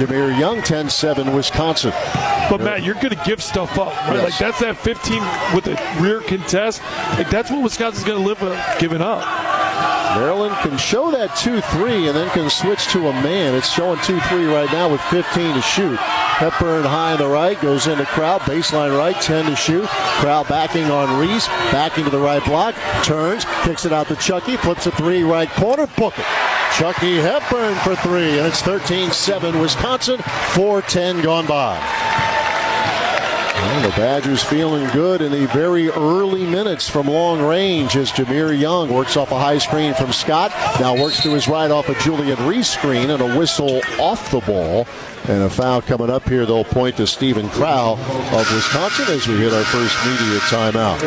Jameer Young, 10-7, Wisconsin. But, Matt, you're going to give stuff up, right? Yes. Like, that's that 15 with a rear contest. Like, that's what Wisconsin's going to live with, giving up. Maryland can show that 2-3 and then can switch to a man. It's showing 2-3 right now with 15 to shoot. Hepburn high on the right, goes into crowd, baseline right, 10 to shoot. Crowd backing on Reese, backing to the right block, turns, kicks it out to Chucky, flips a three right corner, book it. Chucky Hepburn for three, and it's 13-7 Wisconsin, 4:10 gone by. Well, the Badgers feeling good in the very early minutes from long range as Jameer Young works off a high screen from Scott. Now works to his right off a Julian Reese screen and a whistle off the ball. And a foul coming up here. They'll point to Stephen Crow of Wisconsin as we hit our first media timeout.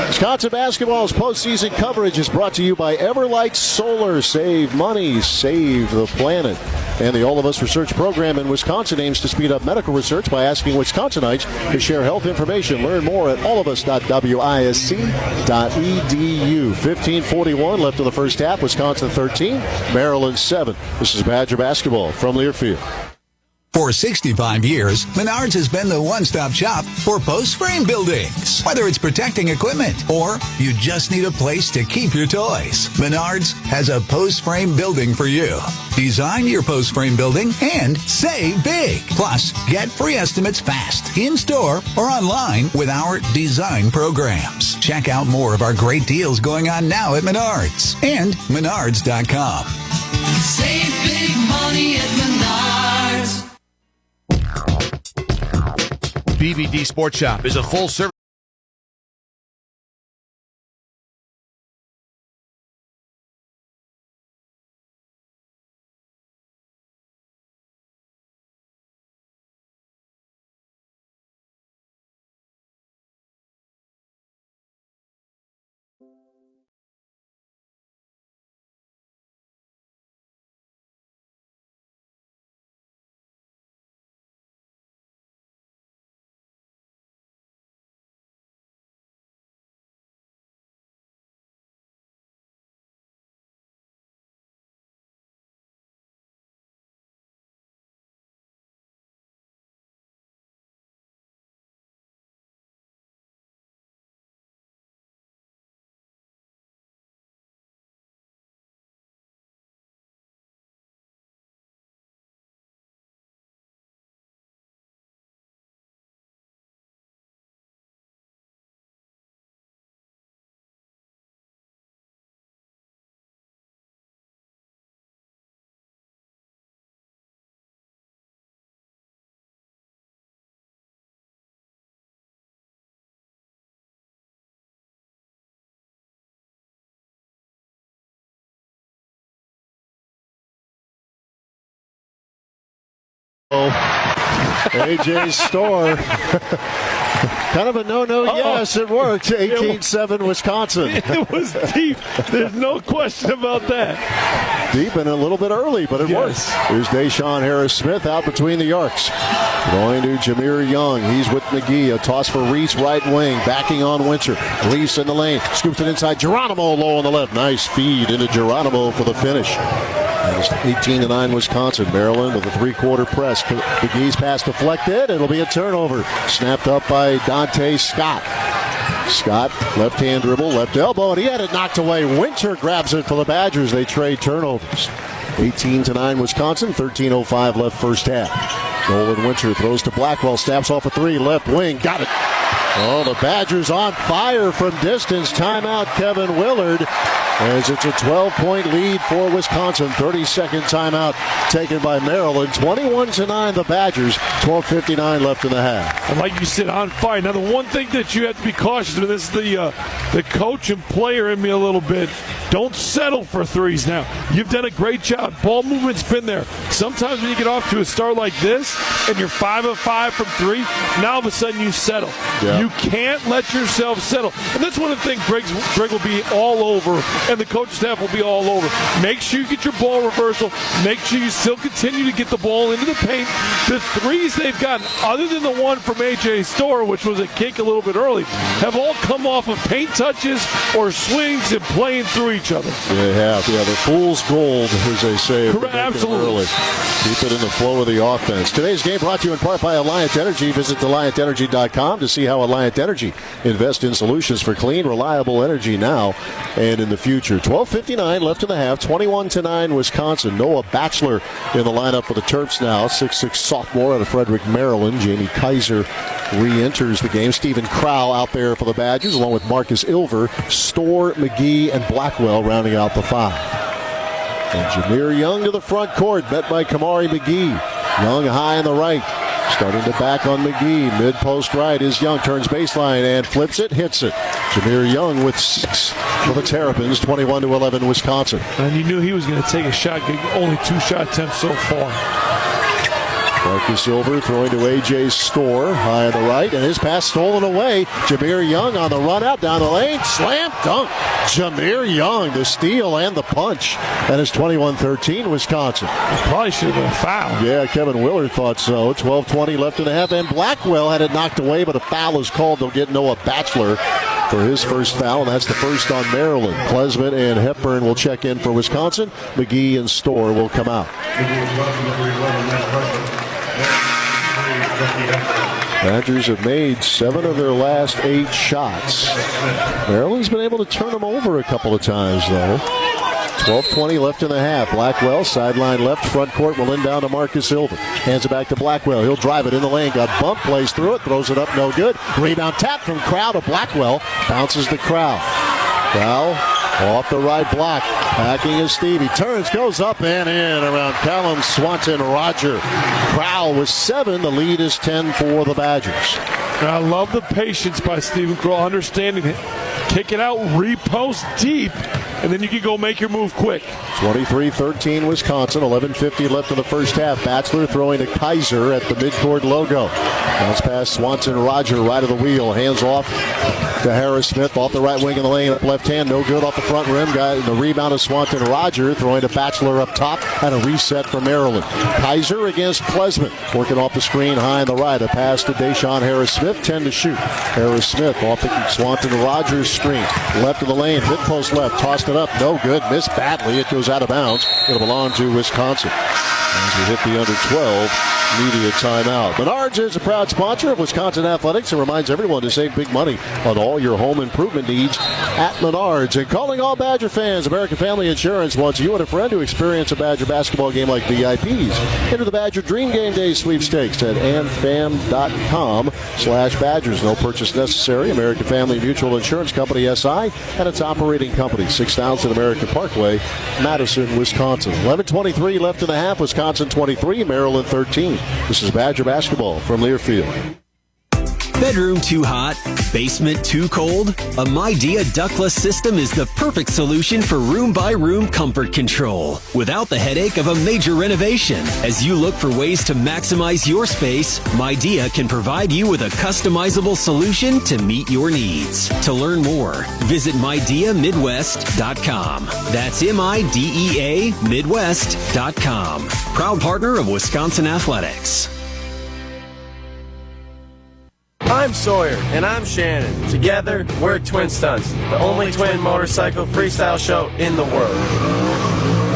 Wisconsin basketball's postseason coverage is brought to you by Everlight Solar. Save money, save the planet. And the All of Us Research Program in Wisconsin aims to speed up medical research by asking Wisconsinites to share health information. Learn more at allofus.wisc.edu. 15:41 left in the first half. Wisconsin 13, Maryland 7. This is Badger basketball from Learfield. For 65 years, Menards has been the one-stop shop for post-frame buildings. Whether it's protecting equipment or you just need a place to keep your toys, Menards has a post-frame building for you. Design your post-frame building and save big. Plus, get free estimates fast, in-store or online with our design programs. Check out more of our great deals going on now at Menards and Menards.com. Save big money at Menards. BVD Sports Shop is a full-service. AJ Storr. Kind of a no-no, yes, it worked. 18-7 Wisconsin. It was deep. There's no question about that. Deep and a little bit early, but it worked. Here's Deshaun Harris-Smith out between the arcs. Going to Jameer Young. He's with McGee. A toss for Reese, right wing. Backing on Winter. Reese in the lane. Scoops it inside. Geronimo low on the left. Nice feed into Geronimo for the finish. 18-9 Wisconsin. Maryland with a three-quarter press. McGee's pass deflected. It'll be a turnover. Snapped up by Dante Scott. Scott, left-hand dribble, left elbow, and he had it knocked away. Winter grabs it for the Badgers. They trade turnovers. 18-9 Wisconsin. 13:05 left first half. Nolan Winter throws to Blackwell. Snaps off a three. Left wing. Got it. Oh, the Badgers on fire from distance. Timeout, Kevin Willard. As it's a 12-point lead for Wisconsin. 30-second timeout taken by Maryland. 21-9 the Badgers. 12:59 left in the half. And like you said, on fire. Now, the one thing that you have to be cautious with is the coach and player in me a little bit. Don't settle for threes now. You've done a great job. Ball movement's been there. Sometimes when you get off to a start like this and you're 5 of 5 from three, now all of a sudden you settle. Yeah. You can't let yourself settle. And that's one of the things Greg will be all over and the coaching staff will be all over. Make sure you get your ball reversal. Make sure you still continue to get the ball into the paint. The threes they've gotten, other than the one from A.J. Storr, which was a kick a little bit early, have all come off of paint touches or swings and playing through each other. They have. Yeah, the fool's gold, as they say. Correct, absolutely. Early. Keep it in the flow of the offense. Today's game brought to you in part by Alliant Energy. Visit AlliantEnergy.com to see how Alliant Energy invests in solutions for clean, reliable energy now and in the future. 12:59 left in the half. 21-9 Wisconsin. Noah Batchelor in the lineup for the Terps now. 6'6" sophomore out of Frederick, Maryland. Jamie Kaiser re-enters the game. Stephen Crow out there for the Badgers, along with Marcus Ilver, Storr, McGee, and Blackwell rounding out the five. And Jameer Young to the front court, met by Kamari McGee. Young high on the right. Starting to back on McGee. Mid-post right is Young. Turns baseline and flips it, hits it. Jameer Young with 6 for the Terrapins, 21-11 Wisconsin. And you knew he was going to take a shot, only 2 shot attempts so far. Marcus Silver throwing to A.J. Storr, high on the right, and his pass stolen away. Jameer Young on the run out down the lane. Slam dunk. Jameer Young, the steal and the punch. And it's 21-13 Wisconsin. Probably should have been a foul. Yeah, Kevin Willard thought so. 12:20 left in the half, and Blackwell had it knocked away, but a foul is called. They'll get Noah Batchelor for his first foul, and that's the first on Maryland. Klesman and Hepburn will check in for Wisconsin. McGee and Storr will come out. Badgers have made 7 of their last 8 shots. Maryland's been able to turn them over a couple of times, though. 12:20 left in the half. Blackwell, sideline left, front court will inbound to Marcus Ilver. Hands it back to Blackwell. He'll drive it in the lane. Got bumped, plays through it, throws it up, no good. Rebound tap from Crow to Blackwell. Bounces to Crow. Crow off the right block. Backing is Stevie. Turns, goes up and in around Callum Swanton-Roger. Crow with 7. The lead is 10 for the Badgers. I love the patience by Stephen Crow, understanding it. Kick it out, repost deep, and then you can go make your move quick. 23-13 Wisconsin. 11:50 left in the first half. Batchelor throwing to Kaiser at the midcourt logo. Bounce pass Swanton-Roger right of the wheel. Hands off to Harris Smith off the right wing in the lane. Up left hand, no good off the front rim. Got the rebound of Swanton-Roger throwing to Batchelor up top, and a reset for Maryland. Kaiser against Klesman, working off the screen high on the right. A pass to Deshaun Harris Smith, 10 to shoot. Harris Smith off the Swanton-Rogers screen, left of the lane, mid post left, tossed it up, no good, missed badly. It goes out of bounds. It'll belong to Wisconsin as we hit the under 12 media timeout. Menards is a proud sponsor of Wisconsin Athletics and reminds everyone to save big money on all your home improvement needs at Menards. And calling all Badger fans, American Family Insurance wants you and a friend to experience a Badger basketball game like VIPs. Enter the Badger Dream Game Day sweepstakes at amfam.com/Badgers. No purchase necessary. American Family Mutual Insurance Company, SI, and its operating company, 6000 American Parkway, Madison, Wisconsin. 11:23 left in the half. Wisconsin 23, Maryland 13. This is Badger basketball from Learfield. Bedroom too hot? Basement too cold? A MyDia ductless system is the perfect solution for room-by-room comfort control without the headache of a major renovation. As you look for ways to maximize your space, MyDia can provide you with a customizable solution to meet your needs. To learn more, visit MyDiaMidwest.com. That's MIDEA Midwest.com. Proud partner of Wisconsin Athletics. I'm Sawyer, and I'm Shannon. Together, we're Twin Stunts, the only twin motorcycle freestyle show in the world.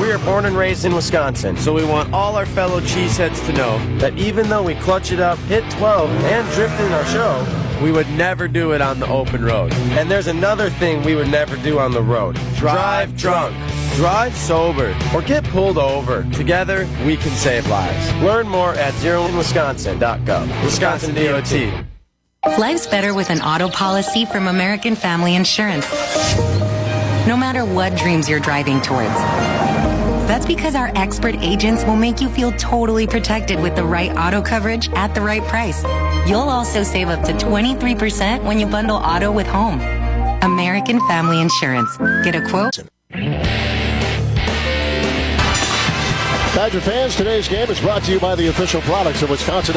We are born and raised in Wisconsin, so we want all our fellow cheeseheads to know that even though we clutch it up, hit 12, and drift in our show, we would never do it on the open road. And there's another thing we would never do on the road. Drive drunk. Drive sober or get pulled over. Together, we can save lives. Learn more at zeroinwisconsin.gov. Wisconsin DOT. Life's better with an auto policy from American Family Insurance. No matter what dreams you're driving towards. That's because our expert agents will make you feel totally protected with the right auto coverage at the right price. You'll also save up to 23% when you bundle auto with home. American Family Insurance. Get a quote? Badger fans, today's game is brought to you by the official products of Wisconsin.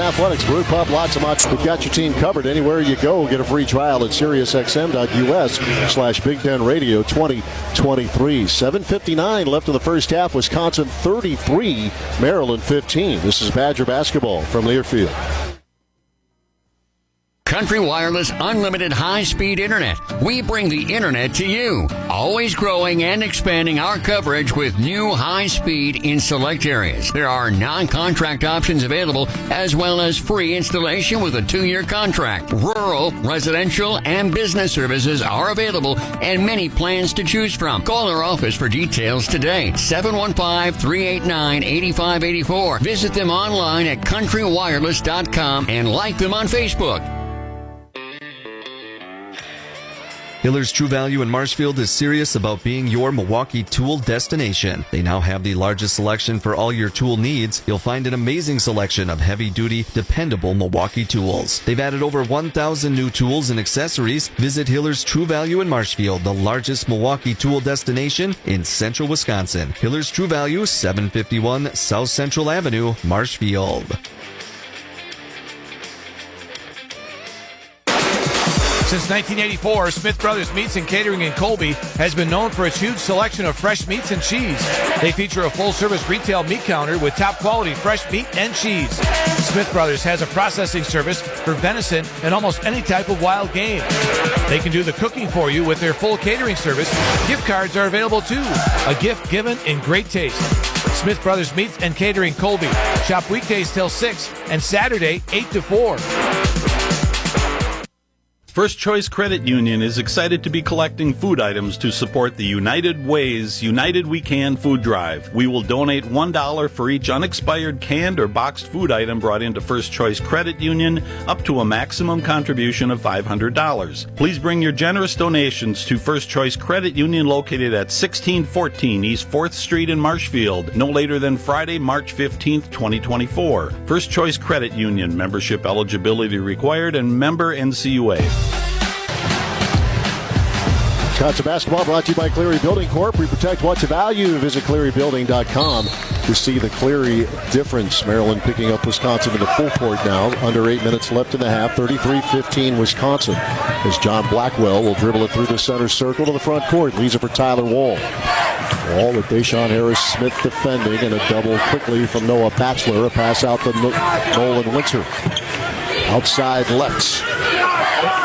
Athletics, Brew Pub, lots of much. We've got your team covered anywhere you go. Get a free trial at SiriusXM.us/Big Ten Radio 2023. 7:59 left in the first half. Wisconsin 33, Maryland 15. This is Badger basketball from Learfield. Country Wireless Unlimited High-Speed Internet. We bring the internet to you. Always growing and expanding our coverage with new high-speed in select areas. There are non-contract options available, as well as free installation with a 2-year contract. Rural, residential, and business services are available, and many plans to choose from. Call our office for details today. 715-389-8584. Visit them online at countrywireless.com and like them on Facebook. Hiller's True Value in Marshfield is serious about being your Milwaukee tool destination. They now have the largest selection for all your tool needs. You'll find an amazing selection of heavy-duty, dependable Milwaukee tools. They've added over 1,000 new tools and accessories. Visit Hiller's True Value in Marshfield, the largest Milwaukee tool destination in central Wisconsin. Hiller's True Value, 751 South Central Avenue, Marshfield. Since 1984, Smith Brothers Meats and Catering in Colby has been known for its huge selection of fresh meats and cheese. They feature a full-service retail meat counter with top-quality fresh meat and cheese. Smith Brothers has a processing service for venison and almost any type of wild game. They can do the cooking for you with their full catering service. Gift cards are available too. A gift given in great taste. Smith Brothers Meats and Catering Colby. Shop weekdays till 6 and Saturday 8 to 4. First Choice Credit Union is excited to be collecting food items to support the United Ways United We Can food drive. We will donate $1 for each unexpired canned or boxed food item brought into First Choice Credit Union, up to a maximum contribution of $500. Please bring your generous donations to First Choice Credit Union, located at 1614 East 4th Street in Marshfield, no later than Friday, March 15th, 2024. First Choice Credit Union, membership eligibility required, and member NCUA. Wisconsin basketball brought to you by Cleary Building Corp. We protect what you value. Visit clearybuilding.com to see the Cleary difference. Maryland picking up Wisconsin in the full court now. Under 8 minutes left in the half. 33-15 Wisconsin. As John Blackwell will dribble it through the center circle to the front court. Leaves it for Tyler Wall. Wall with Deshaun Harris-Smith defending, and a double quickly from Noah Batchelor. A pass out to Nolan Winter. Outside left.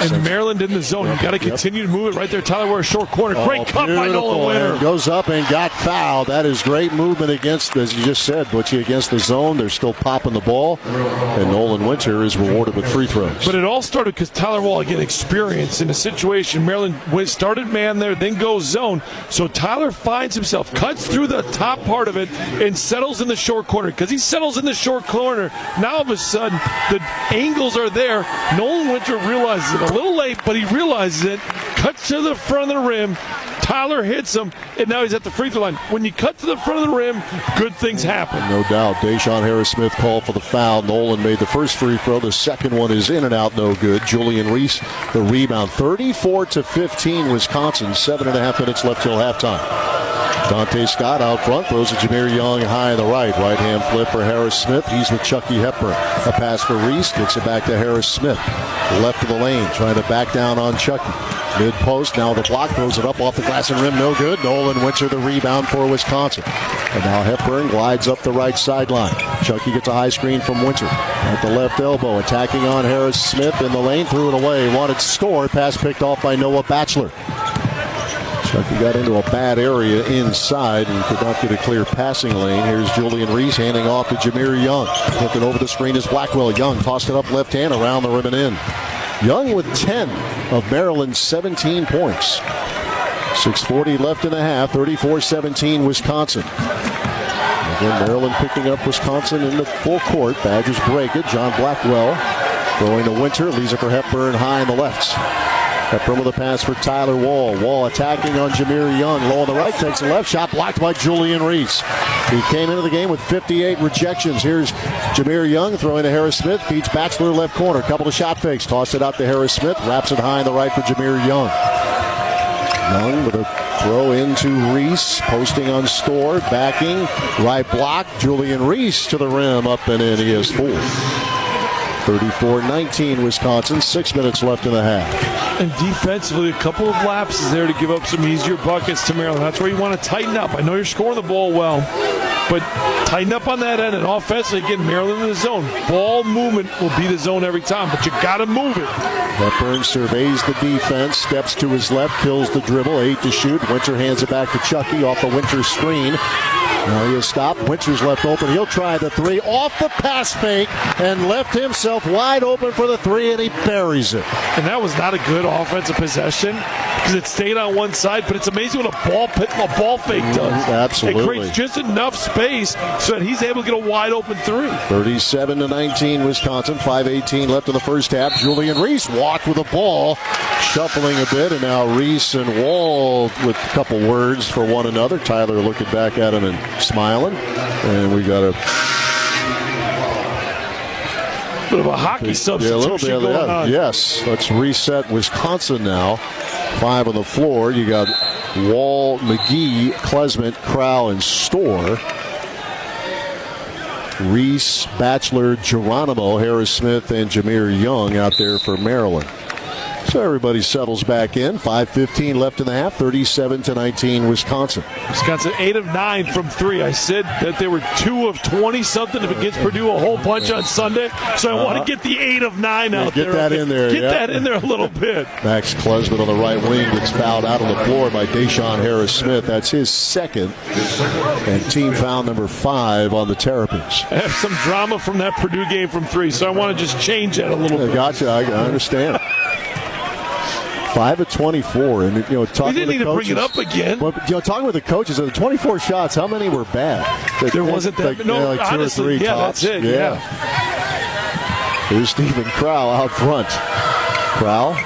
And Maryland in the zone. You got to continue to move it right there. Tyler Ware, short corner. Great cut by Nolan Winter. Goes up and got fouled. That is great movement against, as you just said, Butchie, against the zone. They're still popping the ball. And Nolan Winter is rewarded with free throws. But it all started because Tyler Wall, again, experience in a situation. Maryland started man there, then goes zone. So Tyler finds himself, cuts through the top part of it, and settles in the short corner. Because he settles in the short corner, now all of a sudden, the angles are there. Nolan Winter realizes it a little late, but he realizes it. Cuts to the front of the rim. Tyler hits him, and now he's at the free throw line. When you cut to the front of the rim, good things happen. No doubt. Deshaun Harris-Smith called for the foul. Nolan made the first free throw. The second one is in and out, no good. Julian Reese, the rebound. 34-15 Wisconsin. 7.5 minutes left till halftime. Dante Scott out front, throws to Jameer Young high on the right. Right-hand flip for Harris-Smith. He's with Chucky Hepburn. A pass for Reese, gets it back to Harris-Smith. Left of the lane, trying to back down on Chucky. Mid-post, now the block, throws it up off the glass and rim, no good. Nolan Winter the rebound for Wisconsin. And now Hepburn glides up the right sideline. Chucky gets a high screen from Winter. At the left elbow, attacking on Harris-Smith in the lane, threw it away. Wanted to score, pass picked off by Noah Batchelor. Chucky got into a bad area inside and could not get a clear passing lane. Here's Julian Reese handing off to Jameer Young. Looking over the screen is Blackwell. Young tossed it up left hand around the rim and in. Young with 10 of Maryland's 17 points. 6:40 left in the half. 34-17 Wisconsin. Again, Maryland picking up Wisconsin in the full court. Badgers break it. John Blackwell throwing to Winter. Leaves it for Hepburn high on the left. Hepburn with a pass for Tyler Wall. Wall attacking on Jameer Young. Low on the right, takes a left shot, blocked by Julian Reese. He came into the game with 58 rejections. Here's Jameer Young throwing to Harris-Smith. Feeds Batchelor left corner. Couple of shot fakes. Toss it out to Harris-Smith. Wraps it high on the right for Jameer Young. Young with a throw into Reese. Posting on Storr. Backing. Right block. Julian Reese to the rim. Up and in. He is 4. 34-19 Wisconsin, 6 minutes left in the half. And defensively, a couple of lapses there to give up some easier buckets to Maryland. That's where you want to tighten up. I know you're scoring the ball well, but tighten up on that end. And offensively, again, Maryland in the zone. Ball movement will be the zone every time, but you got to move it. Hepburn surveys the defense, steps to his left, kills the dribble, 8 to shoot. Winter hands it back to Chucky off the Winter screen. Now he'll stop. Winter's left open. He'll try the three off the pass fake and left himself wide open for the three, and he buries it. And that was not a good offensive possession because it stayed on one side, but it's amazing what a ball fake does. Absolutely. It creates just enough space so that he's able to get a wide open three. 37-19 Wisconsin, 5:18 left in the first half. Julian Reese walked with the ball, shuffling a bit, and now Reese and Wall with a couple words for one another. Tyler looking back at him and smiling, and we got a bit of a hockey substitution a little bit of going that. on. Yes, let's reset Wisconsin now. 5 on the floor. You got Wall, McGee, Klesmit, Crowell, and Storr. Reese, Batchelor, Geronimo, Harris Smith, and Jameer Young out there for Maryland. So everybody settles back in. 5:15 left in the half. 37-19 Wisconsin. Wisconsin 8 of 9 from 3. I said that they were 2 of 20-something against Purdue a whole bunch on Sunday. So I want to get the 8 of 9 out there. Get that in there. Get that in there a little bit. Max Klesmit on the right wing gets fouled out on the floor by Deshaun Harris-Smith. That's his second. And team foul number 5 on the Terrapins. I have some drama from that Purdue game from 3, so I want to just change that a little bit. Gotcha. I understand. 5 of 24, and We didn't need to bring it up again. Well, talking with the coaches, of the 24 shots, how many were bad? There wasn't that. Like, No, like 2 honestly, or 3 that's tops. it. Yeah. Here's Stephen Crowell out front. Crowell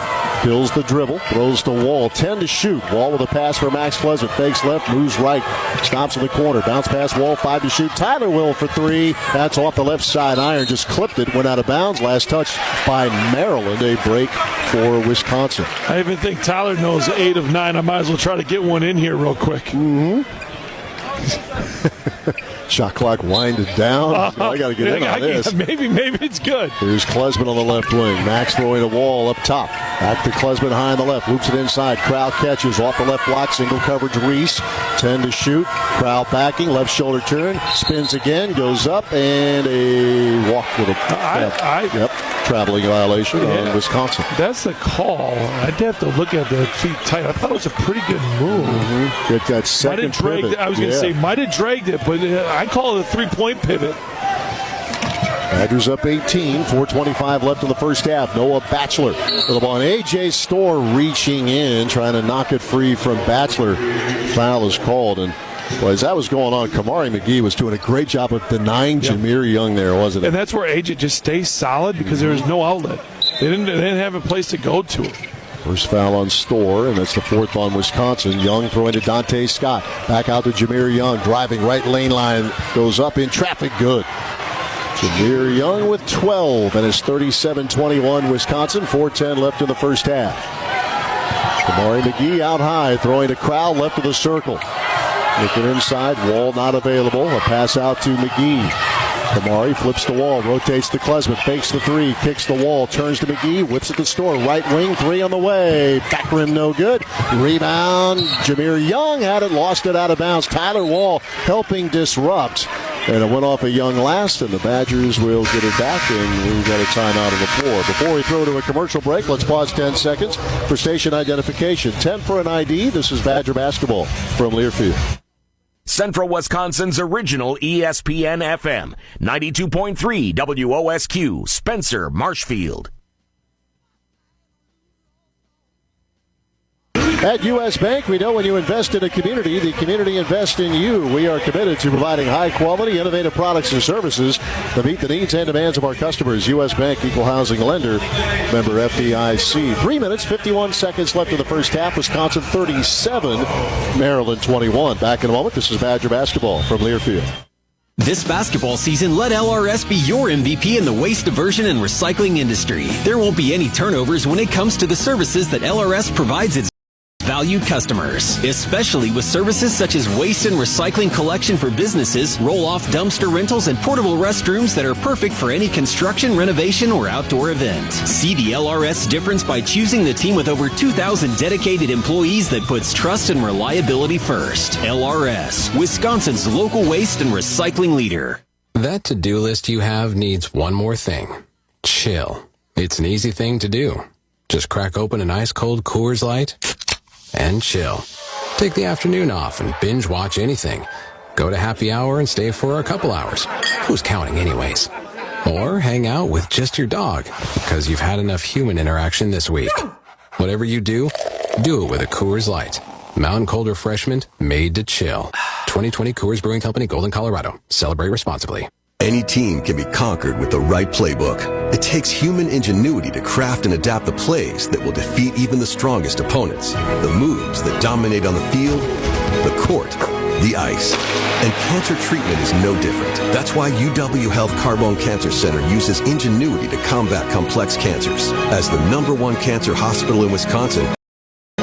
kills the dribble, throws to Wall, 10 to shoot. Wall with a pass for Max Klesmit, fakes left, moves right, stops in the corner, bounce pass Wall, 5 to shoot. Tyler Will for 3. That's off the left side iron, just clipped it, went out of bounds. Last touch by Maryland, a break for Wisconsin. I even think Tyler knows 8 of 9. I might as well try to get one in here real quick. Shot clock winded down. I got to get in on this. Maybe it's good. Here's Klesmit on the left wing. Max throwing a Wall up top. Back to Klesmit high on the left. Loops it inside. Crowell catches off the left block. Single coverage Reese. 10 to shoot. Crowell backing. Left shoulder turn. Spins again. Goes up. And a walk with a traveling violation on Wisconsin. That's the call. I'd have to look at the feet tight. I thought it was a pretty good move. Get that second pivot. I was going to say might have dragged it, but I call it a 3-point pivot. Badgers up 18, 4:25 left in the first half. Noah Batchelor with the ball. And A.J. Storr reaching in, trying to knock it free from Batchelor. Foul is called. And as that was going on, Kamari McGee was doing a great job of denying Jameer Young there, wasn't it? And that's where A.J. just stays solid because there was no outlet. They didn't have a place to go to. First foul on Storr, and that's the 4th on Wisconsin. Young throwing to Dante Scott. Back out to Jameer Young. Driving right lane line. Goes up in traffic. Good. Jameer Young with 12, and it's 37-21 Wisconsin. 4:10 left in the first half. Kamari McGee out high. Throwing to Crowell left of the circle. Looking inside. Wall not available. A pass out to McGee. Kamari flips the Wall, rotates to Klesmit, fakes the 3, kicks the Wall, turns to McGee, whips at the Storr, right wing, 3 on the way, back rim no good, rebound, Jameer Young had it, lost it out of bounds, Tyler Wall helping disrupt, and it went off a Young last, and the Badgers will get it back, and we've got a timeout on the floor. Before we throw to a commercial break, let's pause 10 seconds for station identification. 10 for an ID, this is Badger basketball from Learfield. Central Wisconsin's original ESPN FM, 92.3 WOSQ, Spencer, Marshfield. At U.S. Bank, we know when you invest in a community, the community invests in you. We are committed to providing high-quality, innovative products and services that meet the needs and demands of our customers. U.S. Bank, equal housing lender, member FDIC. 3 minutes, 51 seconds left in the first half. Wisconsin 37, Maryland 21. Back in a moment. This is Badger basketball from Learfield. This basketball season, let LRS be your MVP in the waste diversion and recycling industry. There won't be any turnovers when it comes to the services that LRS provides its valued customers, especially with services such as waste and recycling collection for businesses, roll-off dumpster rentals, and portable restrooms that are perfect for any construction, renovation, or outdoor event. See the LRS difference by choosing the team with over 2,000 dedicated employees that puts trust and reliability first. LRS, Wisconsin's local waste and recycling leader. That to-do list you have needs one more thing. Chill. It's an easy thing to do. Just crack open an ice-cold Coors Light and chill. Take the afternoon off and binge watch anything. Go to happy hour and stay for a couple hours. Who's counting anyways? Or hang out with just your dog because you've had enough human interaction this week. Whatever you do it with a Coors Light. Mountain Cold Refreshment made to chill. 2020 Coors Brewing Company, Golden, Colorado. Celebrate responsibly. Any team can be conquered with the right playbook. It takes human ingenuity to craft and adapt the plays that will defeat even the strongest opponents. The moves that dominate on the field, the court, the ice. And cancer treatment is no different. That's why UW Health Carbone Cancer Center uses ingenuity to combat complex cancers. As the #1 cancer hospital in Wisconsin,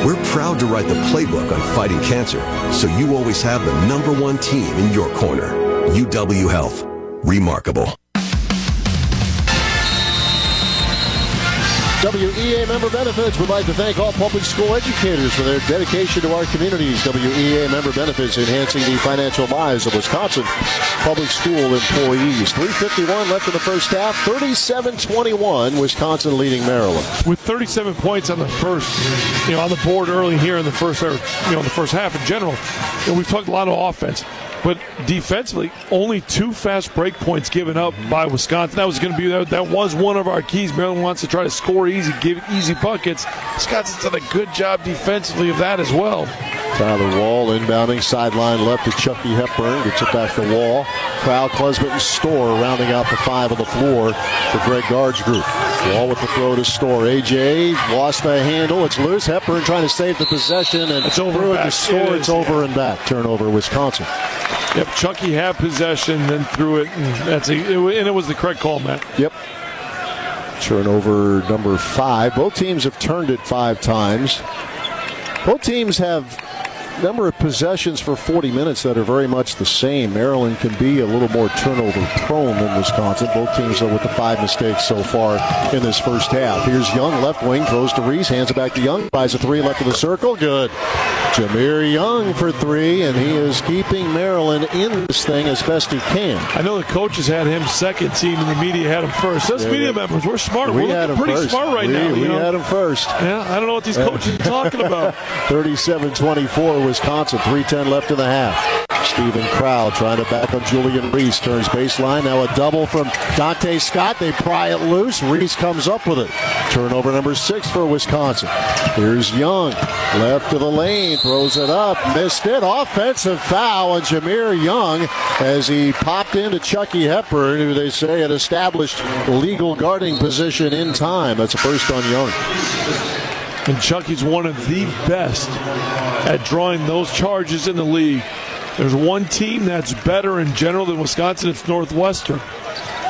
we're proud to write the playbook on fighting cancer, so you always have the #1 team in your corner. UW Health. Remarkable. WEA member benefits would like to thank all public school educators for their dedication to our communities. WEA member benefits enhancing the financial lives of Wisconsin public school employees. 3:51 left in the first half. 37-21, Wisconsin leading Maryland. With 37 points on the first, on the board early here in the first, the first half in general. We've talked a lot of offense. But defensively, only 2 fast break points given up by Wisconsin. That was one of our keys. Maryland wants to try to score easy, give easy buckets. Wisconsin's done a good job defensively of that as well. Tyler Wall inbounding sideline left to Chucky Hepburn. Gets it back to Wall. Crowd, Klesmet, and Storr rounding out the 5 on the floor for Greg Gard's group. Wall with the throw to Storr. AJ lost the handle. It's loose. Hepburn trying to save the possession, and it's over to Storr. It's over and back. Turnover, Wisconsin. Yep, Chucky had possession, then threw it, and it was the correct call, Matt. Yep. Turnover number 5. Both teams have turned it 5 times. Both teams have number of possessions for 40 minutes that are very much the same. Maryland can be a little more turnover prone than Wisconsin. Both teams are with the 5 mistakes so far in this first half. Here's Young, left wing, throws to Reese, hands it back to Young, tries a 3 left of the circle, good. Jameer Young for 3, and he is keeping Maryland in this thing as best he can. I know the coaches had him second team, and the media had him first. Those media members, we're smart. We're looking pretty first. smart right now. We had him first. Yeah, I don't know what these coaches are talking about. 37-24, Wisconsin, 3:10 left in the half. Stephen Crowd trying to back on Julian Reese. Turns baseline. Now a double from Dante Scott. They pry it loose. Reese comes up with it. Turnover number 6 for Wisconsin. Here's Young. Left to the lane. Throws it up. Missed it. Offensive foul on Jameer Young as he popped into Chucky Hepburn, who they say had established legal guarding position in time. That's a first on Young. And Chucky's one of the best at drawing those charges in the league. There's one team that's better in general than Wisconsin. It's Northwestern.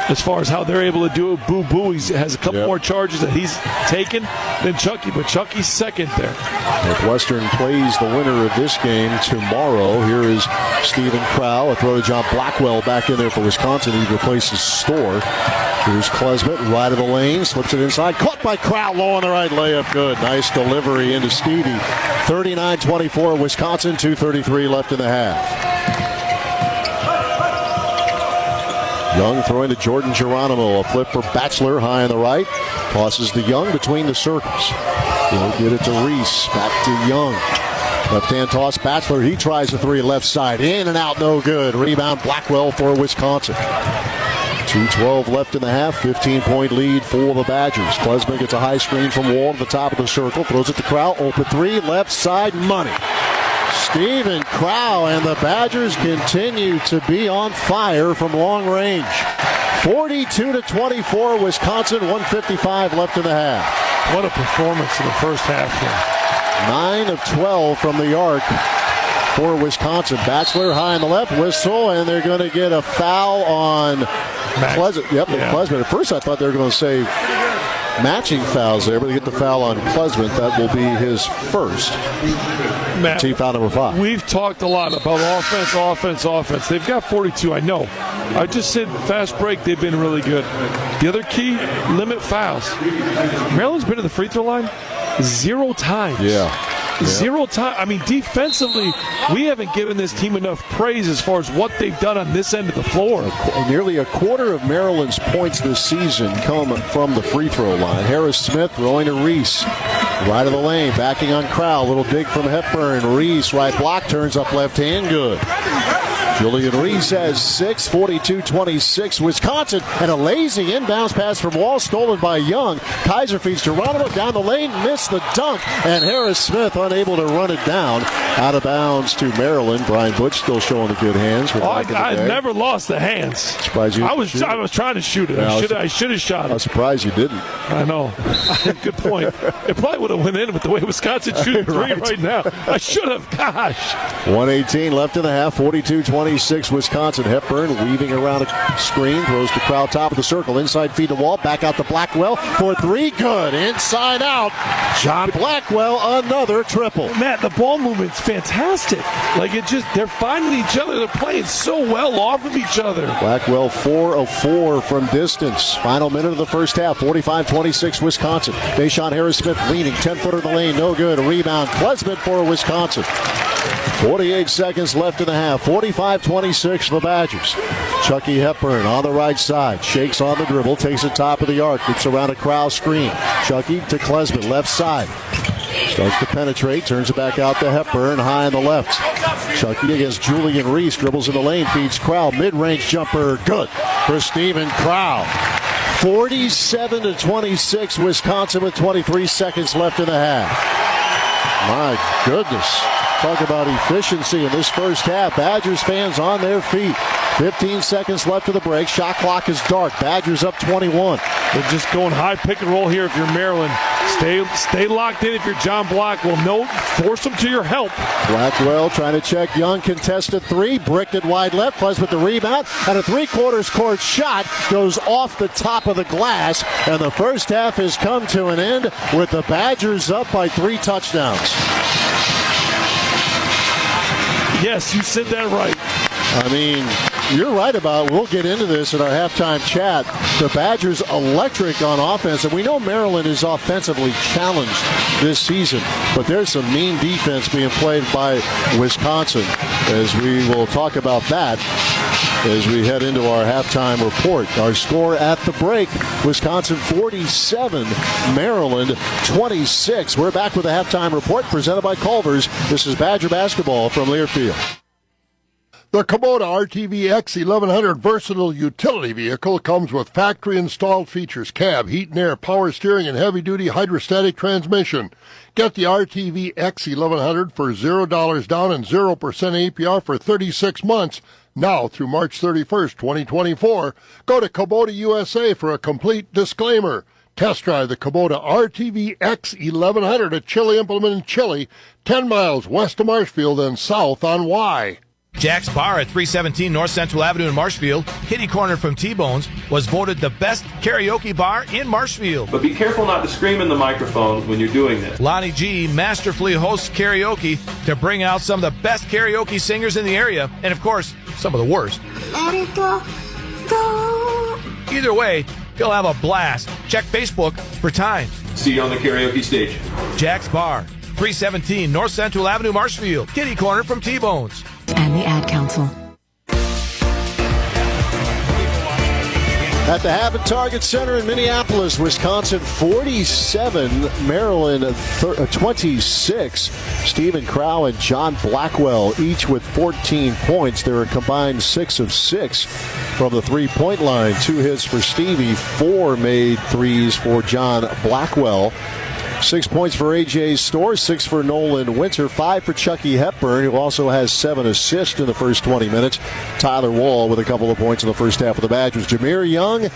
As far as how they're able to do it, Boo Boo has a couple more charges that he's taken than Chucky, but Chucky's second there. Northwestern plays the winner of this game tomorrow. Here is Stephen Crow, a throw to John Blackwell back in there for Wisconsin. He replaces Storr. Here's Klesmet, right of the lane, slips it inside. Caught by Crow, low on the right, layup good. Nice delivery into Stevie. 39-24, Wisconsin, 2:33 left in the half. Young throwing to Jordan Geronimo. A flip for Batchelor high on the right. Tosses to Young between the circles. He'll get it to Reese. Back to Young. Left-hand toss. Batchelor, he tries a 3 left side. In and out, no good. Rebound Blackwell for Wisconsin. 2:12 left in the half. 15-point lead for the Badgers. Klesmet gets a high screen from Wall to the top of the circle. Throws it to Crow. Open 3. Left side, money. Stephen Crow and the Badgers continue to be on fire from long range. 42-24, Wisconsin, 1:55 left in the half. What a performance in the first half here. 9 of 12 from the arc for Wisconsin. Batchelor high on the left, whistle, and they're going to get a foul on Klesmet. Klesmet. At first I thought they were going to say matching fouls there, but they get the foul on Klesman. That will be his first. Matt, team foul number 5. We've talked a lot about offense. They've got 42, I know. I just said fast break, they've been really good. The other key, limit fouls. Maryland's been to the free throw line 0 times. Yeah. 0 times. I mean, defensively, we haven't given this team enough praise as far as what they've done on this end of the floor. Nearly a quarter of Maryland's points this season come from the free throw line. Harris Smith throwing to Reese. Right of the lane, backing on Crowell. Little dig from Hepburn. Reese, right block, turns up left hand, good. Julian Reese has 6, 42-26, Wisconsin, and a lazy inbounds pass from Wall, stolen by Young. Kaiser feeds Geronimo down the lane, missed the dunk, and Harris Smith unable to run it down. Out of bounds to Maryland. Brian Butch still showing the good hands. I never lost the hands. Surprised you I was trying to shoot it. I should have shot it. I'm surprised you didn't. I know. Good point. It probably would have went in with the way Wisconsin shooting three right now. I should have. Gosh. 1:18 left in the half. 42-26 Wisconsin. Hepburn weaving around a screen. Throws to Crowell, top of the circle. Inside feed to Wall. Back out to Blackwell for 3. Good. Inside out. John Blackwell, another triple. Matt, the ball movement's fantastic. Like, they're finding each other. They're playing so well off of each other. Blackwell 4 of 4 from distance. Final minute of the first half. 45-26 Wisconsin. Deshaun Harris-Smith leaning. 10-footer in the lane. No good. A rebound. Klesman for Wisconsin. 48 seconds left in the half. 45-26 the Badgers. Chucky Hepburn on the right side. Shakes on the dribble. Takes it top of the arc. Gets around a Crowell screen. Chucky to Klesman. Left side. Starts to penetrate. Turns it back out to Hepburn. High on the left. Chucky against Julian Reese. Dribbles in the lane. Feeds Crowell. Mid-range jumper. Good for Stephen Crowell. 47-26 Wisconsin with 23 seconds left in the half. My goodness. Talk about efficiency in this first half. Badgers fans on their feet. 15 seconds left of the break. Shot clock is dark. Badgers up 21. They're just going high pick and roll here if you're Maryland. Stay locked in if you're John Blackwell. No, force them to your help. Blackwell trying to check Young. Contested 3. Bricked it wide left. Plus with the rebound. And a 3/4 court shot goes off the top of the glass. And the first half has come to an end with the Badgers up by 3 touchdowns. Yes, you said that right. I mean, you're right about, we'll get into this in our halftime chat, the Badgers electric on offense. And we know Maryland is offensively challenged this season, but there's some mean defense being played by Wisconsin, as we will talk about that as we head into our halftime report. Our score at the break, Wisconsin 47, Maryland 26. We're back with a halftime report presented by Culver's. This is Badger basketball from Learfield. The Kubota RTV X1100 versatile utility vehicle comes with factory-installed features: cab, heat and air, power steering, and heavy-duty hydrostatic transmission. Get the RTV X1100 for $0 down and 0% APR for 36 months, now through March 31st, 2024. Go to Kubota USA for a complete disclaimer. Test drive the Kubota RTV X1100 at Chili Implement in Chili, 10 miles west of Marshfield and south on Y. Jack's Bar at 317 North Central Avenue in Marshfield, kitty corner from T-Bones, was voted the best karaoke bar in Marshfield. But be careful not to scream in the microphone when you're doing this. Lonnie G masterfully hosts karaoke to bring out some of the best karaoke singers in the area, and of course, some of the worst. Let it go, go. Either way, he'll have a blast. Check Facebook for times. See you on the karaoke stage. Jack's Bar, 317 North Central Avenue, Marshfield, kitty corner from T-Bones. And the Ad Council. At the Habit Target Center in Minneapolis, Wisconsin 47, Maryland 26. Stephen Crowell and John Blackwell each with 14 points. They're a combined 6 of 6 from the three-point line. 2 hits for Stevie, 4 made threes for John Blackwell. 6 points for A.J. Storr, 6 for Nolan Winter, 5 for Chucky Hepburn, who also has 7 assists in the first 20 minutes. Tyler Wall with a couple of points in the first half of the Badgers. Jameer Young,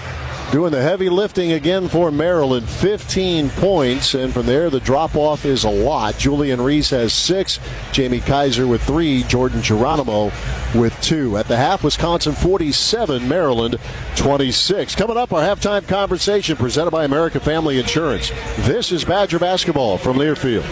doing the heavy lifting again for Maryland. 15 points, and from there the drop-off is a lot. Julian Reese has 6, Jamie Kaiser with 3, Jordan Geronimo with 2. At the half, Wisconsin 47, Maryland 26. Coming up, our halftime conversation presented by American Family Insurance. This is Badger basketball from Learfield.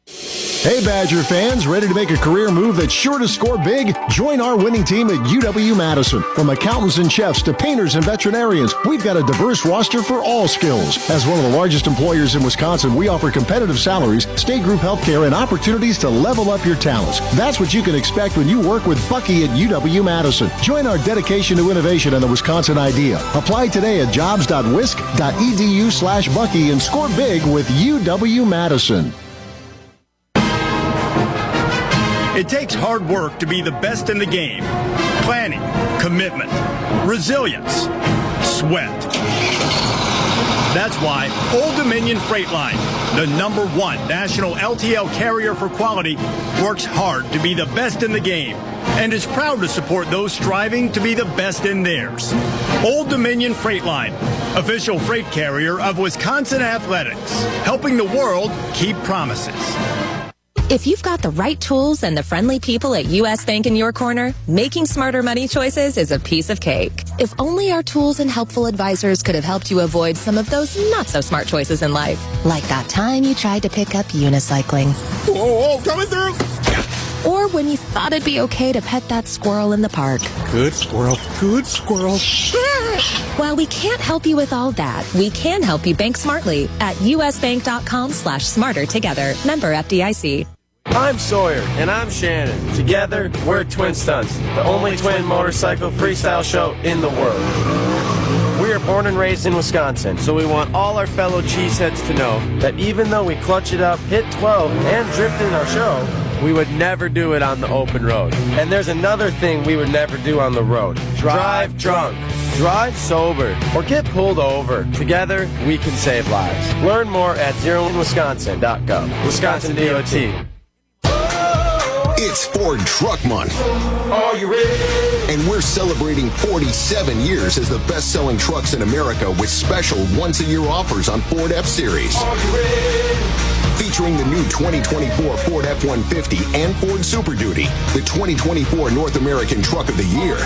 Hey Badger fans, ready to make a career move that's sure to score big? Join our winning team at UW-Madison. From accountants and chefs to painters and veterinarians, we've got a diverse roster for all skills. As one of the largest employers in Wisconsin, we offer competitive salaries, state group health care, and opportunities to level up your talents. That's what you can expect when you work with Bucky at UW-Madison. Join our dedication to innovation and the Wisconsin idea. Apply today at jobs.wisc.edu/Bucky and score big with UW-Madison. It takes hard work to be the best in the game. Planning, commitment, resilience, sweat. That's why Old Dominion Freight Line, the #1 national LTL carrier for quality, works hard to be the best in the game and is proud to support those striving to be the best in theirs. Old Dominion Freight Line, official freight carrier of Wisconsin Athletics, helping the world keep promises. If you've got the right tools and the friendly people at U.S. Bank in your corner, making smarter money choices is a piece of cake. If only our tools and helpful advisors could have helped you avoid some of those not-so-smart choices in life. Like that time you tried to pick up unicycling. Whoa, coming through! Or when you thought it'd be okay to pet that squirrel in the park. Good squirrel, good squirrel. While we can't help you with all that, we can help you bank smartly at usbank.com/smarter together. Member FDIC. I'm Sawyer. And I'm Shannon. Together, we're Twin Stunts, the only twin motorcycle freestyle show in the world. We are born and raised in Wisconsin, so we want all our fellow cheeseheads to know that even though we clutch it up, hit 12, and drift in our show, we would never do it on the open road. And there's another thing we would never do on the road. Drive drunk. Drive sober or get pulled over. Together, we can save lives. Learn more at zeroinwisconsin.gov. Wisconsin DOT. It's Ford Truck Month. Are you ready? And we're celebrating 47 years as the best-selling trucks in America with special once-a-year offers on Ford F-Series. Are you ready? Featuring the new 2024 Ford F-150 and Ford Super Duty, the 2024 North American Truck of the Year.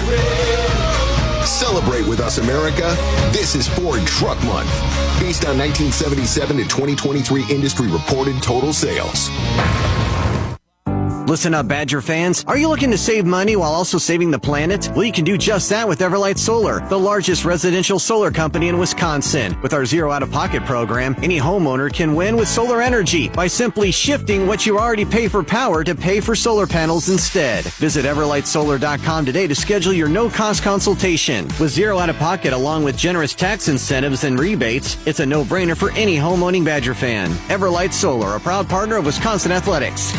Celebrate with us, America. This is Ford Truck Month, based on 1977 to 2023 industry reported total sales. Listen up, Badger fans. Are you looking to save money while also saving the planet? Well, you can do just that with Everlight Solar, the largest residential solar company in Wisconsin. With our Zero Out-of-Pocket program, any homeowner can win with solar energy by simply shifting what you already pay for power to pay for solar panels instead. Visit EverlightSolar.com today to schedule your no-cost consultation. With Zero Out-of-Pocket along with generous tax incentives and rebates, it's a no-brainer for any home-owning Badger fan. Everlight Solar, a proud partner of Wisconsin Athletics.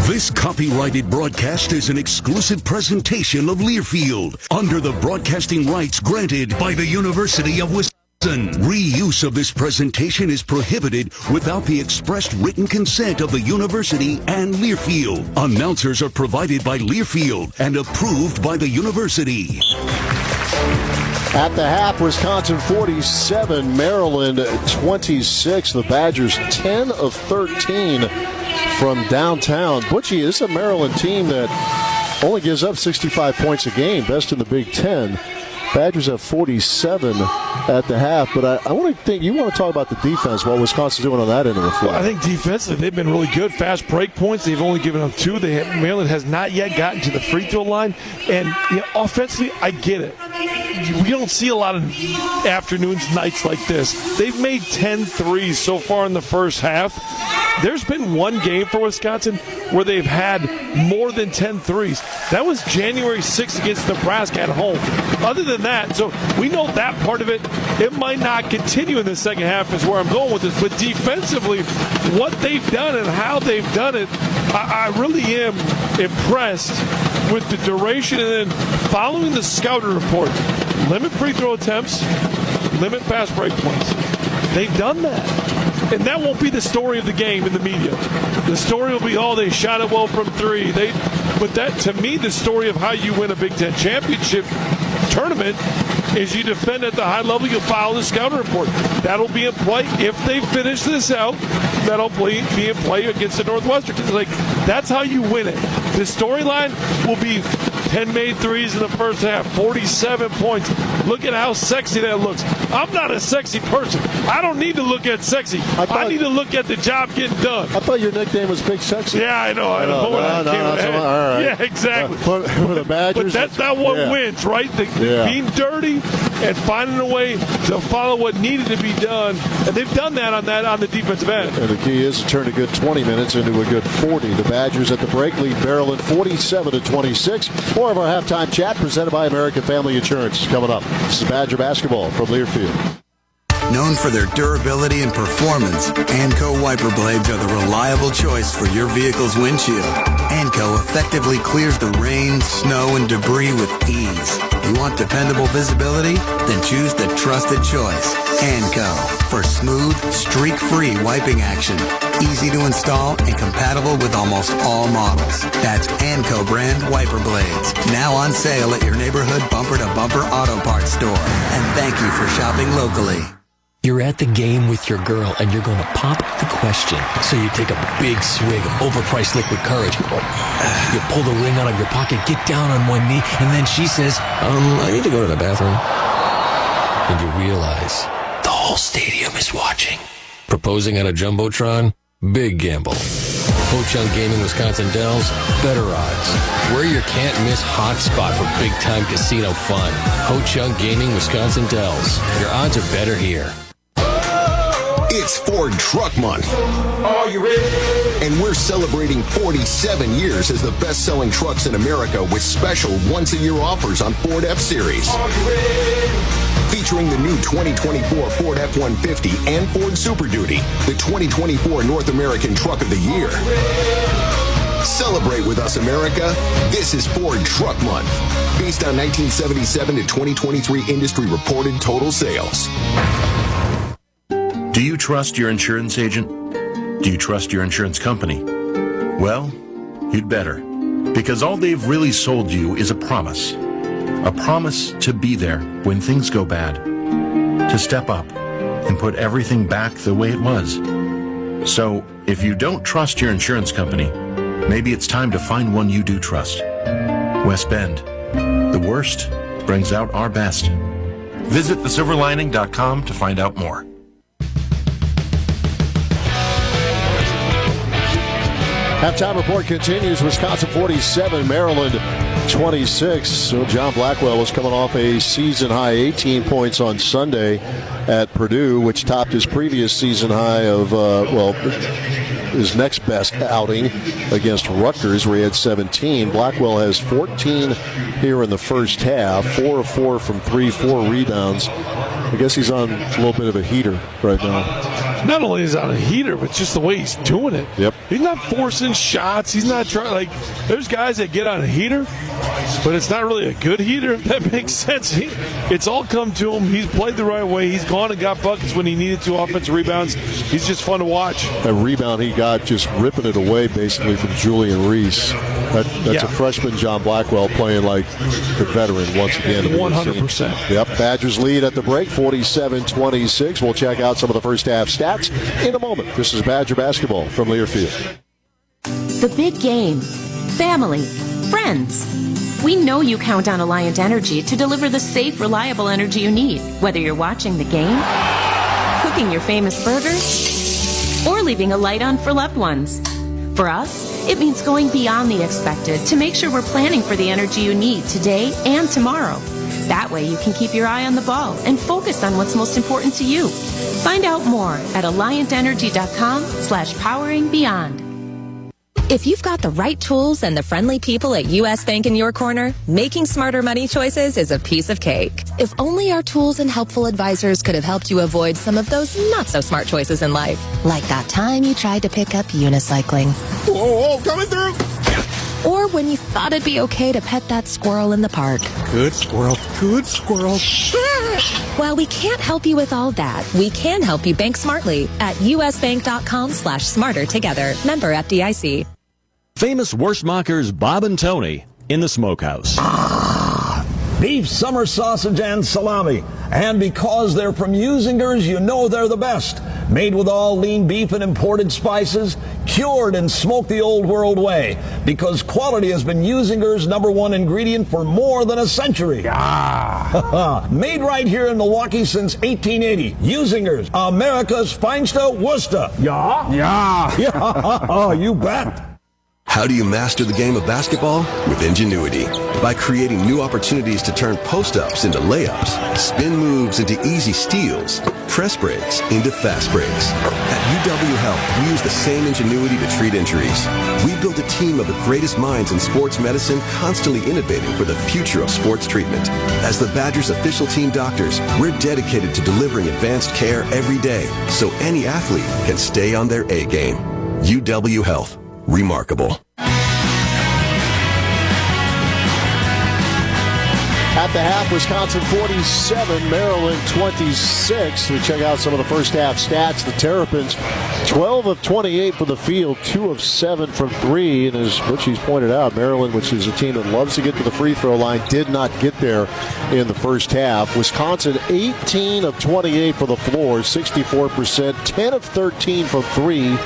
This copyrighted broadcast is an exclusive presentation of Learfield under the broadcasting rights granted by the University of Wisconsin. Reuse of this presentation is prohibited without the expressed written consent of the university and Learfield. Announcers are provided by Learfield and approved by the university. At the half, Wisconsin 47, Maryland 26. The Badgers 10 of 13 from downtown. Butchie, this is a Maryland team that only gives up 65 points a game, best in the Big Ten. Badgers have 47 at the half, but I want to think you want to talk about the defense, what Wisconsin's doing on that end of the floor. Well, I think defensively they've been really good. Fast break points, they've only given up 2. Maryland has not yet gotten to the free throw line, and offensively, I get it. We don't see a lot of afternoons, nights like this. They've made 10 threes so far in the first half. There's been one game for Wisconsin where they've had more than 10 threes. That was January 6th against Nebraska at home. Other than that, so we know that part of it. It might not continue in the second half is where I'm going with this. But defensively, what they've done and how they've done it, I really am impressed with the duration and then following the scouting report. Limit free throw attempts, limit fast break points. They've done that. And that won't be the story of the game in the media. The story will be, they shot it well from three. But that, to me, the story of how you win a Big Ten championship tournament is you defend at the high level, you file the scouting report. That'll be in play if they finish this out. That'll be in play against the Northwestern. That's how you win it. The storyline will be 10 made threes in the first half, 47 points. Look at how sexy that looks. I'm not a sexy person. I don't need to look at sexy. I need to look at the job getting done. I thought your nickname was Big Sexy. Yeah, I know. All right. Yeah, exactly. For the Badgers. But that's not what wins, right? Being dirty and finding a way to follow what needed to be done. And they've done that on the defensive end. And the key is to turn a good 20 minutes into a good 40. The Badgers at the break lead Maryland 47-26. More of our halftime chat presented by American Family Insurance coming up. This is Badger basketball from Learfield. Known for their durability and performance, Anco wiper blades are the reliable choice for your vehicle's windshield. Anco effectively clears the rain, snow, and debris with ease. You want dependable visibility? Then choose the trusted choice, Anco, for smooth, streak-free wiping action. Easy to install and compatible with almost all models. That's Anco brand wiper blades. Now on sale at your neighborhood bumper-to-bumper auto parts store. And thank you for shopping locally. You're at the game with your girl and you're going to pop the question. So you take a big swig of overpriced liquid courage. You pull the ring out of your pocket, get down on one knee, and then she says, I need to go to the bathroom. And you realize the whole stadium is watching. Proposing on a Jumbotron? Big gamble. Ho-Chunk Gaming Wisconsin Dells, better odds. We're your can't-miss hot spot for big-time casino fun. Ho-Chunk Gaming Wisconsin Dells. Your odds are better here. It's Ford Truck Month. Are you ready? And we're celebrating 47 years as the best-selling trucks in America with special once-a-year offers on Ford F-Series. Are you ready? Featuring the new 2024 Ford F-150 and Ford Super Duty, the 2024 North American Truck of the Year. Celebrate with us, America. This is Ford Truck Month, based on 1977 to 2023 industry-reported total sales. Do you trust your insurance agent? Do you trust your insurance company? Well, you'd better, because all they've really sold you is a promise to be there when things go bad, to step up and put everything back the way it was. So, if you don't trust your insurance company, maybe it's time to find one you do trust. West Bend. The worst brings out our best. Visit thesilverlining.com to find out more. Halftime report continues. Wisconsin 47, Maryland 26. So John Blackwell was coming off a season-high 18 points on Sunday at Purdue, which topped his previous season high of, his next best outing against Rutgers, where he had 17. Blackwell has 14 here in the first half, 4 of 4 from 3, 4 rebounds. I guess he's on a little bit of a heater right now. Not only is he on a heater, but just the way he's doing it. Yep. He's not forcing shots. He's not trying, there's guys that get on a heater, but it's not really a good heater, if that makes sense. It's all come to him. He's played the right way. He's gone and got buckets when he needed to, offensive rebounds. He's just fun to watch. A rebound he got just ripping it away basically from Julian Reese. That's a freshman John Blackwell playing like the veteran once again. 100%. Yep, Badgers lead at the break, 47-26. We'll check out some of the first half stats in a moment. This is Badger basketball from Learfield. The big game. Family. Friends. We know you count on Alliant Energy to deliver the safe, reliable energy you need, whether you're watching the game, cooking your famous burgers, or leaving a light on for loved ones. For us, it means going beyond the expected to make sure we're planning for the energy you need today and tomorrow. That way you can keep your eye on the ball and focus on what's most important to you. Find out more at alliantenergy.com/poweringbeyond. If you've got the right tools and the friendly people at U.S. Bank in your corner, making smarter money choices is a piece of cake. If only our tools and helpful advisors could have helped you avoid some of those not-so-smart choices in life. Like that time you tried to pick up unicycling. Whoa, coming through! or when you thought it'd be okay to pet that squirrel in the park. Good squirrel, good squirrel. While we can't help you with all that, we can help you bank smartly at usbank.com/smarter together. Member FDIC. Famous Wurstmachers Bob and Tony in the smokehouse. Beef, summer sausage, and salami. And because they're from Usingers, you know they're the best. Made with all lean beef and imported spices, cured and smoked the old world way. Because quality has been Usingers' #1 ingredient for more than a century. Made right here in Milwaukee since 1880. Usingers, America's finest Worcester. Yeah? Yeah, you bet. How do you master the game of basketball? With ingenuity. By creating new opportunities to turn post-ups into layups, spin moves into easy steals, press breaks into fast breaks. At UW Health, we use the same ingenuity to treat injuries. We built a team of the greatest minds in sports medicine, constantly innovating for the future of sports treatment. As the Badgers' official team doctors, we're dedicated to delivering advanced care every day, so any athlete can stay on their A game. UW Health. Remarkable. At the half, Wisconsin 47, Maryland 26. We check out some of the first half stats. The Terrapins, 12 of 28 from the field, 2 of 7 from 3. And as Butchie's pointed out, Maryland, which is a team that loves to get to the free throw line, did not get there in the first half. Wisconsin, 18 of 28 from the floor, 64%, 10 of 13 from 3.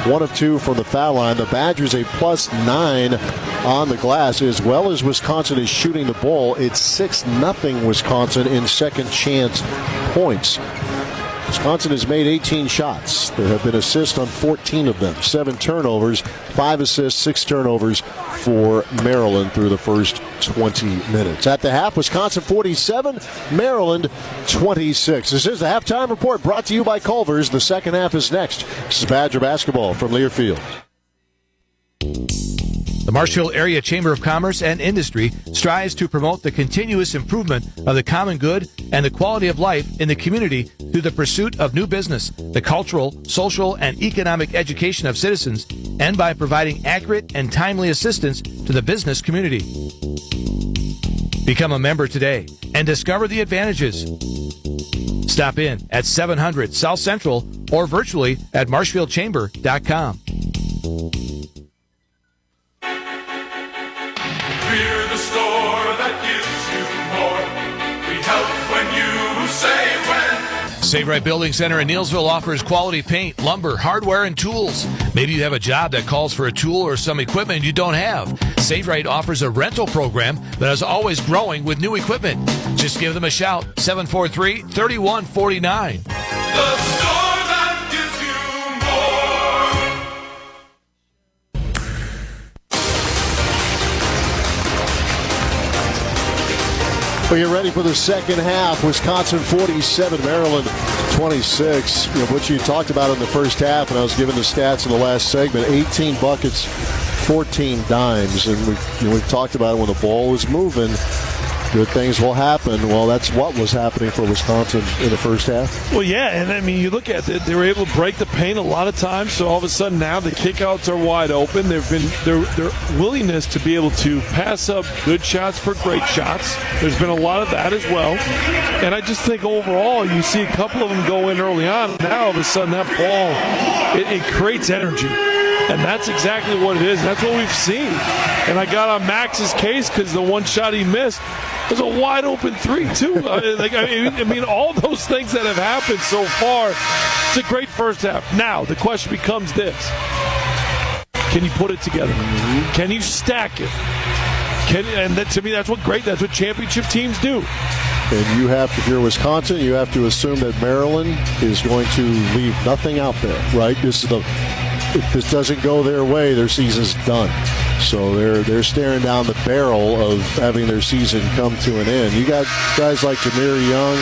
1 of 2 from the foul line. The Badgers a +9 on the glass, as well as Wisconsin is shooting the ball. It's 6-0 Wisconsin in second chance points. Wisconsin has made 18 shots. There have been assists on 14 of them. 7 turnovers, 5 assists, 6 turnovers for Maryland through the first 20 minutes. At the half, Wisconsin 47, Maryland 26. This is the halftime report brought to you by Culver's. The second half is next. This is Badger basketball from Learfield. The Marshfield Area Chamber of Commerce and Industry strives to promote the continuous improvement of the common good and the quality of life in the community through the pursuit of new business, the cultural, social, and economic education of citizens, and by providing accurate and timely assistance to the business community. Become a member today and discover the advantages. Stop in at 700 South Central or virtually at marshfieldchamber.com. We're the store that gives you more. We help when you say when. Save Right Building Center in Neelsville offers quality paint, lumber, hardware, and tools. Maybe you have a job that calls for a tool or some equipment you don't have. Save Right offers a rental program that is always growing with new equipment. Just give them a shout, 743-3149. The store that gives you We get ready for the second half. Wisconsin 47, Maryland 26. What you talked about in the first half, and I was giving the stats in the last segment, 18 buckets, 14 dimes. And we've talked about it when the ball was moving. Good things will happen. Well, that's what was happening for Wisconsin in the first half. Well, yeah, and I mean, you look at it, they were able to break the paint a lot of times, so all of a sudden now the kickouts are wide open. They've been their willingness to be able to pass up good shots for great shots. There's been a lot of that as well. And I just think overall, you see a couple of them go in early on. Now all of a sudden that ball, it creates energy. And that's exactly what it is. That's what we've seen. And I got on Max's case because the one shot he missed was a wide open three, too. I mean, all those things that have happened so far, it's a great first half. Now, the question becomes this. Can you put it together? Can you stack it? To me, that's what championship teams do. And you have, if you're Wisconsin, you have to assume that Maryland is going to leave nothing out there, right? If this doesn't go their way, their season's done. So they're staring down the barrel of having their season come to an end. You got guys like Jameer Young.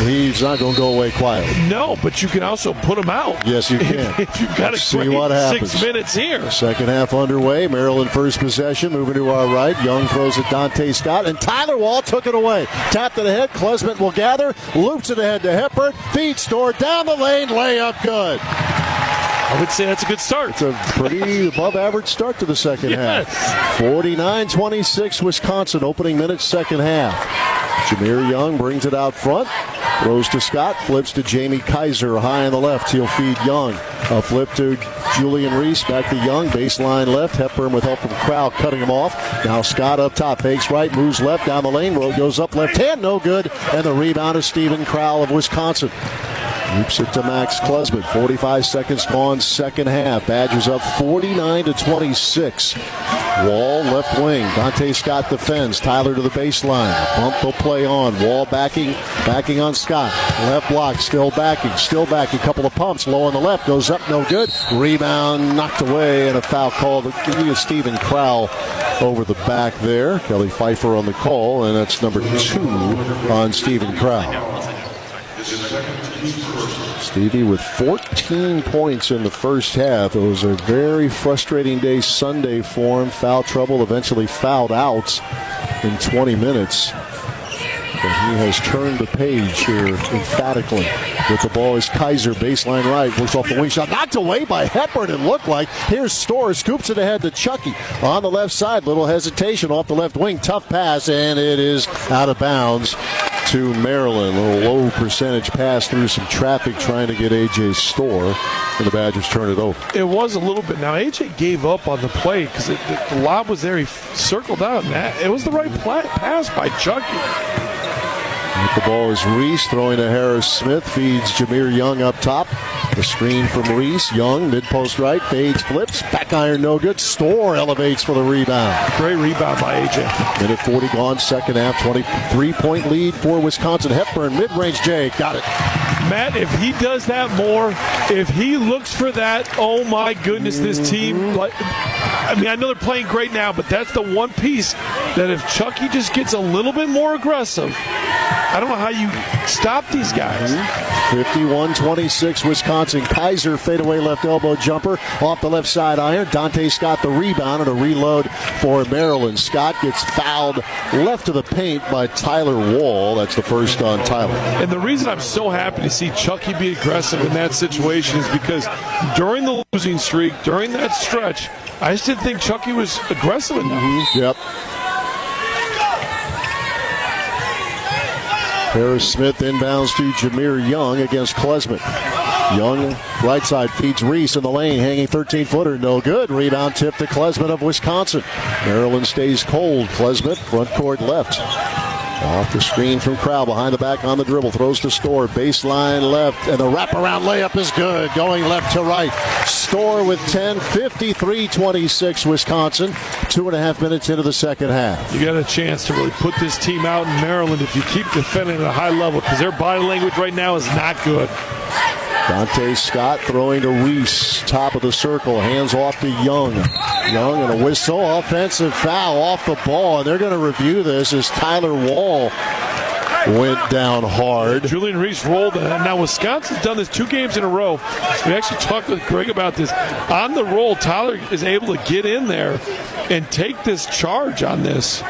He's not going to go away quietly. No, but you can also put him out. Yes, you can. If you've got see what happens. 6 minutes here. Second half underway. Maryland first possession. Moving to our right. Young throws it Dante Scott. And Tyler Wall took it away. Tapped it ahead. Klesmet will gather. Loops it ahead to Hepburn. Feed store down the lane. Layup good. I would say that's a good start. It's a pretty above-average start to the second half. 49-26 Wisconsin, opening minutes, second half. Jameer Young brings it out front. Throws to Scott, flips to Jamie Kaiser, high on the left. He'll feed Young. A flip to Julian Reese, back to Young, baseline left. Hepburn with help from Crowell, cutting him off. Now Scott up top, fakes right, moves left, down the lane. Road goes up left hand, no good. And the rebound is Stephen Crowell of Wisconsin. Loops it to Max Klesman. 45 seconds gone, second half. Badgers up 49-26. Wall left wing. Dante Scott defends. Tyler to the baseline. Bump will play on. Wall backing on Scott. Left block, still backing. Couple of pumps. Low on the left. Goes up, no good. Rebound knocked away, and a foul called. Stephen Crowell over the back there. Kelly Pfeiffer on the call, and that's number 2 on Stephen Crowell. Stevie with 14 points in the first half. It was a very frustrating day Sunday for him. Foul trouble, eventually fouled out in 20 minutes. But he has turned the page here emphatically. With the ball is Kaiser, baseline right, works off the wing shot, knocked away by Hepburn, it looked like. Here's Storr, scoops it ahead to Chucky. On the left side, little hesitation off the left wing, tough pass, and it is out of bounds to Maryland. A little low percentage pass through some traffic trying to get A.J. Storr, and the Badgers turn it over. It was a little bit. Now, A.J. gave up on the play because the lob was there. He circled out, and it was the right pass by Chucky. The ball is Reese throwing to Harris Smith, feeds Jameer Young up top. The screen from Reese. Young, mid-post right, fades, flips, back iron, no good. Storr elevates for the rebound. Great rebound by A.J. Minute 40 gone, second half, 23-point lead for Wisconsin. Hepburn, mid-range J, got it. Matt, if he does that more, if he looks for that, oh my goodness, this team, I know they're playing great now, but that's the one piece that if Chucky just gets a little bit more aggressive, I don't know how you stop these guys. 51-26 Wisconsin. Kaiser fadeaway left elbow jumper off the left side iron. Dante Scott the rebound and a reload for Maryland. Scott gets fouled left of the paint by Tyler Wall. That's the first on Tyler. And the reason I'm so happy to see Chucky be aggressive in that situation is because during the losing streak, during that stretch, I just didn't think Chucky was aggressive enough. Yep. Harris Smith inbounds to Jameer Young against Klesman. Young, right side, feeds Reese in the lane, hanging 13-footer, no good. Rebound tip to Klesman of Wisconsin. Maryland stays cold. Klesman, front court left. Off the screen from Crowell, behind the back on the dribble, throws to Storr, baseline left, and the wraparound layup is good, going left to right. Storr with 10, 53-26 Wisconsin, 2.5 minutes into the second half. You got a chance to really put this team out in Maryland if you keep defending at a high level, because their body language right now is not good. Dante Scott throwing to Reese, top of the circle, hands off to Young. Young and a whistle, offensive foul off the ball, and they're going to review this as Tyler Wall went down hard. Julian Reese rolled, and now Wisconsin's done this 2 games in a row. We actually talked with Greg about this. On the roll, Tyler is able to get in there and take this charge on this.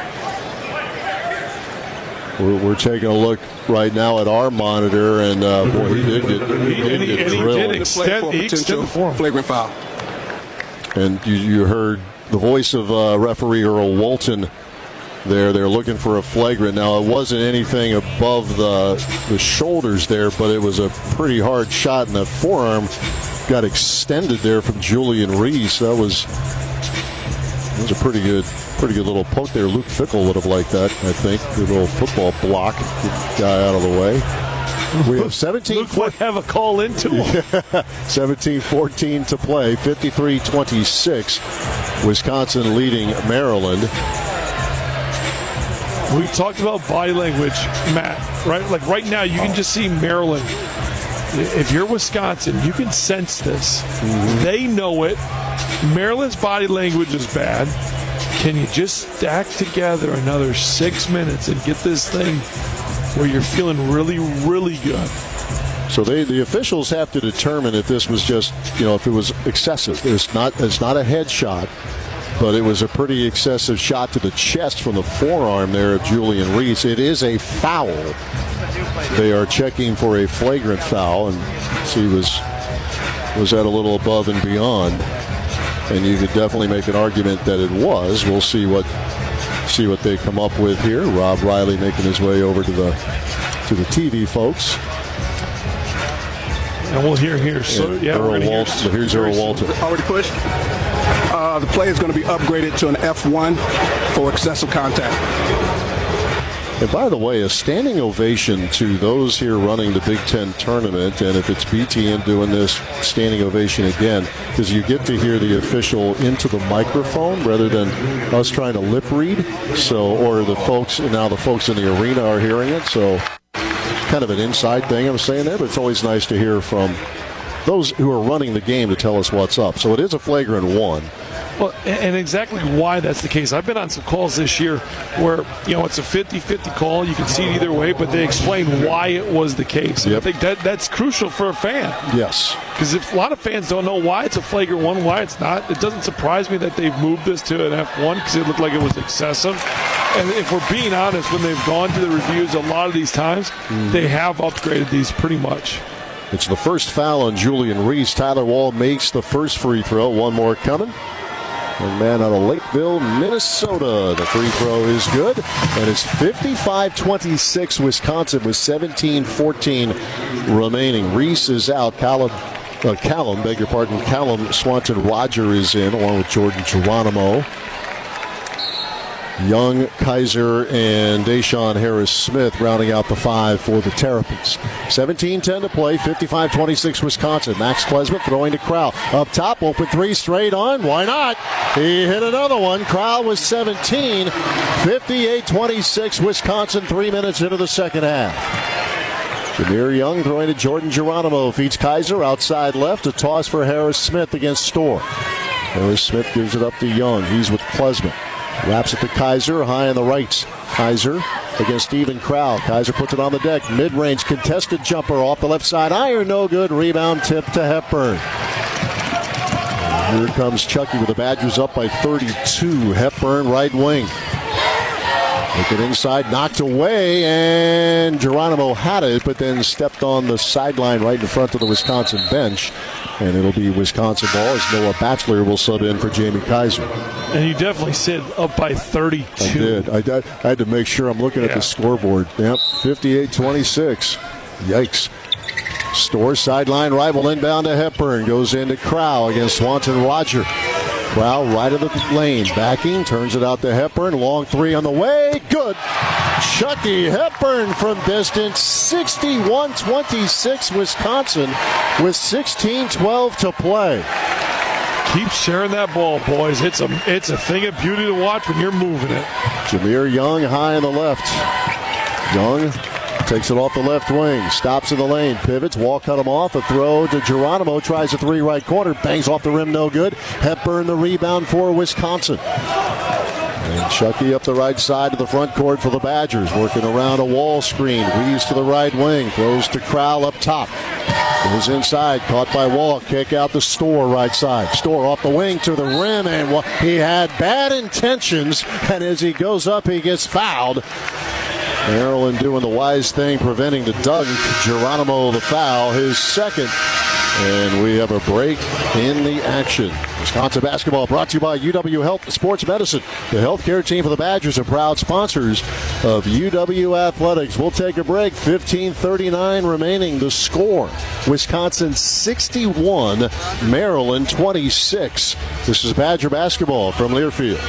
We're taking a look right now at our monitor, and boy, he did get drilled. He extended the form. Flagrant foul. And you heard the voice of referee Earl Walton there. They're looking for a flagrant. Now, it wasn't anything above the shoulders there, but it was a pretty hard shot, and the forearm got extended there from Julian Reese. That was a pretty good little poke there. Luke Fickle would have liked that, I think. The little football block, get the guy out of the way. We have 17. Luke would have a call into him. 17-14 to play. 53-26. Wisconsin leading Maryland. We talked about body language, Matt, right? Like right now, you can just see Maryland. If you're Wisconsin, you can sense this. Mm-hmm. They know it. Maryland's body language is bad. Can you just stack together another 6 minutes and get this thing where you're feeling really, really good? So the officials have to determine if this was just, if it was excessive. It's not a head shot, but it was a pretty excessive shot to the chest from the forearm there of Julian Reese. It is a foul. They are checking for a flagrant foul, and he was was that a little above and beyond? And you could definitely make an argument that it was. We'll see what they come up with here. Rob Riley making his way over to the TV folks. And we'll hear here. So yeah, Earl Walton. Here's Earl Walton. Already pushed. The play is going to be upgraded to an F1 for excessive contact. And by the way, a standing ovation to those here running the Big Ten tournament, and if it's BTN doing this, standing ovation again, because you get to hear the official into the microphone rather than us trying to lip read. So, or the folks in the arena are hearing it. So, kind of an inside thing I'm saying there, but it's always nice to hear from those who are running the game to tell us what's up. So it is a flagrant one. Well, and exactly why that's the case. I've been on some calls this year where, it's a 50-50 call. You can see it either way, but they explain why it was the case. Yep. I think that's crucial for a fan. Yes. Because if a lot of fans don't know why it's a flagrant one, why it's not, it doesn't surprise me that they've moved this to an F1 because it looked like it was excessive. And if we're being honest, when they've gone to the reviews a lot of these times, they have upgraded these pretty much. It's the first foul on Julian Reese. Tyler Wall makes the first free throw. One more coming. Young man out of Lakeville, Minnesota. The free throw is good. And it's 55-26 Wisconsin with 17-14 remaining. Reese is out. Callum Swanton Roger is in along with Jordan Geronimo. Young, Kaiser, and Deshaun Harris-Smith rounding out the five for the Terrapins. 17-10 to play, 55-26 Wisconsin. Max Klesmith throwing to Crowell. Up top, open three, straight on. Why not? He hit another one. Crowell was 17. 58-26 Wisconsin, 3 minutes into the second half. Jameer Young throwing to Jordan Geronimo. Feeds Kaiser outside left. A toss for Harris-Smith against Storr. Harris-Smith gives it up to Young. He's with Klesmith. Wraps it to Kaiser, high on the right. Kaiser against Stephen Crowell. Kaiser puts it on the deck. Mid-range contested jumper off the left side. Iron, no good. Rebound tip to Hepburn. Here comes Chucky with the Badgers up by 32. Hepburn, right wing. Take it inside, knocked away, and Geronimo had it, but then stepped on the sideline right in front of the Wisconsin bench. And it'll be Wisconsin ball as Noah Batchelor will sub in for Jamie Kaiser. And you definitely said up by 32. I did. I had to make sure I'm looking at the scoreboard. Yep, 58-26. Yikes. Storr sideline rival inbound to Hepburn. Goes into Crowell against Swanton Roger. Crowell right of the lane. Backing, turns it out to Hepburn. Long three on the way. Good. Chucky Hepburn from distance. 61-26 Wisconsin with 16-12 to play. Keep sharing that ball, boys. It's a thing of beauty to watch when you're moving it. Jameer Young high on the left. Young takes it off the left wing, stops in the lane, pivots, Wall cut him off, a throw to Geronimo, tries a three right corner, bangs off the rim, no good. Hepburn the rebound for Wisconsin. And Chucky up the right side of the front court for the Badgers, working around a wall screen, weaves to the right wing, throws to Crowell up top. Goes inside, caught by Wall, kick out the Storr right side. Storr off the wing to the rim, and he had bad intentions, and as he goes up, he gets fouled. Maryland doing the wise thing, preventing the dunk. Geronimo the foul, his second. And we have a break in the action. Wisconsin basketball brought to you by UW Health Sports Medicine. The healthcare team for the Badgers are proud sponsors of UW Athletics. We'll take a break. 15:39 remaining. The score, Wisconsin 61, Maryland 26. This is Badger basketball from Learfield.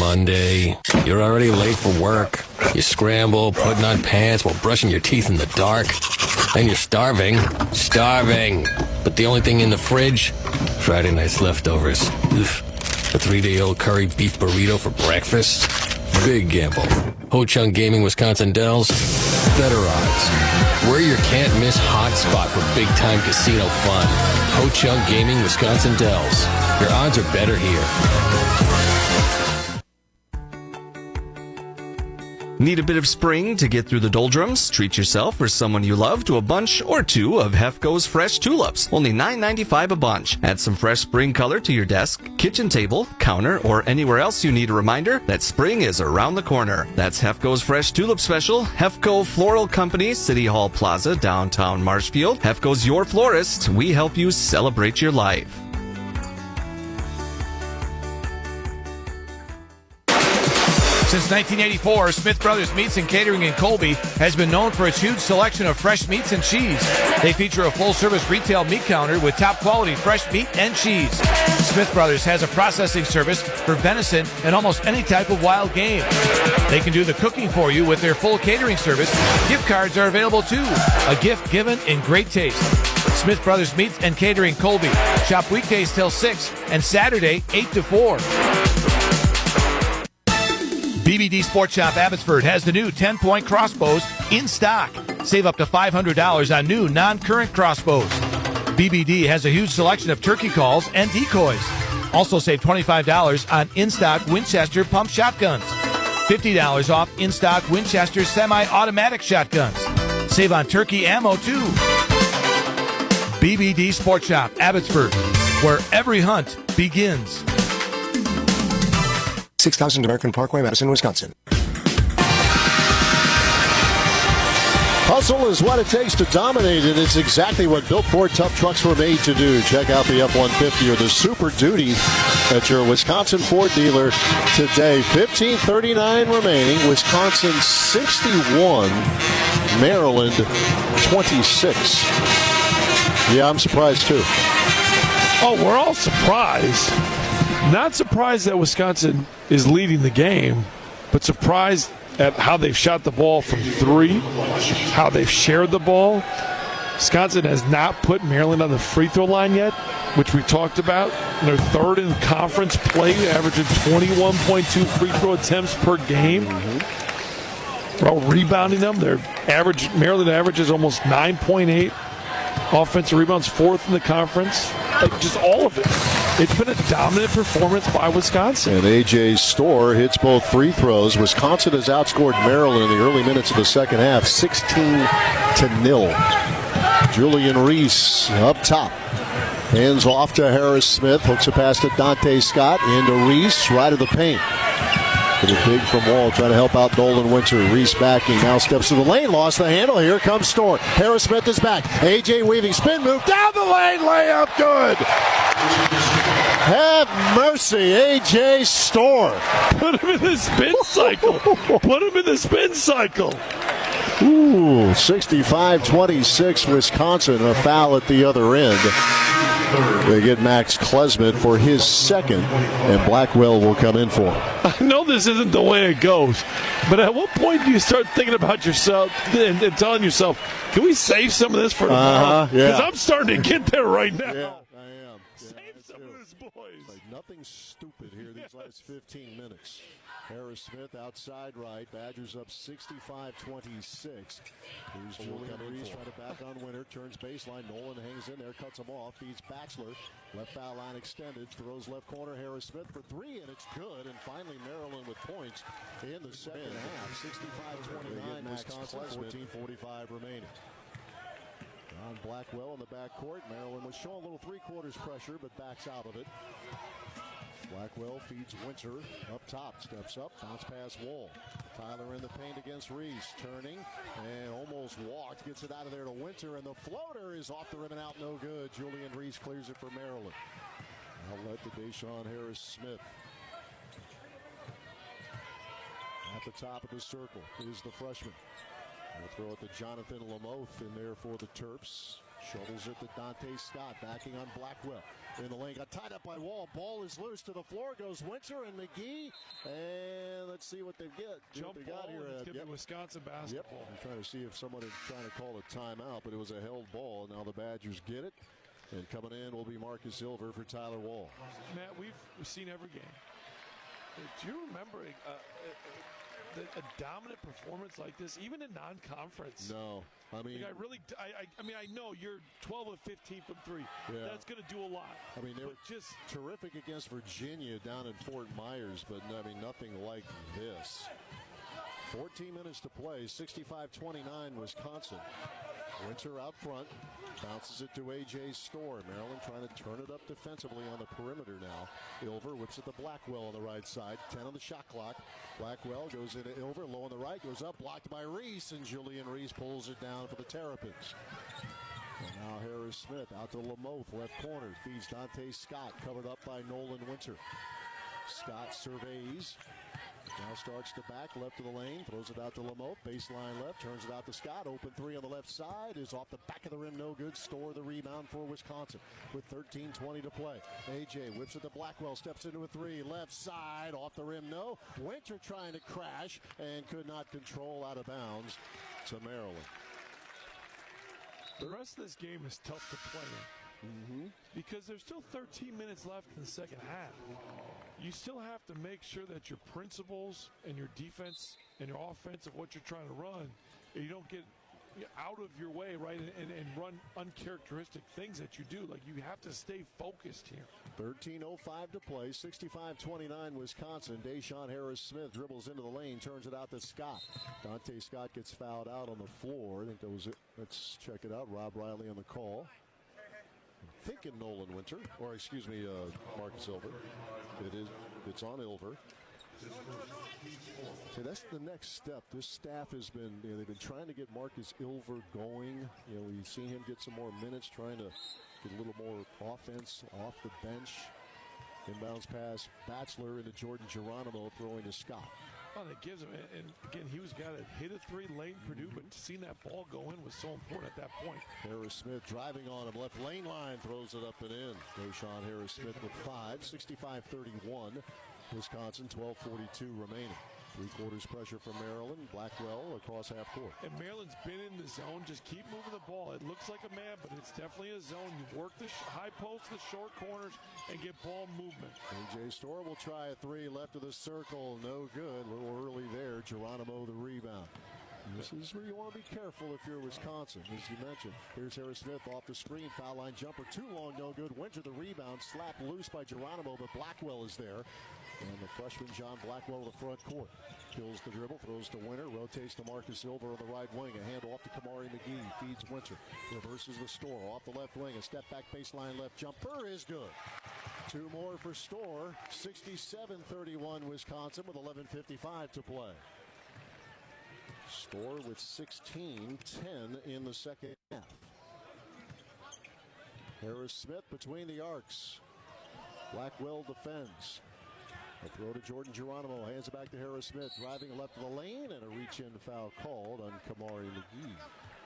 Monday, you're already late for work. You scramble, putting on pants while brushing your teeth in the dark. Then you're starving. But the only thing in the fridge, Friday night's leftovers. Oof. A 3-day-old curry beef burrito for breakfast. Big gamble. Ho-Chunk Gaming Wisconsin Dells, better odds. We're your can't-miss hot spot for big-time casino fun. Ho-Chunk Gaming Wisconsin Dells. Your odds are better here. Need a bit of spring to get through the doldrums? Treat yourself or someone you love to a bunch or two of Hefco's fresh tulips. Only $9.95 a bunch. Add some fresh spring color to your desk, kitchen table, counter, or anywhere else you need a reminder that spring is around the corner. That's Hefco's Fresh Tulip Special. Hefco Floral Company, City Hall Plaza, downtown Marshfield. Hefco's your florist. We help you celebrate your life. Since 1984, Smith Brothers Meats and Catering in Colby has been known for its huge selection of fresh meats and cheese. They feature a full-service retail meat counter with top-quality fresh meat and cheese. Smith Brothers has a processing service for venison and almost any type of wild game. They can do the cooking for you with their full catering service. Gift cards are available too. A gift given in great taste. Smith Brothers Meats and Catering Colby. Shop weekdays till 6 and Saturday 8 to 4. BBD Sports Shop Abbotsford has the new 10-point crossbows in stock. Save up to $500 on new non-current crossbows. BBD has a huge selection of turkey calls and decoys. Also save $25 on in-stock Winchester pump shotguns. $50 off in-stock Winchester semi-automatic shotguns. Save on turkey ammo too. BBD Sports Shop Abbotsford, where every hunt begins. 6000 American Parkway, Madison, Wisconsin. Hustle is what it takes to dominate, and it's exactly what Built Ford tough trucks were made to do. Check out the F-150 or the Super Duty at your Wisconsin Ford dealer today. 15:39 remaining. Wisconsin 61, Maryland 26. Yeah, I'm surprised too. Oh, we're all surprised. Not surprised that Wisconsin is leading the game, but surprised at how they've shot the ball from three, how they've shared the ball. Wisconsin has not put Maryland on the free throw line yet, which we talked about. They're third in conference play, averaging 21.2 free throw attempts per game. While rebounding them, Maryland averages almost 9.8 offensive rebounds, fourth in the conference. Just all of it. It's been a dominant performance by Wisconsin. And A.J. Storr hits both free throws. Wisconsin has outscored Maryland in the early minutes of the second half, 16-0. Julian Reese up top. Hands off to Harris Smith. Hooks a pass to Dante Scott. Into Reese, right of the paint. Get it big from Wall, trying to help out Nolan Winter. Reese backing, now steps to the lane, lost the handle. Here comes Storr. Harris Smith is back. A.J. weaving, spin move, down the lane, layup, good. Have mercy, A.J. Storr. Put him in the spin cycle. Put him in the spin cycle. Ooh, 65-26 Wisconsin. A foul at the other end. They get Max Klesmit for his second, and Blackwell will come in for him. I know this isn't the way it goes, but at what point do you start thinking about yourself and telling yourself, can we save some of this for tomorrow? Because I'm starting to get there right now. Yeah, I am. Save some of this, boys. Like nothing stupid here these last 15 minutes. Harris Smith outside right. Badgers up 65-26. Here's Julian Reese trying to back on Winter. Turns baseline. Nolan hangs in there. Cuts him off. Feeds Batchelor. Left foul line extended. Throws left corner. Harris Smith for three, and it's good. And finally Maryland with points in the second half. 65-29. Wisconsin 14:45 remaining. John Blackwell in the backcourt. Maryland was showing a little three-quarters pressure, but backs out of it. Blackwell feeds Winter up top, steps up, bounce pass Wall. Tyler in the paint against Reese, turning and almost walked, gets it out of there to Winter, and the floater is off the rim and out, no good. Julian Reese clears it for Maryland. Outlet to Deshaun Harris Smith. At the top of the circle is the freshman. They'll throw it to Jonathan Lamoth in there for the Terps. Shovels it to Dante Scott, backing on Blackwell. In the lane, got tied up by Wall. Ball is loose to the floor. Goes Winter and McGee. And let's see what they get. Jump they got ball, here. it's gonna be Wisconsin basketball. Yep. I'm trying to see if someone is trying to call a timeout, but it was a held ball. Now the Badgers get it. And coming in will be Marcus Silver for Tyler Wall. Matt, we've seen every game. Do you remember a dominant performance like this, even in non-conference? No. I mean, I know you're 12 of 15 from three. Yeah. That's going to do a lot. I mean, they were just terrific against Virginia down in Fort Myers, but I mean, nothing like this. 14 minutes to play, 65-29 Wisconsin. Winter out front, bounces it to A.J. Storr. Maryland trying to turn it up defensively on the perimeter now. Ilver whips it to Blackwell on the right side, 10 on the shot clock. Blackwell goes into Ilver, low on the right, goes up, blocked by Reese, and Julian Reese pulls it down for the Terrapins. And now Harris Smith out to Lamoth, left corner, feeds Dante Scott, covered up by Nolan Winter. Scott surveys, now starts to back, left of the lane, throws it out to Lamoth, baseline left, turns it out to Scott, open three on the left side, is off the back of the rim, no good. Storr the rebound for Wisconsin with 13:20 to play. AJ whips it to Blackwell, steps into a three, left side, off the rim, no. Winter trying to crash and could not control, out of bounds to Maryland. The rest of this game is tough to play in. Because there's still 13 minutes left in the second half. You still have to make sure that your principles and your defense and your offense of what you're trying to run, you don't get out of your way, right, and run uncharacteristic things that you do. Like, you have to stay focused here. 13:05 to play, 65-29 Wisconsin. Deshaun Harris-Smith dribbles into the lane, turns it out to Scott. Dante Scott gets fouled out on the floor. I think that was it. Let's check it out. Rob Riley on the call. I'm thinking Nolan Winter, or excuse me, Marcus Ilver. It's on Ilver. So that's the next step. This staff has been, they've been trying to get Marcus Ilver going. We've seen him get some more minutes, trying to get a little more offense off the bench. Inbounds pass, Batchelor into Jordan Geronimo, throwing to Scott. Oh, that gives him, and again, he was got to hit a three late Purdue, but seeing that ball go in was so important at that point. Harris-Smith driving on him, left lane line, throws it up and in. Deshaun Harris-Smith with 5, 65-31. Wisconsin, 12:42 remaining. Three-quarters pressure from Maryland. Blackwell across half court. And Maryland's been in the zone. Just keep moving the ball. It looks like a man, but it's definitely a zone. You work the high post, the short corners, and get ball movement. A.J. Storr will try a three, left of the circle. No good. A little early there. Geronimo the rebound. This is where you want to be careful if you're Wisconsin, as you mentioned. Here's Harris-Smith off the screen. Foul line jumper. Too long, no good. Winter the rebound. Slapped loose by Geronimo, but Blackwell is there. And the freshman John Blackwell to the front court. Kills the dribble, throws to Winter, rotates to Marcus Ilver on the right wing. A hand off to Kamari McGee. Feeds Winter. Reverses the Storr. Off the left wing. A step back baseline left jumper is good. Two more for Storr. 67-31 Wisconsin with 11:55 to play. Storr with 16, 10 in the second half. Harris-Smith between the arcs. Blackwell defends. A throw to Jordan Geronimo. Hands it back to Harris-Smith. Driving left of the lane, and a reach-in foul called on Kamari McGee.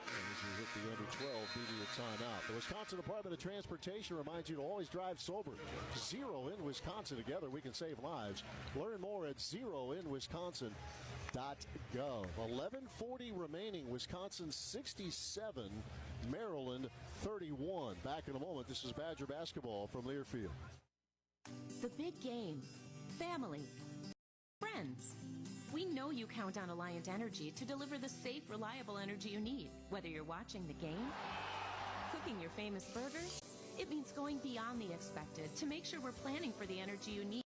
As we hit the under 12, beating a timeout. The Wisconsin Department of Transportation reminds you to always drive sober. Zero in Wisconsin. Together we can save lives. Learn more at zeroinwisconsin.gov. 11:40 remaining. Wisconsin 67, Maryland 31. Back in a moment. This is Badger basketball from Learfield. The big game. Family. Friends. We know you count on Alliant Energy to deliver the safe, reliable energy you need. Whether you're watching the game, cooking your famous burgers, it means going beyond the expected to make sure we're planning for the energy you need.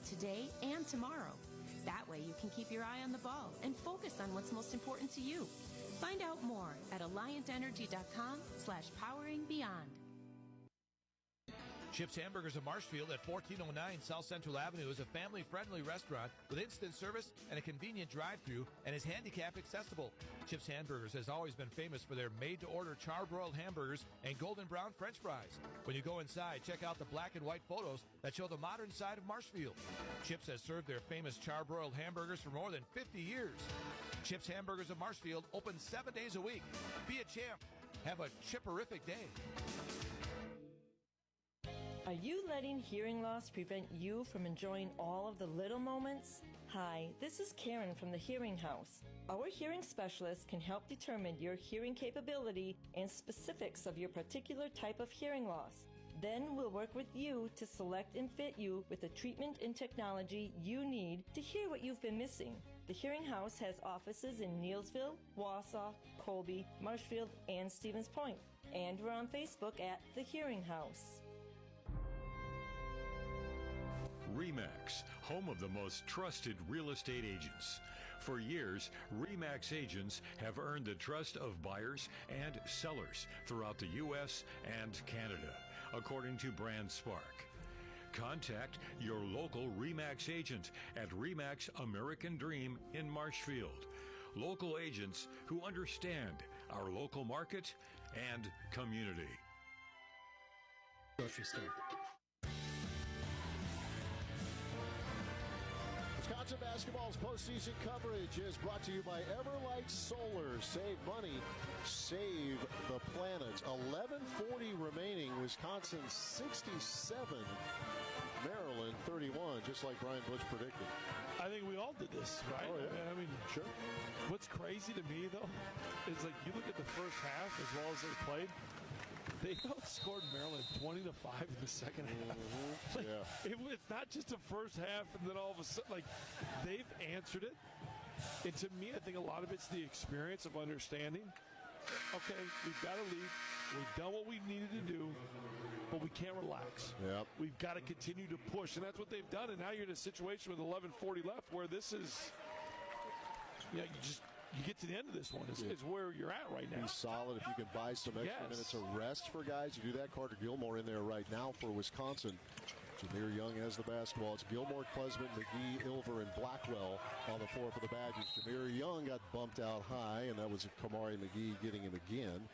Today and tomorrow. That way you can keep your eye on the ball and focus on what's most important to you. Find out more at AlliantEnergy.com/poweringbeyond. Chip's Hamburgers of Marshfield at 1409 South Central Avenue is a family-friendly restaurant with instant service and a convenient drive-thru and is handicap accessible. Chip's Hamburgers has always been famous for their made-to-order charbroiled hamburgers and golden brown French fries. When you go inside, check out the black and white photos that show the modern side of Marshfield. Chip's has served their famous charbroiled hamburgers for more than 50 years. Chip's Hamburgers of Marshfield open 7 days a week. Be a champ. Have a chipperific day. Are you letting hearing loss prevent you from enjoying all of the little moments? Hi, this is Karen from the Hearing House. Our hearing specialists can help determine your hearing capability and specifics of your particular type of hearing loss. Then we'll work with you to select and fit you with the treatment and technology you need to hear what you've been missing. The Hearing House has offices in Neelsville, Wausau, Colby, Marshfield, and Stevens Point. And we're on Facebook at The Hearing House. RE/MAX, home of the most trusted real estate agents. For years, RE/MAX agents have earned the trust of buyers and sellers throughout the U.S. and Canada, according to BrandSpark. Contact your local RE/MAX agent at RE/MAX American Dream in Marshfield. Local agents who understand our local market and community. Grocery store. Wisconsin basketball's postseason coverage is brought to you by Everlight Solar. Save money, save the planet. 11:40 remaining. Wisconsin 67, Maryland 31, just like Brian Bush predicted. I think we all did this, right? Oh, yeah. I mean, sure. What's crazy to me, though, is like you look at the first half as well as they played. They outscored Maryland 20-5 in the second half. Mm-hmm. Like, it's not just the first half, and then all of a sudden, like they've answered it. And to me, I think a lot of it's the experience of understanding. Okay, we've got to lead. We've done what we needed to do, but we can't relax. Yep. We've got to continue to push, and that's what they've done. And now you're in a situation with 11:40 left, where this is, you get to the end of this one. It's where you're at right now. Be solid if you can buy some extra minutes of rest for guys. You do that. Carter Gilmore in there right now for Wisconsin. Jameer Young has the basketball. It's Gilmore, Klesman, McGee, Ilver, and Blackwell on the floor for the Badgers. Jameer Young got bumped out high, and that was Kamari McGee getting him again.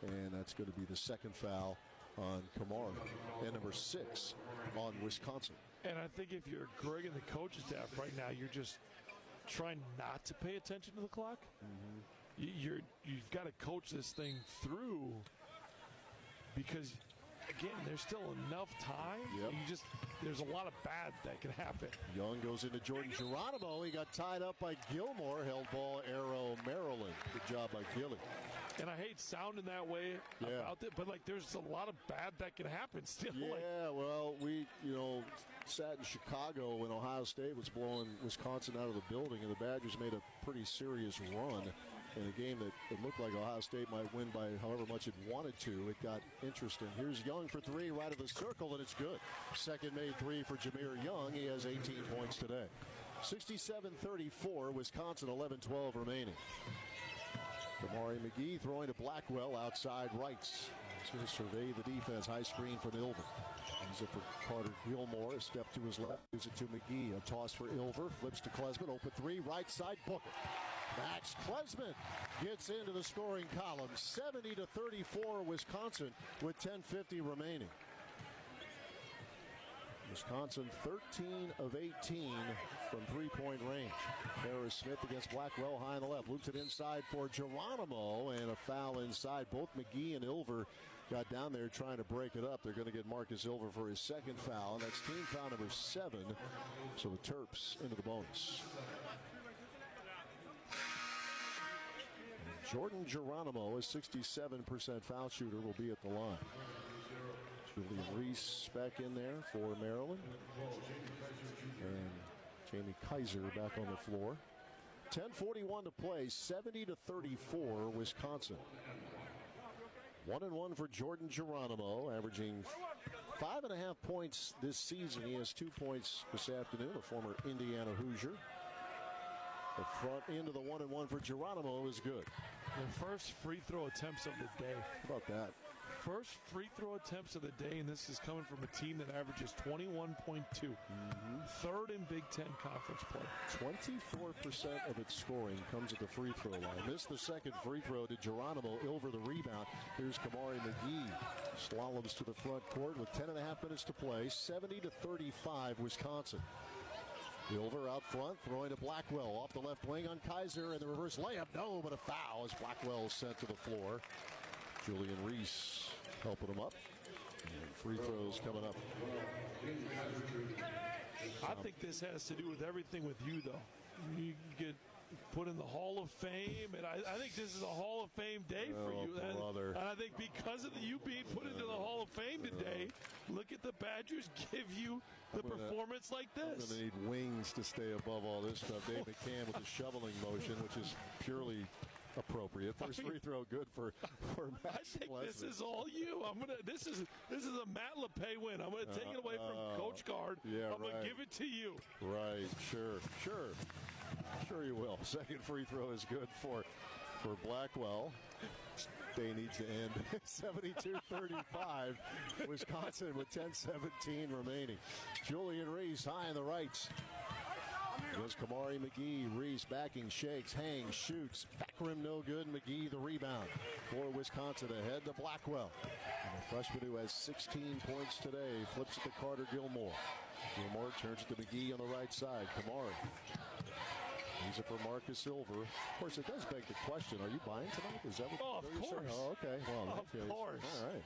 And that's going to be the second foul on Kamari. And number 6 on Wisconsin. And I think if you're Greg and the coaching staff right now, you're just trying not to pay attention to the clock. Mm-hmm. You've got to coach this thing through because, again, there's still enough time. Yep. There's a lot of bad that can happen. Young goes into Jordan Geronimo. He got tied up by Gilmore. Held ball, arrow, Maryland. Good job by Gilly. And I hate sounding that way about it, but there's a lot of bad that can happen still. Yeah, well, we sat in Chicago when Ohio State was blowing Wisconsin out of the building, and the Badgers made a pretty serious run in a game that it looked like Ohio State might win by however much it wanted to. It got interesting. Here's Young for 3, right of the circle, and it's good. Second made 3 for Jameer Young. He has 18 points today. 67-34, Wisconsin, 11-12 remaining. Kamari McGee throwing to Blackwell outside right. He's going to survey the defense. High screen from Ilver. Use it for Carter Gilmore. A step to his left. Gives it to McGee. A toss for Ilver. Flips to Klesman. Open 3. Right side. Book it. Max Klesman gets into the scoring column. 70-34 Wisconsin with 10:50 remaining. Wisconsin 13 of 18 from three-point range. Harris Smith against Blackwell high on the left. Loops it inside for Geronimo, and a foul inside. Both McGee and Ilver got down there trying to break it up. They're going to get Marcus Ilver for his second foul, and that's team foul number 7. So the Terps into the bonus. Jordan Geronimo, a 67% foul shooter, will be at the line. Julian Reese back in there for Maryland. And Jamie Kaiser back on the floor. 10:41 to play, 70-34 Wisconsin. 1-1 for Jordan Geronimo, averaging 5.5 points this season. He has 2 points this afternoon, a former Indiana Hoosier. The front end of the 1-and-1 for Geronimo is good. The first free throw attempts of the day. How about that? First free throw attempts of the day, and this is coming from a team that averages 21.2. Third in Big Ten conference play. 24% of its scoring comes at the free throw line. Missed the second free throw to Geronimo. Ilver the rebound. Here's Kamari McGee. Slaloms to the front court with 10.5 minutes to play. 70-35 Wisconsin. Ilver out front, throwing to Blackwell off the left wing on Kaiser, and the reverse layup. No, but a foul as Blackwell is sent to the floor. Julian Reese helping him up. And free throws coming up. I think this has to do with everything with you, though. You get put in the Hall of Fame, and I think this is a Hall of Fame day for you. Brother. And I think because of you being put into the Hall of Fame today, look at the Badgers give you the performance like this. I'm going to need wings to stay above all this stuff. Dave McCann with the shoveling motion, which is purely appropriate. First free throw good for Max. I think this is all you. This is a Matt LePay win. I'm gonna take it away from Coach Guard. Yeah, I'm gonna give it to you. Right, sure you will. Second free throw is good for Blackwell. Day needs to end. 72-35. Wisconsin with 10:17 remaining. Julian Reese high on the right. There's Kamari McGee. Reese backing, shakes, hangs, shoots. Back rim no good. McGee the rebound for Wisconsin ahead to Blackwell. And the freshman who has 16 points today flips it to Carter Gilmore. Gilmore turns it to McGee on the right side. Kamari. He's it for Marcus Silver. Of course, it does beg the question, are you buying tonight? Is that what of you're course. saying? Oh, okay. Well, of course. All right.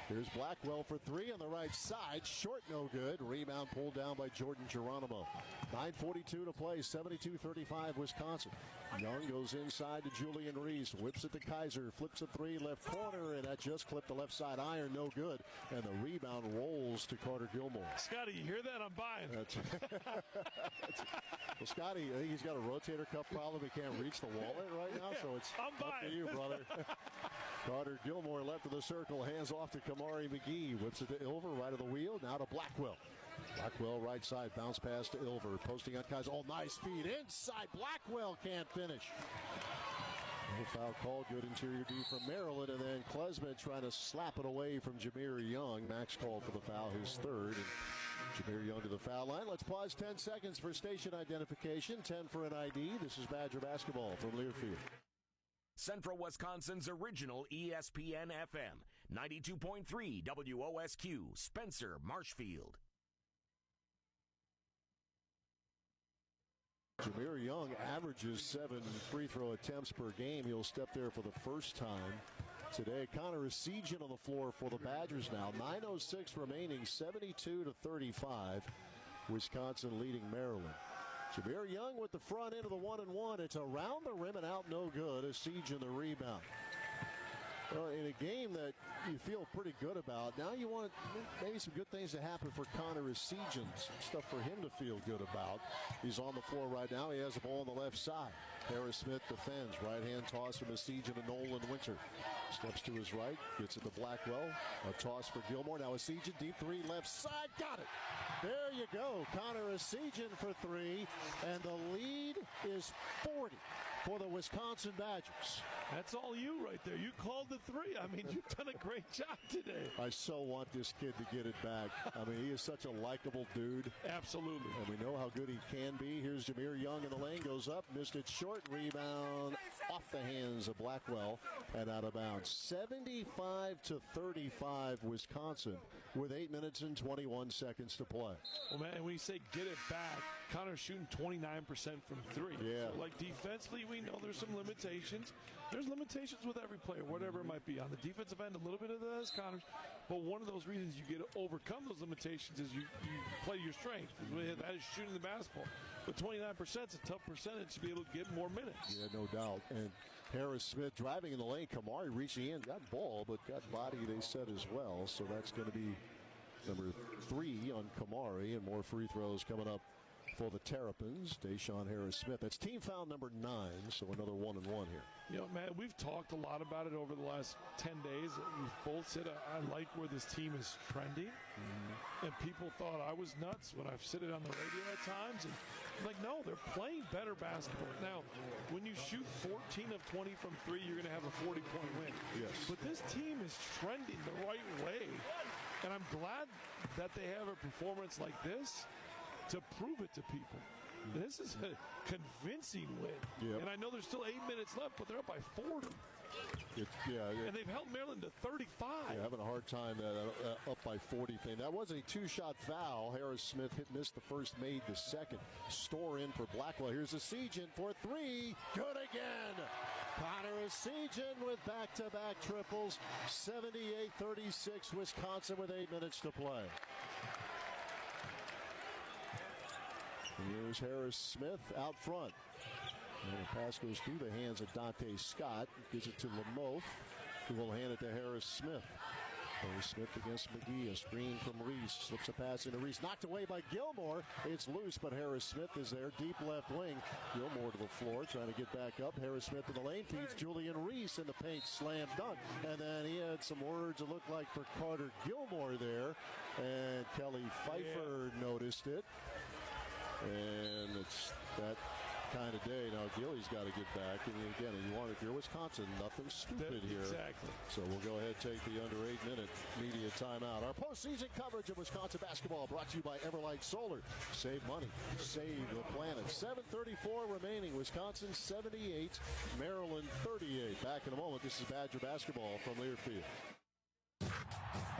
Here's Blackwell for three on the right side. Short, no good. Rebound pulled down by Jordan Geronimo. 9:42 to play. 72-35 Wisconsin. Young goes inside to Julian Reese. Whips it to Kaiser. Flips a three left corner, and that just clipped the left side iron. No good. And the rebound rolls to Carter Gilmore. Scotty, you hear that? I'm buying. Well, Scotty, I think he's got a rotator cuff problem. He can't reach the wallet right now, so it's I'm up to you, brother. Carter Gilmore left of the circle, hands off to Kamari McGee. Whips it to Ilver, right of the wheel, now to Blackwell. Blackwell right side, bounce pass to Ilver, posting on Kaiser. Oh, nice feed inside. Blackwell can't finish. No foul call, good interior D from Maryland, and then Klesman trying to slap it away from Jameer Young. Max called for the foul, his third. And Jameer Young to the foul line. Let's pause 10 seconds for station identification, 10 for an ID. This is Badger basketball from Learfield. Central Wisconsin's original ESPN FM, 92.3 WOSQ, Spencer, Marshfield. Jameer Young averages 7 free throw attempts per game. He'll step there for the first time today. Connor Essegian on the floor for the Badgers now. 9:06 remaining, 72-35. Wisconsin leading Maryland. Jameer Young with the front end of the 1-and-1. It's around the rim and out, no good. Essegian the rebound. Well, in a game that you feel pretty good about, now you want maybe some good things to happen for Connor Essegian, some stuff for him to feel good about. He's on the floor right now. He has the ball on the left side. Harris Smith defends. Right-hand toss from Essegian to Nolan Winter. Steps to his right, gets it to Blackwell. A toss for Gilmore. Now Essegian, deep three, left side. Got it. There you go. Connor Essegian for three. And the lead is 40 for the Wisconsin Badgers. That's all you right there. You called the three. I mean, you've done a great job today. I so want this kid to get it back. I mean, he is such a likable dude. Absolutely. And we know how good he can be. Here's Jameer Young in the lane. Goes up. Missed it short. Rebound off the hands of Blackwell and out of bounds. 75-35 Wisconsin with 8 minutes and 21 seconds to play. Well, man, when you say get it back, Connor's shooting 29% from three. Yeah. So, like, defensively, we know there's some limitations. There's limitations with every player, whatever it might be. On the defensive end, a little bit of that is Connor's. But one of those reasons you get to overcome those limitations is you play your strength. That is shooting the basketball. But 29% is a tough percentage to be able to get more minutes. Yeah, no doubt. And Harris Smith driving in the lane. Kamari reaching in, got ball, but got body, they said, as well. So that's going to be number 3 on Kamari, and more free throws coming up for the Terrapins. Deshaun Harris-Smith. That's team foul number 9, so another 1-and-1 here. You know, man, we've talked a lot about it over the last 10 days. We've both said I like where this team is trending. Mm-hmm. And people thought I was nuts when I've said it on the radio at times. And I'm like, no, they're playing better basketball. Now, when you shoot 14 of 20 from 3, you're going to have a 40-point win. Yes. But this team is trending the right way. And I'm glad that they have a performance like this to prove it to people. This is a convincing win. Yep. And I know there's still 8 minutes left, but they're up by 40. And they've held Maryland to 35. Yeah, having a hard time that up by 40 thing. That was a 2-shot foul. Harris-Smith missed the first, made the second. Store in for Blackwell. Here's Essegian for 3. Good again. Connor Essegian with back-to-back triples. 78-36, Wisconsin with 8 minutes to play. Here's Harris-Smith out front. And the pass goes through the hands of Dante Scott. Gives it to Lamoth, who will hand it to Harris-Smith. Harris-Smith against McGee. A screen from Reese. Slips a pass into Reese. Knocked away by Gilmore. It's loose, but Harris-Smith is there. Deep left wing. Gilmore to the floor, trying to get back up. Harris-Smith in the lane. Feeds Julian Reese in the paint. Slam dunk. And then he had some words it looked like for Carter Gilmore there. And Kelly Pfeiffer noticed it. And it's that kind of day. Now, Gilly's got to get back. And again, if you're Wisconsin, nothing stupid here. Exactly. So we'll go ahead and take the under 8-minute media timeout. Our postseason coverage of Wisconsin basketball brought to you by Everlight Solar. Save money. Save the planet. 7:34 remaining. Wisconsin 78. Maryland 38. Back in a moment. This is Badger basketball from Learfield.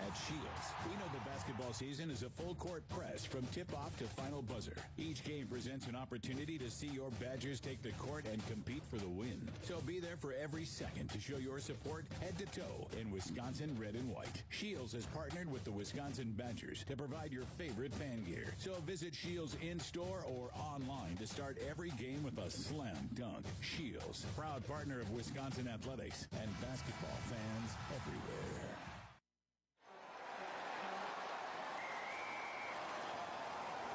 At Shields, we know the basketball season is a full-court press from tip-off to final buzzer. Each game presents an opportunity to see your Badgers take the court and compete for the win. So be there for every second to show your support head-to-toe in Wisconsin red and white. Shields has partnered with the Wisconsin Badgers to provide your favorite fan gear. So visit Shields in-store or online to start every game with a slam dunk. Shields, proud partner of Wisconsin athletics and basketball fans everywhere.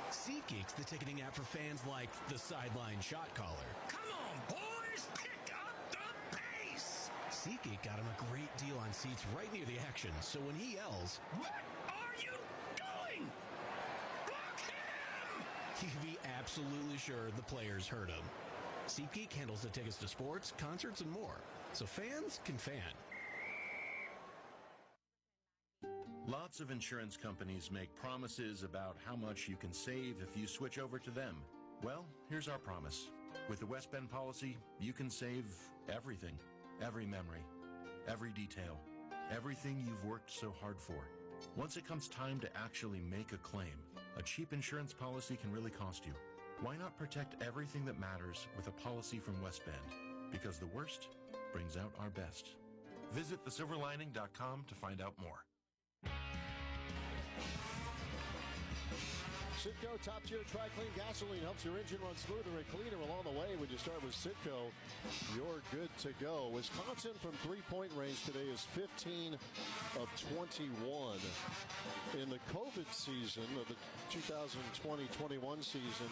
SeatGeek's the ticketing app for fans like the sideline shot caller. Come on, boys, pick up the pace! SeatGeek got him a great deal on seats right near the action, so when he yells, "What are you doing? Block him!" he can be absolutely sure the players heard him. SeatGeek handles the tickets to sports, concerts, and more, so fans can fan. Lots of insurance companies make promises about how much you can save if you switch over to them. Well, here's our promise. With the West Bend policy, you can save everything. Every memory. Every detail. Everything you've worked so hard for. Once it comes time to actually make a claim, a cheap insurance policy can really cost you. Why not protect everything that matters with a policy from West Bend? Because the worst brings out our best. Visit thesilverlining.com to find out more. Citgo top-tier tri-clean gasoline helps your engine run smoother and cleaner along the way. When you start with Citgo, you're good to go. Wisconsin from three-point range today is 15 of 21. In the COVID season of the 2020-21 season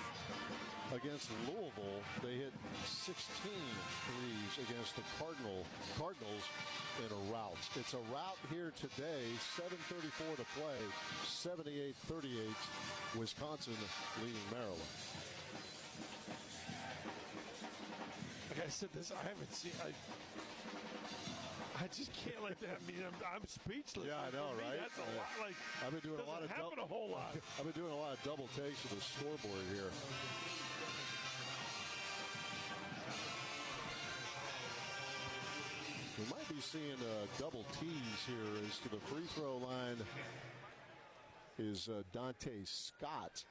against Louisville, they hit 16 threes against the Cardinals in a rout. It's a rout here today, 7:34 to play, 78-38, Wisconsin leading Maryland. Like I said, I haven't seen. I just can't let that. I mean, I'm speechless. Yeah, I know, right? That's a lot. Like I've been doing a lot of a whole lot. I've been doing a lot of double takes with the scoreboard here. We might be seeing double T's here as to the free throw line is Dante Scott.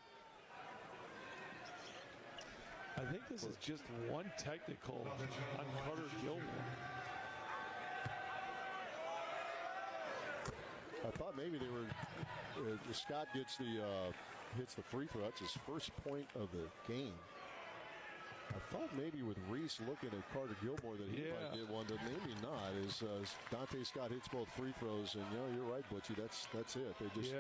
I think this is just one technical on Carter Gilmore. I thought maybe they were. Scott gets hits the free throw. That's his first point of the game. I thought maybe with Reese looking at Carter Gilmore that he might get one, but maybe not. As Dante Scott hits both free throws, and you're right, Butchie. That's it. They just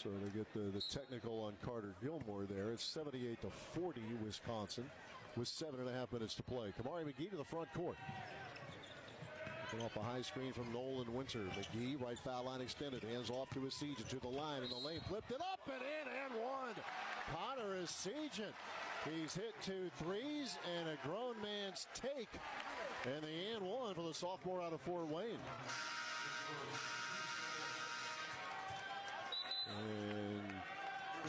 So they get the technical on Carter Gilmore there. It's 78-40, Wisconsin, with 7.5 minutes to play. Kamari McGee to the front court. Off a high screen from Nolan Winter. McGee, right foul line extended. Hands off to Essegian to the line in the lane. Flipped it up and in and one. Connor Essegian. He's hit 2 threes and a grown man's take. And the and one for the sophomore out of Fort Wayne. And I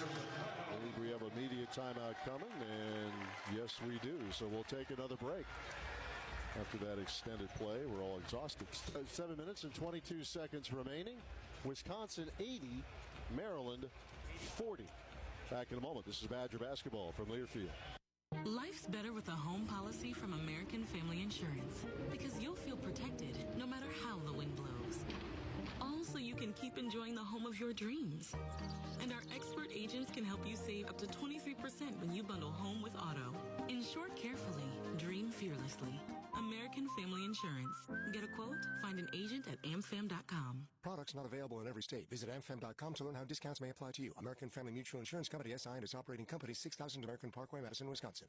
believe we have a media timeout coming. And yes, we do. So we'll take another break. After that extended play, we're all exhausted. 7 minutes and 22 seconds remaining. Wisconsin 80, Maryland 40. Back in a moment. This is Badger basketball from Learfield. Life's better with a home policy from American Family Insurance because you'll feel protected no matter how the wind blows. All so you can keep enjoying the home of your dreams. And our expert agents can help you save up to 23% when you bundle home with auto. Insure carefully, dream fearlessly. American Family Insurance. Get a quote? Find an agent at amfam.com. Products not available in every state. Visit amfam.com to learn how discounts may apply to you. American Family Mutual Insurance Company, SI, and its operating company, 6000 American Parkway, Madison, Wisconsin.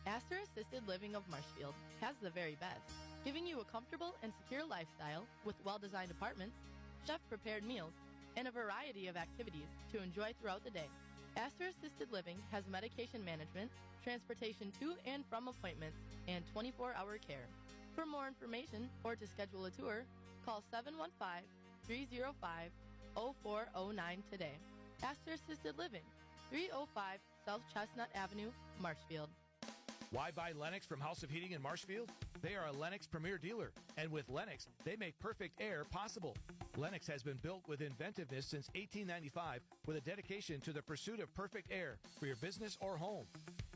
Astor Assisted Living of Marshfield has the very best, giving you a comfortable and secure lifestyle with well-designed apartments, chef-prepared meals, and a variety of activities to enjoy throughout the day. Astor Assisted Living has medication management, transportation to and from appointments, and 24-hour care. For more information or to schedule a tour, call 715-305-0409 today. Astor Assisted Living, 305 South Chestnut Avenue, Marshfield. Why buy Lennox from House of Heating in Marshfield? They are a Lennox premier dealer, and with Lennox, they make perfect air possible. Lennox has been built with inventiveness since 1895 with a dedication to the pursuit of perfect air for your business or home.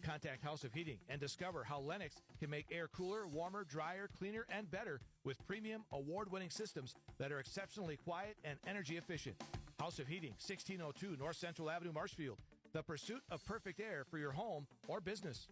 Contact House of Heating and discover how Lennox can make air cooler, warmer, drier, cleaner, and better with premium, award-winning systems that are exceptionally quiet and energy efficient. House of Heating, 1602 North Central Avenue, Marshfield. The pursuit of perfect air for your home or business.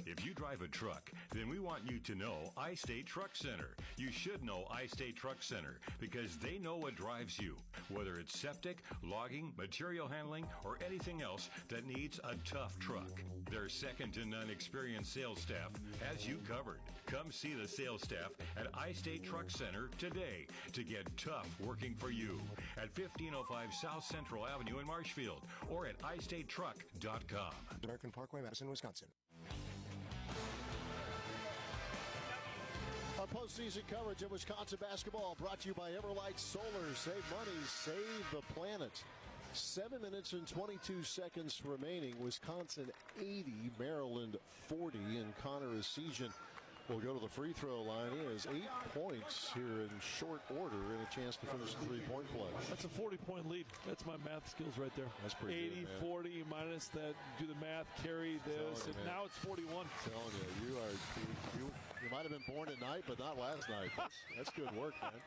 If you drive a truck, then we want you to know I-State Truck Center. You should know I-State Truck Center because they know what drives you, whether it's septic, logging, material handling, or anything else that needs a tough truck. Their second-to-none experienced sales staff has you covered. Come see the sales staff at I-State Truck Center today to get tough working for you at 1505 South Central Avenue in Marshfield or at istatetruck.com. American Parkway, Madison, Wisconsin. Our postseason coverage of Wisconsin basketball brought to you by Everlight Solar. Save money, save the planet. 7 minutes and 22 seconds remaining. Wisconsin 80, Maryland 40, and Connor Essegian will go to the free throw line. He has 8 points here in short order and a chance to finish the three-point play. That's a 40-point lead. That's my math skills right there. That's pretty 80, good, man. 40 minus that. Do the math, carry this, and now it's 41. I'm telling you, you might have been born tonight, but not last night. That's good work, man.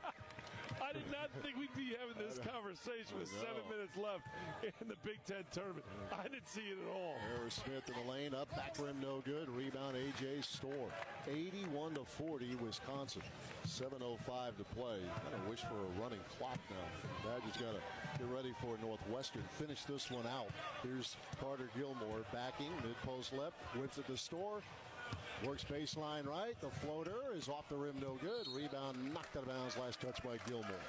I did not think we'd be having this conversation with 7 minutes left in the Big Ten tournament. I didn't see it at all. Harris Smith in the lane, up, back rim, no good. Rebound, A.J. Storr. 81-40, Wisconsin. 7:05 to play. Kind of wish for a running clock now. Badger's got to get ready for Northwestern. Finish this one out. Here's Carter Gilmore backing, mid-post left, whips it to Storr. Works baseline right. The floater is off the rim, no good. Rebound knocked out of bounds. Last touch by Gilmore.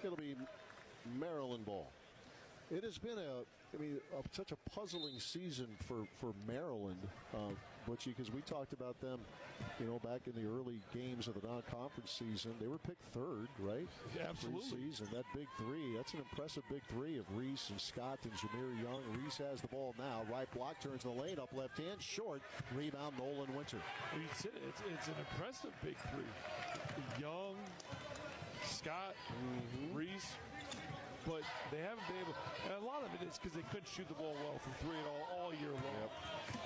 It'll be Maryland ball. It has been such a puzzling season for Maryland, Butchie, because we talked about them, back in the early games of the non-conference season. They were picked third, right? Yeah, absolutely. Season. That big three, that's an impressive big three of Reese and Scott and Jameer Young. Reese has the ball now. Right block, turns the lane, up left hand, short. Rebound, Nolan Winter. It's an impressive big three. Young, Scott, Reese. But they haven't been able, and a lot of it is because they couldn't shoot the ball well from three all year long. Yep.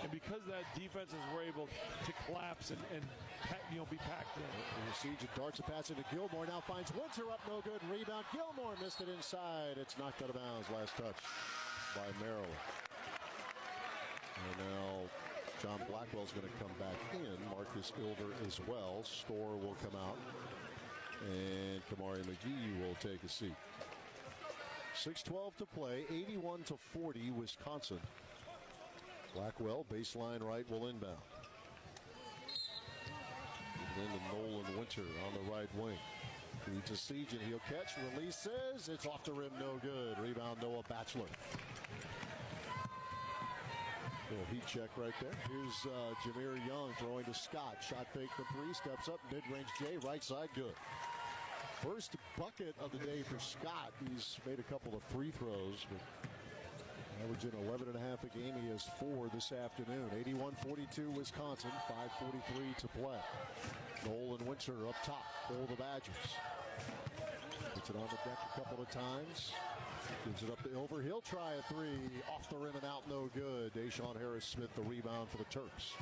And because that defenses were able to collapse and be packed in. The siege darts a pass into Gilmore, now finds Winter up, no good. Rebound, Gilmore missed it inside. It's knocked out of bounds. Last touch by Maryland. And now John Blackwell's going to come back in. Marcus Ilver as well. Storr will come out. And Kamari McGee will take a seat. 6:12 to play, 81-40, Wisconsin. Blackwell, baseline right, will inbound. And then to Nolan Winter on the right wing. Feeds to Siege, and he'll catch, releases, it's off the rim, no good. Rebound, Noah Batchelor. Little heat check right there. Here's Jameer Young throwing to Scott. Shot fake for three, steps up, mid-range J, right side, good. First bucket of the day for Scott. He's made a couple of free throws, but averaging 11.5 a game. He has 4 this afternoon. 81-42 Wisconsin, 5:43 to play. Nolan Winter up top for the Badgers. Puts it on the deck a couple of times. Gives it up to Ilver. He'll try a three. Off the rim and out, no good. Deshaun Harris-Smith, the rebound for the Terps.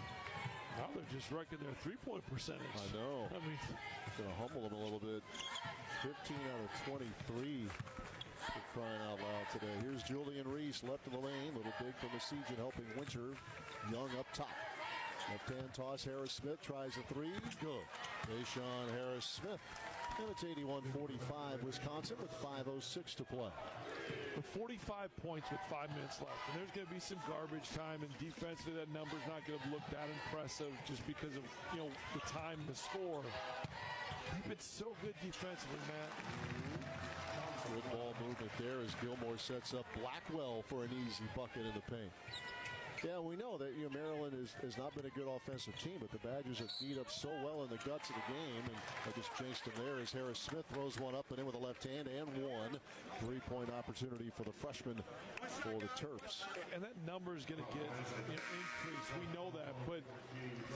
Now they're just wrecking their three-point percentage. I know. I mean, going to humble them a little bit. 15 out of 23. For crying out loud today. Here's Julian Reese left of the lane. Little dig from the Siege helping Winter. Young up top. Left-hand toss. Harris-Smith tries a three. Good. Deshaun Harris-Smith. And it's 81-45 Wisconsin with 5:06 to play. The 45 points with 5 minutes left. And there's going to be some garbage time, and defensively that number's not going to look that impressive just because of, the time to score. They've been so good defensively, Matt. Good ball movement there as Gilmore sets up Blackwell for an easy bucket in the paint. Yeah, we know that Maryland has not been a good offensive team, but the Badgers have beat up so well in the guts of the game, and I just jinxed him there as Harris-Smith throws one up and in with a left hand and one. 3-point opportunity for the freshman for the Terps. And that number is going to get increased. We know that, but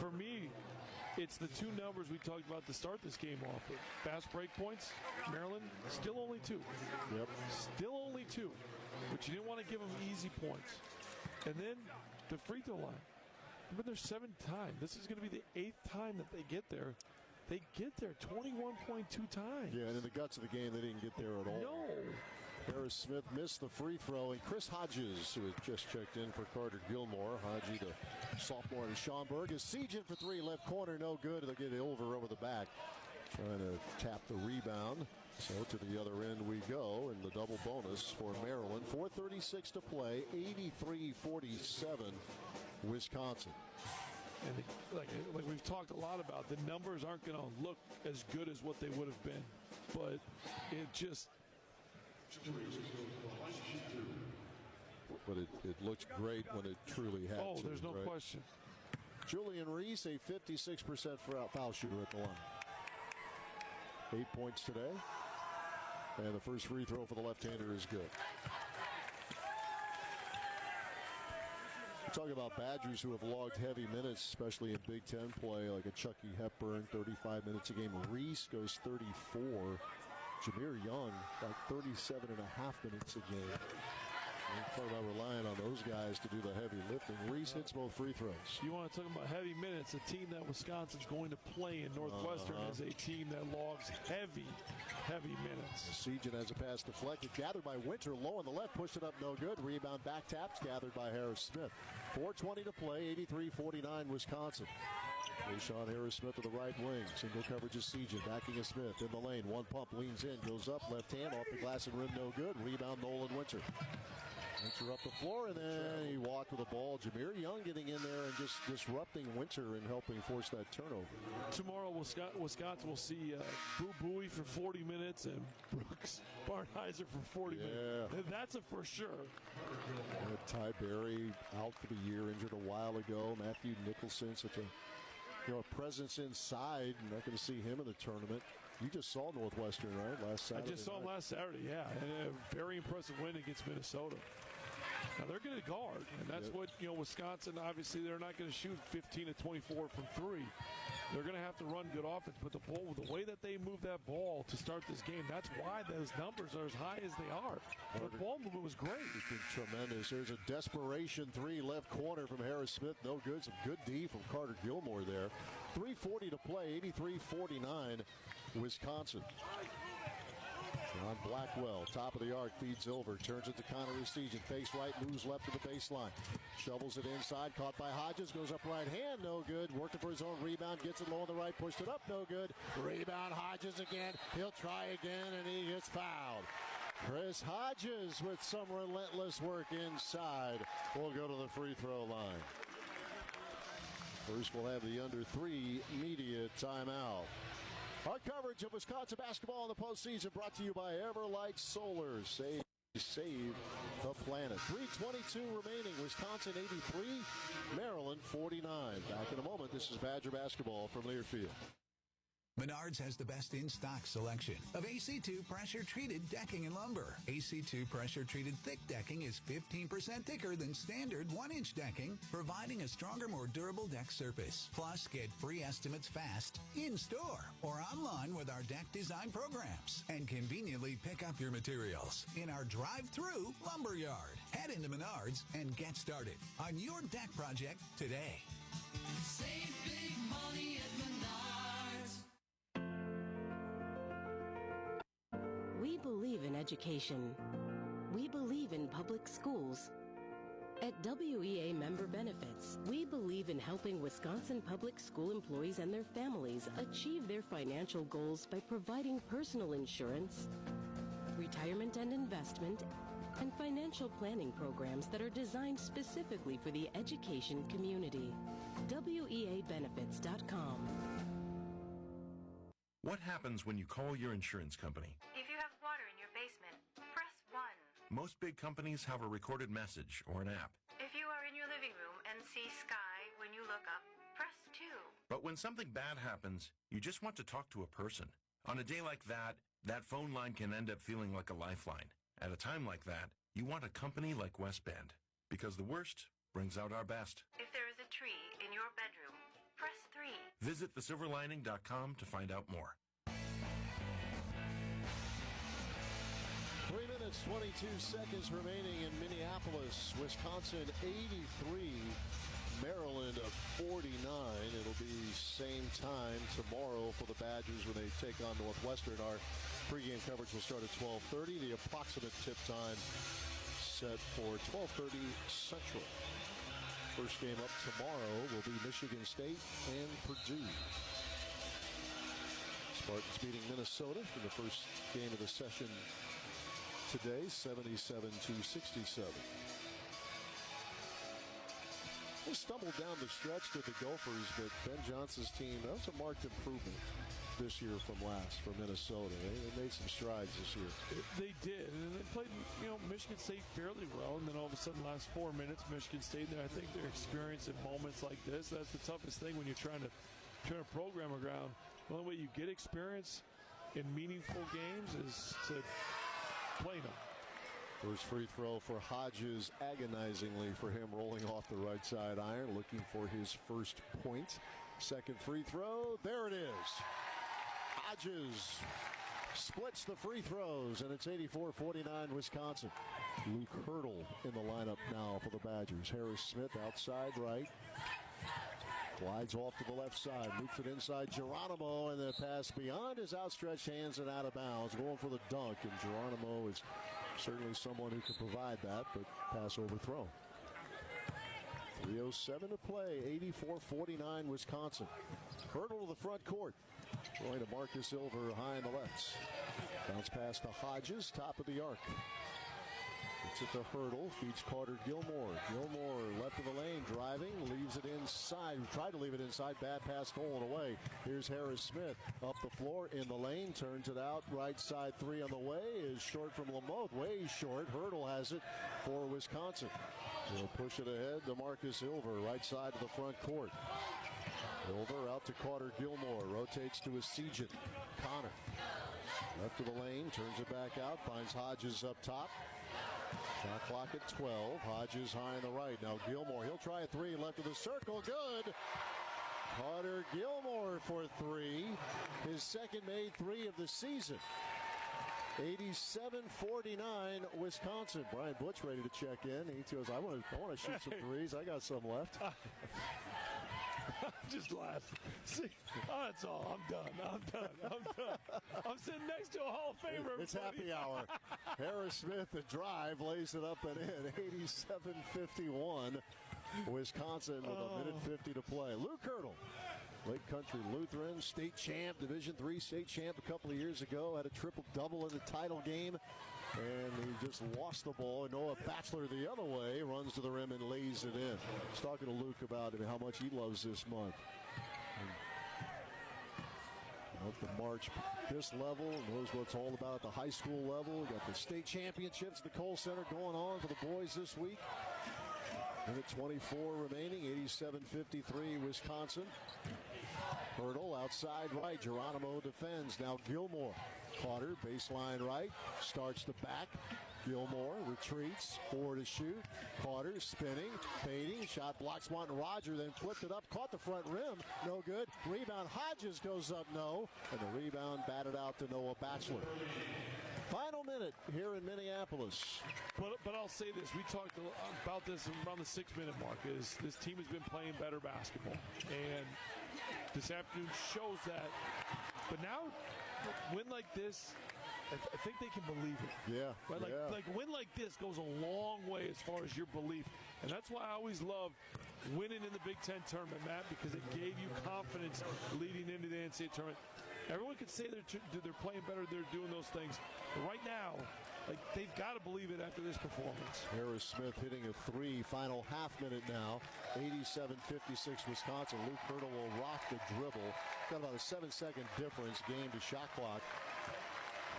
for me, it's the two numbers we talked about to start this game off with. Fast break points, Maryland, still only 2. Yep. Still only 2. But you didn't want to give them easy points. And then the free throw line. I've been there 7 times. This is going to be the 8th time that they get there. They get there 21.2 times. Yeah, and in the guts of the game, they didn't get there at all. No. Harris-Smith missed the free throw, and Chris Hodges, who had just checked in for Carter Gilmore. Hodgie, the sophomore to Schaumburg, is Siege in for 3, left corner, no good. They'll get Ilver over the back, trying to tap the rebound. So to the other end we go, and the double bonus for Maryland. 4:36 to play, 83-47 Wisconsin. And like we've talked a lot about, the numbers aren't going to look as good as what they would have been, but it just. But it looks great when it truly happens. Oh, there's no question. Julian Reese, a 56% foul shooter at the line. 8 points today. And the first free throw for the left-hander is good. Talk about Badgers who have logged heavy minutes, especially in Big Ten play, like a Chucky Hepburn, 35 minutes a game. Reese goes 34. Jameer Young, like 37.5 minutes a game. Talk about relying on those guys to do the heavy lifting. Reese hits both free throws. You want to talk about heavy minutes? A team that Wisconsin's going to play in Northwestern is a team that logs heavy minutes. Siege has a pass deflected, gathered by Winter, low on the left, pushed it up, no good. Rebound back taps, gathered by Harris-Smith. 4:20 to play, 83-49 Wisconsin. Deshaun Harris-Smith to the right wing. Single coverage is Siege, backing is Smith in the lane. One pump, leans in, goes up, left hand, off the glass and rim, no good. Rebound, Nolan Winter. Winter up the floor, and then he walked with the ball. Jameer Young getting in there and just disrupting Winter and helping force that turnover. Tomorrow, Wisconsin will see Boo Buie for 40 minutes and Brooks Barnheiser for 40 minutes. That's a for sure. Ty Berry out for the year, injured a while ago. Matthew Nicholson, such a presence inside. You're not going to see him in the tournament. You just saw Northwestern, right, last Saturday? I just saw him last Saturday, yeah. And a very impressive win against Minnesota. Now, they're going to guard, and that's what, Wisconsin, obviously, they're not going to shoot 15 to 24 from 3. They're going to have to run good offense, but the way that they move that ball to start this game, that's why those numbers are as high as they are. The ball movement was great. It's been tremendous. There's a desperation 3 left corner from Harris-Smith. No good. Some good D from Carter Gilmore there. 3:40 to play, 83-49 Wisconsin. John Blackwell, top of the arc, feeds over, turns it to Connor Essegian, face right, moves left to the baseline, shovels it inside, caught by Hodges, goes up right hand, no good, working for his own rebound, gets it low on the right, pushed it up, no good, rebound Hodges again, he'll try again, and he gets fouled. Chris Hodges with some relentless work inside will go to the free throw line. First, we'll have the under 3 media timeout. Our coverage of Wisconsin basketball in the postseason brought to you by Everlight Solar. Save the planet. 3:22 remaining. Wisconsin 83, Maryland 49. Back in a moment. This is Badger basketball from Learfield. Menards has the best in-stock selection of AC2 pressure-treated decking and lumber. AC2 pressure-treated thick decking is 15% thicker than standard 1-inch decking, providing a stronger, more durable deck surface. Plus, get free estimates fast, in-store, or online with our deck design programs. And conveniently pick up your materials in our drive-through lumber yard. Head into Menards and get started on your deck project today. Save big money at Menards. We believe in education. We believe in public schools. At WEA Member Benefits, we believe in helping Wisconsin public school employees and their families achieve their financial goals by providing personal insurance, retirement and investment, and financial planning programs that are designed specifically for the education community. WEAbenefits.com. What happens when you call your insurance company? If you have water in your basement, press 1. Most big companies have a recorded message or an app. If you are in your living room and see sky when you look up, press 2. But when something bad happens, you just want to talk to a person. On a day like that phone line can end up feeling like a lifeline. At a time like that, you want a company like West Bend, because the worst brings out our best. If there is a tree in your bedroom, press 3. Visit thesilverlining.com to find out more. 3 minutes, 22 seconds remaining in Minneapolis. Wisconsin 83, Maryland 49. It'll be same time tomorrow for the Badgers when they take on Northwestern. Our pregame coverage will start at 12:30. The approximate tip time set for 12:30 Central. First game up tomorrow will be Michigan State and Purdue. Spartans beating Minnesota in the first game of the session today, 77-67. They stumbled down the stretch to the Gophers, but Ben Johnson's team, that was a marked improvement this year from Minnesota. They made some strides this year. They did, and they played, Michigan State fairly well, and then all of a sudden, last 4 minutes, Michigan State, and I think they're experiencing moments like this. That's the toughest thing when you're trying to turn a program around. The only way you get experience in meaningful games is to play them. First free throw for Hodges, agonizingly for him, rolling off the right side iron, looking for his first point. Second free throw, there it is. Hodges splits the free throws, and it's 84-49 Wisconsin. Luke Hurdle in the lineup now for the Badgers. Harris Smith outside right. Glides off to the left side, moves it inside Geronimo, and the pass beyond his outstretched hands and out of bounds, going for the dunk, and Geronimo is certainly someone who can provide that, but pass overthrown. 3:07 to play, 84-49 Wisconsin. Hurdle to the front court, going to Marcus Silver high in the left. Bounce pass to Hodges, top of the arc. It's at the Hurdle, feeds Carter Gilmore. Gilmore left of the lane, driving, leaves it inside. Tried to leave it inside, bad pass stolen away. Here's Harris Smith up the floor in the lane, turns it out, right side three on the way, is short from Lamoth, way short. Hurdle has it for Wisconsin. He'll push it ahead to Marcus Silver, right side of the front court. Silver out to Carter Gilmore, rotates to Essegian. Connor left of the lane, turns it back out, finds Hodges up top. Shot clock at 12. Hodges high on the right. Now Gilmore, he'll try a three, left of the circle. Good. Carter Gilmore for three. His second made three of the season. 87-49 Wisconsin. Brian Butch ready to check in. He goes, I want to shoot some threes. I got some left. Just laughing. See, that's all. I'm done. I'm sitting next to a Hall of Famer. It's happy hour. Harris Smith, the drive, lays it up and in. 87-51. Wisconsin with a minute 50 to play. Luke Hurdle, Lake Country Lutheran, state champ, Division III state champ a couple of years ago. Had a triple-double in the title game. And he just lost the ball. Noah Batchelor the other way runs to the rim and lays it in. He's talking to Luke about how much he loves this month. Up the march this level, knows what it's all about at the high school level. We got the state championships at the Kohl Center going on for the boys this week. Minute 24 remaining, 87-53 Wisconsin. Hurdle outside right, Geronimo defends. Now Gilmore, Carter, baseline right, starts the back. Gilmore retreats, 4 to shoot. Carter spinning, fading, shot blocks Martin Roger, then flipped it up, caught the front rim, no good. Rebound, Hodges goes up, no. And the rebound batted out to Noah Batchelor. Final minute here in Minneapolis. But I'll say this. We talked about this around the 6-minute mark. Is this team has been playing better basketball. And this afternoon shows that. But now, a win like this, I think they can believe it. Yeah. Right? Like a win like this goes a long way as far as your belief. And that's why I always love winning in the Big Ten tournament, Matt, because it gave you confidence leading into the NCAA tournament. Everyone could say they're playing better, they're doing those things. But right now, they've got to believe it after this performance. Harris Smith hitting a 3, final half minute now. 87-56 Wisconsin. Luke Hurdle will rock the dribble. Got about a 7-second difference game to shot clock.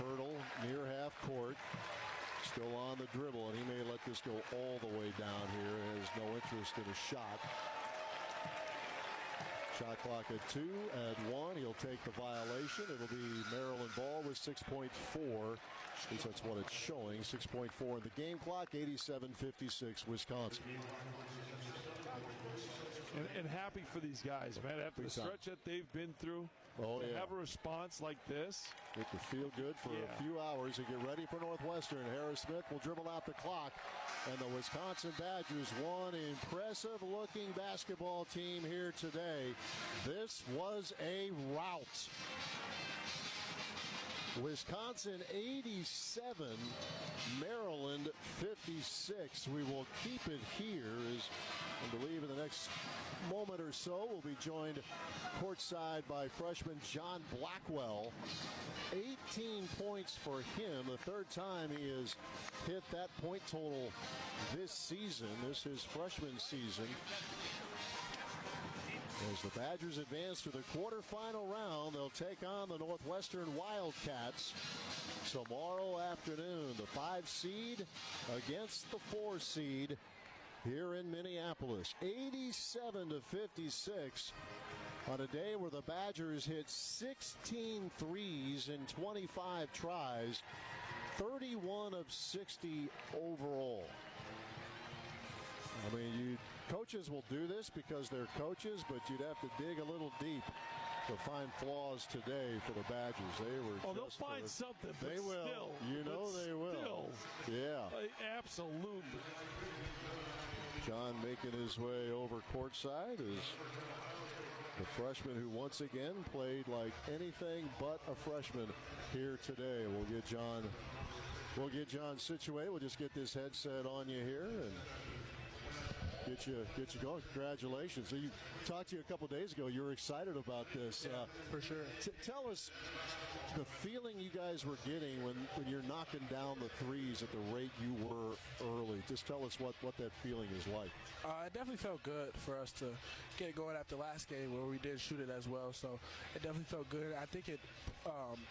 Hurdle near half court. Still on the dribble, and he may let this go all the way down here. Has no interest in a shot. Shot clock at 2, at 1. He'll take the violation. It'll be Maryland ball with 6.4. At least that's what it's showing. 6.4 in the game clock. 87-56 Wisconsin. And happy for these guys, man. After the stretch that they've been through, to have a response like this. It could feel good for a few hours to get ready for Northwestern. Harris Smith will dribble out the clock. And the Wisconsin Badgers, one impressive-looking basketball team here today. This was a rout. Wisconsin 87, Maryland 56. We will keep it here as I believe in the next moment or so we'll be joined courtside by freshman John Blackwell. 18 points for him, the third time he has hit that point total this season. This is his freshman season. As the Badgers advance to the quarterfinal round, they'll take on the Northwestern Wildcats tomorrow afternoon. The 5 seed against the 4 seed here in Minneapolis. 87-56 on a day where the Badgers hit 16 threes in 25 tries, 31 of 60 overall. I mean, coaches will do this because they're coaches, but you'd have to dig a little deep to find flaws today for the Badgers. They were. Oh, they'll find something. But they will. Still, you know they will. Yeah. Absolutely. John making his way over courtside is the freshman who once again played like anything but a freshman here today. We'll get John situated. We'll just get this headset on you here and get you going. Congratulations. So you talked to you a couple days ago. You were excited about this. Yeah, for sure. Tell us the feeling you guys were getting when you're knocking down the threes at the rate you were early. Just tell us what that feeling is like. It definitely felt good for us to get it going after last game where we did shoot it as well. So it definitely felt good. I think it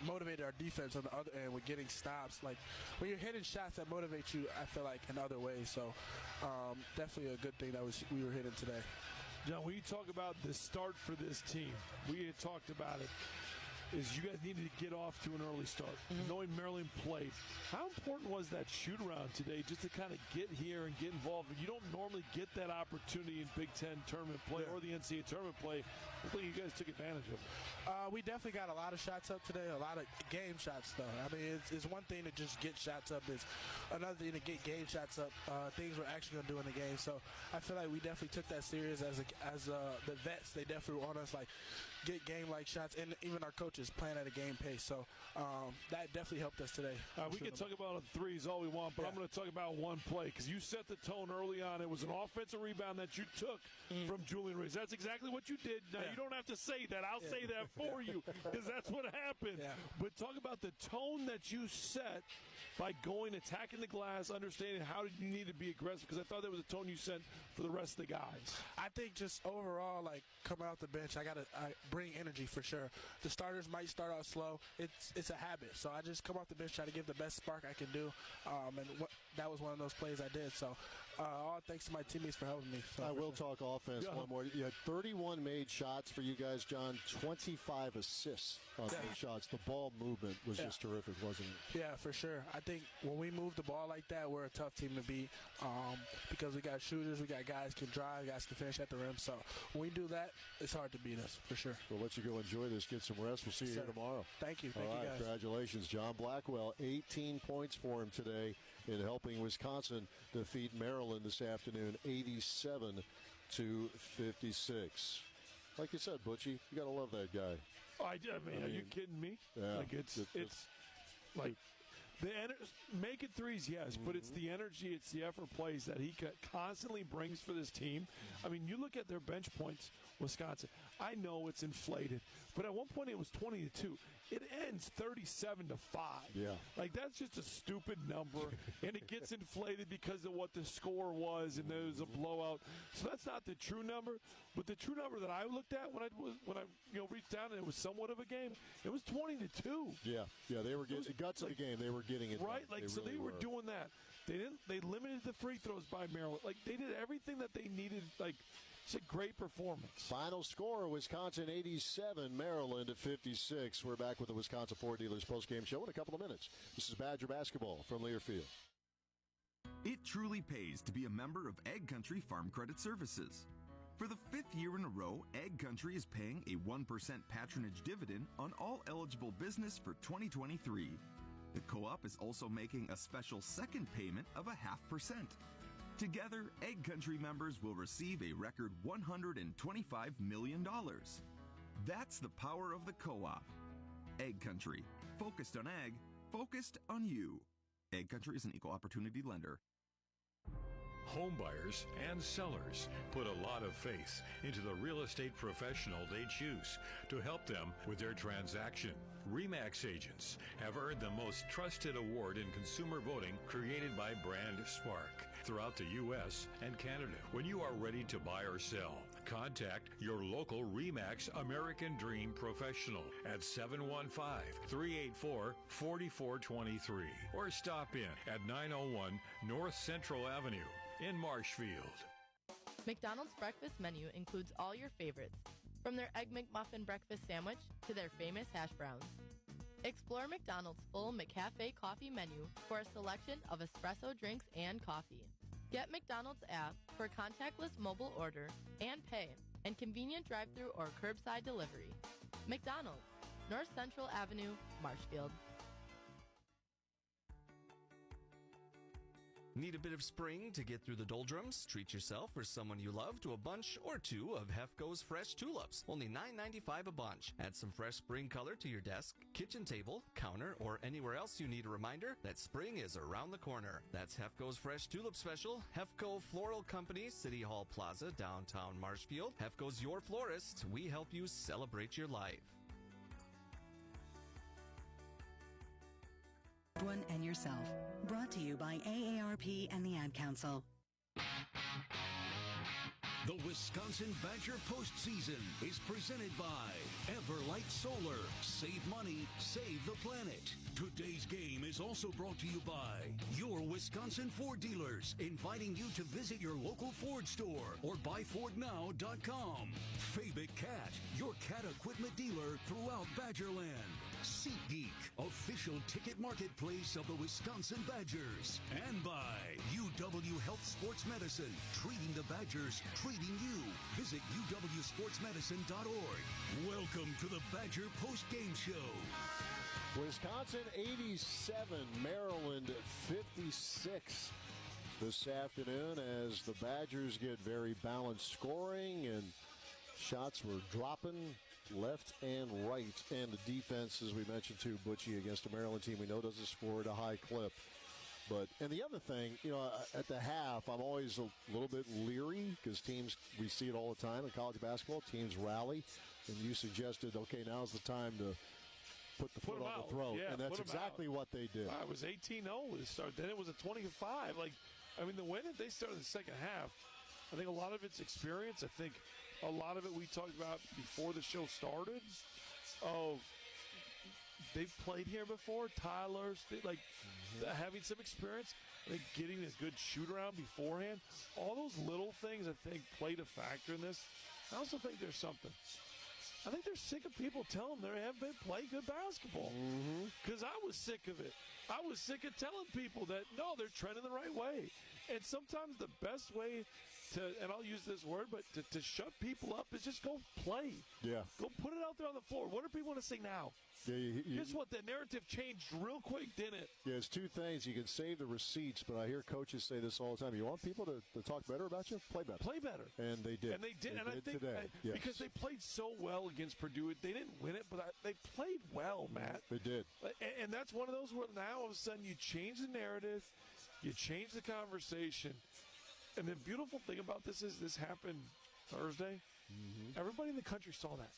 motivated our defense on the other end with getting stops. Like when you're hitting shots that motivate you, I feel like in other ways. So definitely a good thing that we were hitting today. John, when you talk about the start for this team, we had talked about it, is you guys needed to get off to an early start. Knowing Maryland played, how important was that shoot-around today just to kind of get here and get involved? You don't normally get that opportunity in Big Ten tournament play or the NCAA tournament play hopefully you guys took advantage of it. We definitely got a lot of shots up today, a lot of game shots, though. I mean, it's one thing to just get shots up. It's another thing to get game shots up, things we're actually going to do in the game. So I feel like we definitely took that serious as the vets. They definitely want us, like, get game-like shots, and even our coaches playing at a game pace. So that definitely helped us today. We can talk about threes all we want, but I'm going to talk about one play because you set the tone early on. It was an offensive rebound that you took from Julian Reese. That's exactly what you did. Now, you don't have to say that. I'll say that for you because that's what happened. Yeah. But talk about the tone that you set by going, attacking the glass, understanding how you need to be aggressive, because I thought that was a tone you set for the rest of the guys. I think just overall, like, coming off the bench, I bring energy for sure. The starters might start out slow. It's a habit. So I just come off the bench, try to give the best spark I can do. That was one of those plays I did. So all thanks to my teammates for helping me. So I will talk offense one more. You had 31 made shots for you guys, John, 25 assists on those shots. The ball movement was just terrific, wasn't it? Yeah, for sure. I think when we move the ball like that, we're a tough team to beat because we got shooters, we got guys can drive, guys can finish at the rim. So when we do that, it's hard to beat us, for sure. We'll let you go enjoy this, get some rest. We'll see you here tomorrow. Thank you. All right, you guys. Congratulations, John Blackwell. 18 points for him today in helping Wisconsin defeat Maryland this afternoon, 87-56. Like you said, Butchie, you got to love that guy. I mean, are you kidding me? Yeah, like it's like the making threes, yes, but it's the energy, it's the effort plays that he constantly brings for this team. I mean, you look at their bench points, Wisconsin. I know it's inflated, but at one point it was 20-2. It ends 37-5. Yeah, like that's just a stupid number, and it gets inflated because of what the score was, and there was a blowout. So that's not the true number. But the true number that I looked at when I reached down and it was somewhat of a game, it was 20-2. Yeah, they were getting the guts of the game. They were getting it right. done. Like they were doing that. They limited the free throws by Maryland. Like they did everything that they needed. Like it's a great performance. Final score: Wisconsin 87, Maryland 56. We're back with the Wisconsin Ford Dealers postgame show in a couple of minutes. This is Badger basketball from Learfield. It truly pays to be a member of Ag Country Farm Credit Services. For the 5th year in a row, Ag Country is paying a 1% patronage dividend on all eligible business for 2023. The co-op is also making a special second payment of 0.5%. Together, Ag Country members will receive a record $125 million. That's the power of the co-op. Ag Country. Focused on ag, focused on you. Ag Country is an equal opportunity lender. Home buyers and sellers put a lot of faith into the real estate professional they choose to help them with their transaction. RE/MAX agents have earned the most trusted award in consumer voting created by Brand Spark throughout the U.S. and Canada. When you are ready to buy or sell, contact your local RE/MAX American Dream professional at 715-384-4423 or stop in at 901 North Central Avenue in Marshfield. McDonald's breakfast menu includes all your favorites, from their Egg McMuffin breakfast sandwich to their famous hash browns. Explore McDonald's full McCafe coffee menu for a selection of espresso drinks and coffee. Get McDonald's app for contactless mobile order and pay, and convenient drive-thru or curbside delivery. McDonald's, North Central Avenue, Marshfield. Need a bit of spring to get through the doldrums? Treat yourself or someone you love to a bunch or two of Hefco's fresh tulips. Only $9.95 a bunch. Add some fresh spring color to your desk, kitchen table, counter, or anywhere else you need a reminder that spring is around the corner. That's Hefco's Fresh Tulip Special. Hefco Floral Company, City Hall Plaza, downtown Marshfield. Hefco's your florist. We help you celebrate your life. One and yourself. Brought to you by AARP and the Ad Council. The Wisconsin Badger postseason is presented by Everlight Solar. Save money, save the planet. Today's game is also brought to you by your Wisconsin Ford dealers, inviting you to visit your local Ford store or buyfordnow.com. Fabic Cat, your cat equipment dealer throughout Badgerland. SeatGeek, official ticket marketplace of the Wisconsin Badgers. And by UW Health Sports Medicine, treating the Badgers, treating you. Visit uwsportsmedicine.org. Welcome to the Badger Post-Game Show. Wisconsin 87, Maryland 56 this afternoon as the Badgers get very balanced scoring and shots were dropping left and right. And the defense, as we mentioned too, Butchie, against a Maryland team we know doesn't score at a high clip. But, and the other thing, at the half, I'm always a little bit leery because teams, we see it all the time in college basketball, teams rally. And you suggested, okay, now's the time to put the foot on the throat. Yeah, and that's exactly what they did. It was 18-0 to start. Then it was a 25. The way that they started the second half, I think a lot of it's experience. I think a lot of it we talked about before the show started of they've played here before. Tyler's having some experience. I think getting a good shoot around beforehand. All those little things, I think, played a factor in this. I also think there's something. I think they're sick of people telling them they haven't been playing good basketball. Because I was sick of it. I was sick of telling people that, no, they're trending the right way. And sometimes the best way to, and I'll use this word, but to shut people up is just go play. Yeah. Go put it out there on the floor. What do people want to say now? Yeah, Guess what? The narrative changed real quick, didn't it? Yeah, it's two things. You can save the receipts, but I hear coaches say this all the time. You want people to talk better about you? Play better. Play better. And they did. And they did. I think today. Because they played so well against Purdue. They didn't win it, but they played well, Matt. They did. And that's one of those where now all of a sudden you change the narrative, you change the conversation. And the beautiful thing about this is this happened Thursday. Everybody in the country saw that.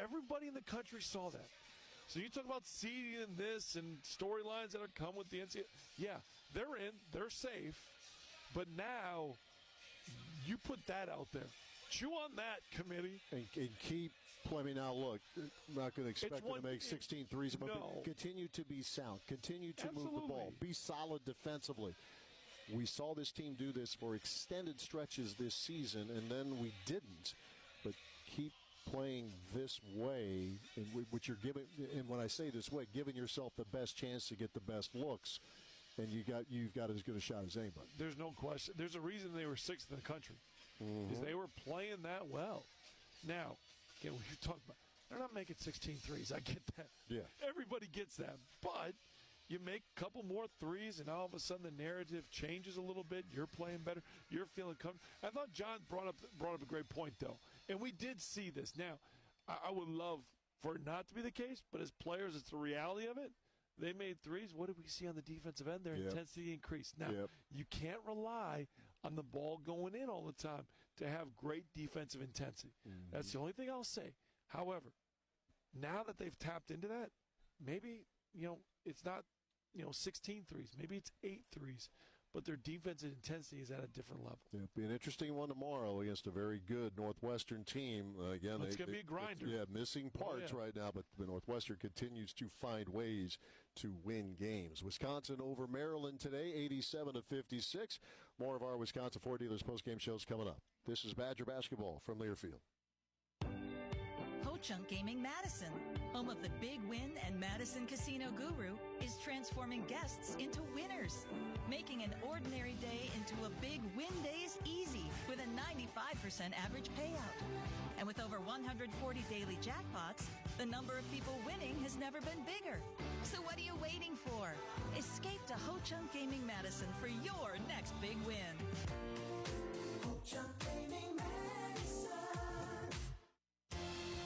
Everybody in the country saw that. So you talk about seeding and this and storylines that are come with the NCAA. Yeah, they're in. They're safe. But now you put that out there. Chew on that, committee. And keep playing. Now, look, I'm not going to expect them to make 16 threes, but continue to be sound. Continue to move the ball. Be solid defensively. We saw this team do this for extended stretches this season, and then we didn't. But keep playing this way, which you're giving, and when I say this way, giving yourself the best chance to get the best looks, and you've got as good a shot as anybody. There's no question. There's a reason they were sixth in the country, is they were playing that well. Now, again, we talk about they're not making 16 threes. I get that. Yeah, everybody gets that, but you make a couple more threes, and all of a sudden the narrative changes a little bit. You're playing better. You're feeling comfortable. I thought John brought up a great point, though. And we did see this. Now, I would love for it not to be the case, but as players, it's the reality of it. They made threes. What did we see on the defensive end? Their intensity increased. Now, you can't rely on the ball going in all the time to have great defensive intensity. That's the only thing I'll say. However, now that they've tapped into that, maybe, it's not, 16 threes. Maybe it's 8 threes. But their defensive intensity is at a different level. Yeah, it'll be an interesting one tomorrow against a very good Northwestern team. Again, it's going to be a grinder. Missing parts right now, but the Northwestern continues to find ways to win games. Wisconsin over Maryland today, 87-56. More of our Wisconsin Ford Dealers postgame shows coming up. This is Badger basketball from Learfield. Ho-Chunk Gaming Madison, home of the Big Win and Madison Casino Guru, is transforming guests into winners, making an ordinary day into a Big Win Days easy with a 95% average payout. And with over 140 daily jackpots, the number of people winning has never been bigger. So what are you waiting for? Escape to Ho-Chunk Gaming Madison for your next big win. Ho-Chunk Gaming Madison.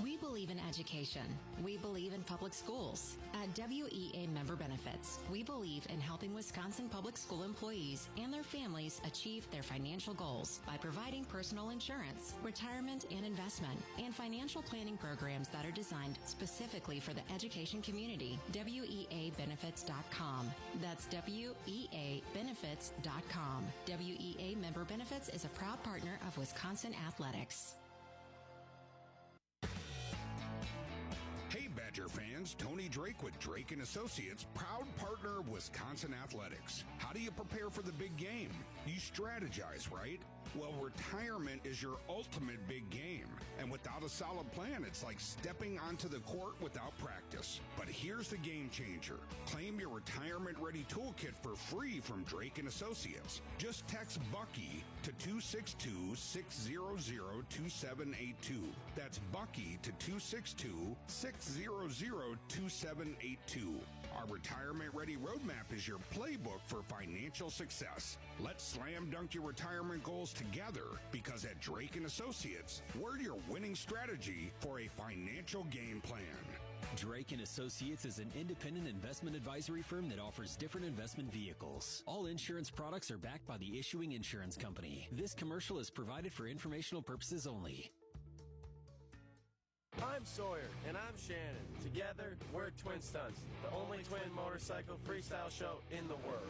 We believe in education. We believe in public schools. At WEA Member Benefits, we believe in helping Wisconsin public school employees and their families achieve their financial goals by providing personal insurance, retirement and investment, and financial planning programs that are designed specifically for the education community. WEAbenefits.com. That's WEAbenefits.com. WEA Member Benefits is a proud partner of Wisconsin Athletics. Hey, fans. Tony Drake with Drake & Associates, proud partner of Wisconsin Athletics. How do you prepare for the big game? You strategize, right? Well, retirement is your ultimate big game. And without a solid plan, it's like stepping onto the court without practice. But here's the game changer. Claim your retirement-ready toolkit for free from Drake & Associates. Just text Bucky to 262-600-2782. That's Bucky to 262-600-2782. Our retirement-ready roadmap is your playbook for financial success. Let's slam dunk your retirement goals together, because at Drake & Associates, we're your winning strategy for a financial game plan. Drake & Associates is an independent investment advisory firm that offers different investment vehicles. All insurance products are backed by the issuing insurance company. This commercial is provided for informational purposes only. I'm Sawyer, and I'm Shannon. Together, we're Twin Stunts, the only twin motorcycle freestyle show in the world.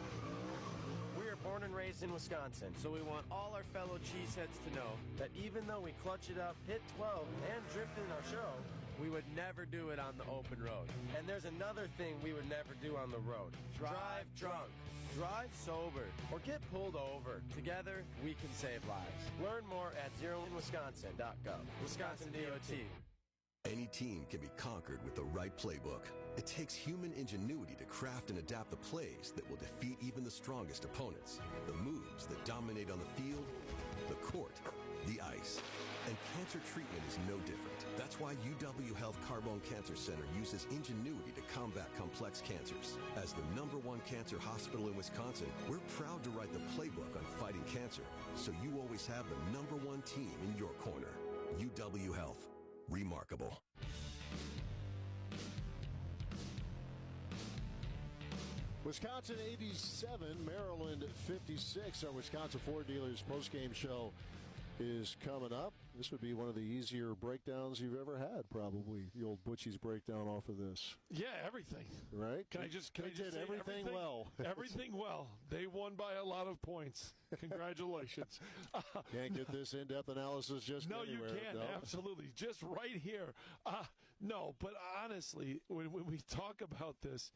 We are born and raised in Wisconsin, so we want all our fellow cheeseheads to know that even though we clutch it up, hit 12, and drift in our show, we would never do it on the open road. And there's another thing we would never do on the road. Drive drunk, drive sober, or get pulled over. Together, we can save lives. Learn more at zeroinwisconsin.gov. Wisconsin DOT. Any team can be conquered with the right playbook. It takes human ingenuity to craft and adapt the plays that will defeat even the strongest opponents. The moves that dominate on the field, the court, the ice. And cancer treatment is no different. That's why UW Health Carbone Cancer Center uses ingenuity to combat complex cancers. As the #1 cancer hospital in Wisconsin, we're proud to write the playbook on fighting cancer, so you always have the #1 team in your corner. UW Health. Remarkable. Wisconsin 87, Maryland 56. Our Wisconsin Ford Dealers postgame show is coming up. This would be one of the easier breakdowns you've ever had, probably. The old Butchie's breakdown off of this. Yeah, everything. Right? Can I just say everything well? Everything well. They won by a lot of points. Congratulations. Can't get this in-depth analysis just no, anywhere. You can't. No, absolutely. Just right here. No, but honestly, when we talk about this,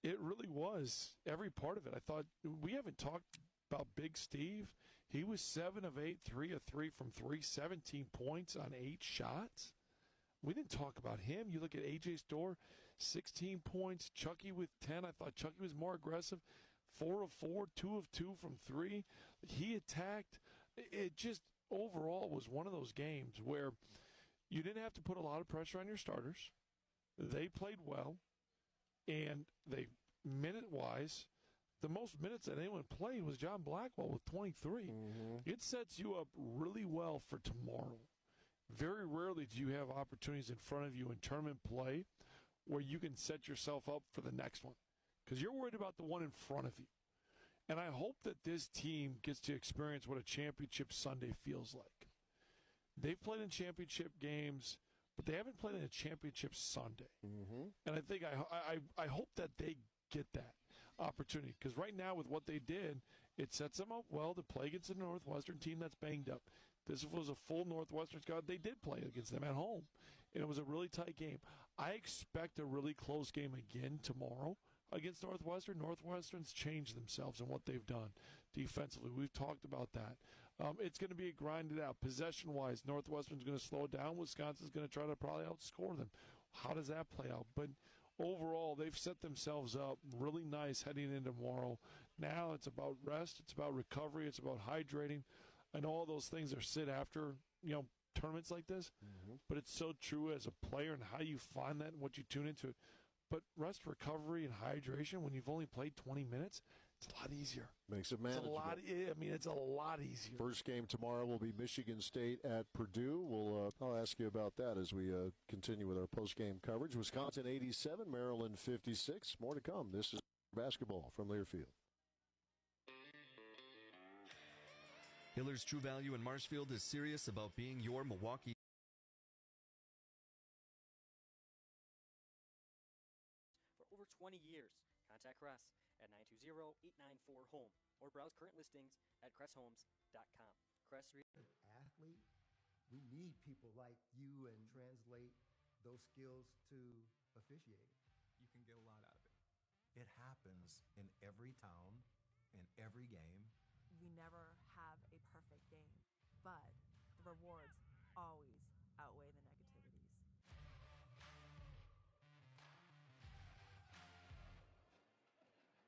it really was every part of it. I thought we haven't talked about Big Steve. He was 7 of 8, 3 of 3 from 3, 17 points on 8 shots. We didn't talk about him. You look at A.J. Storr, 16 points. Chucky with 10. I thought Chucky was more aggressive. 4 of 4, 2 of 2 from 3. He attacked. It just overall was one of those games where you didn't have to put a lot of pressure on your starters. They played well, and they, minute-wise, the most minutes that anyone played was John Blackwell with 23. Mm-hmm. It sets you up really well for tomorrow. Very rarely do you have opportunities in front of you in tournament play where you can set yourself up for the next one, because you're worried about the one in front of you. And I hope that this team gets to experience what a championship Sunday feels like. They've played in championship games, but they haven't played in a championship Sunday. Mm-hmm. And I think I hope that they get that opportunity, because right now with what they did, it sets them up well to play against a Northwestern team that's banged up. This was a full Northwestern squad. They did play against them at home, and it was a really tight game. I expect a really close game again tomorrow against Northwestern. Northwestern's changed themselves and what they've done defensively. We've talked about that. It's going to be a grinded out. Possession-wise, Northwestern's going to slow it down. Wisconsin's going to try to probably outscore them. How does that play out? But overall, they've set themselves up really nice heading into tomorrow. Now it's about rest. It's about recovery. It's about hydrating. And all those things are sit after, tournaments like this. Mm-hmm. But it's so true as a player and how you find that and what you tune into. But rest, recovery, and hydration when you've only played 20 minutes, it's a lot easier. Makes it manageable. It's a lot easier. First game tomorrow will be Michigan State at Purdue. I'll ask you about that as we continue with our post-game coverage. Wisconsin 87, Maryland 56. More to come. This is basketball from Learfield. Hiller's True Value in Marshfield is serious about being your Milwaukee. For over 20 years, contact Cress at 920-894-HOME or browse current listings at cresshomes.com. Cress athlete, we need people like you and translate those skills to officiating. You can get a lot out of it. It happens in every town, in every game. We never have a perfect game, but the rewards always outweigh the negativities.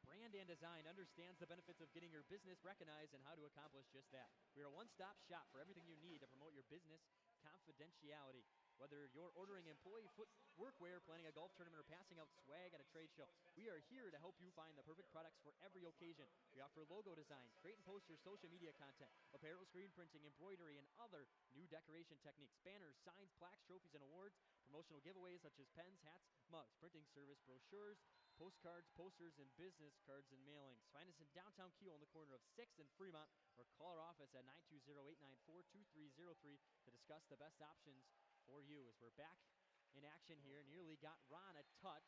Brand and Design understands the benefits of getting your business recognized and how to accomplish just that. We are a one-stop shop for everything you need to promote your business confidentiality. Whether you're ordering employee workwear, planning a golf tournament, or passing out swag at a trade show, we are here to help you find the perfect products for every occasion. We offer logo design, create and post your social media content, apparel, screen printing, embroidery, and other new decoration techniques, banners, signs, plaques, trophies, and awards, promotional giveaways such as pens, hats, mugs, printing service, brochures, postcards, posters, and business cards and mailings. Find us in downtown Kiel on the corner of 6th and Fremont, or call our office at 920-894-2303 to discuss the best options for you. As we're back in action here, nearly got Ron a touch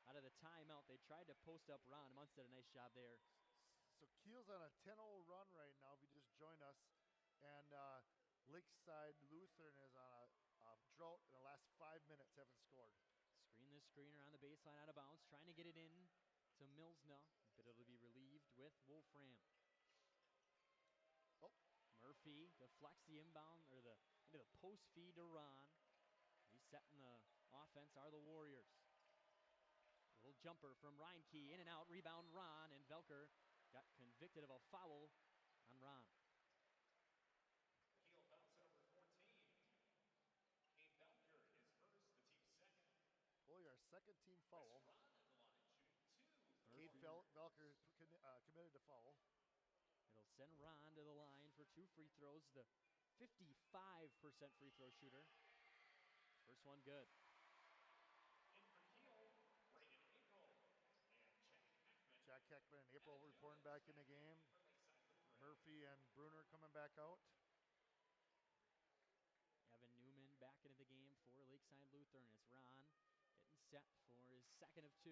out of the timeout. They tried to post up Ron. Muntz did a nice job there. So Kiel's on a 10-0 run right now, if you just joined us. And Lakeside Lutheran is on a drought in the last 5 minutes, haven't scored. Screen this screener on the baseline out of bounds, trying to get it in to Milsna, but it'll be relieved with Wolfram. Oh. Murphy deflects the inbound, or into the post feed to Ron. Resetting the offense are the Warriors. Little jumper from Reinke, in and out, rebound Ron, and Velker got convicted of a foul on Ron. Kiel foul number 14. Kane Velker, his first, the team's second. Boy, our second team foul. Ron at the line, shooting 2. Kate Velker committed to foul. It'll send Ron to the line for 2 free throws, the 55% free throw shooter. First one good. In for Kiel, Braden April and Jack Heckman and April reporting back in the game. Murphy and Bruner coming back out. Evan Newman back into the game for Lakeside Lutheran. It's Ron getting set for his second of 2.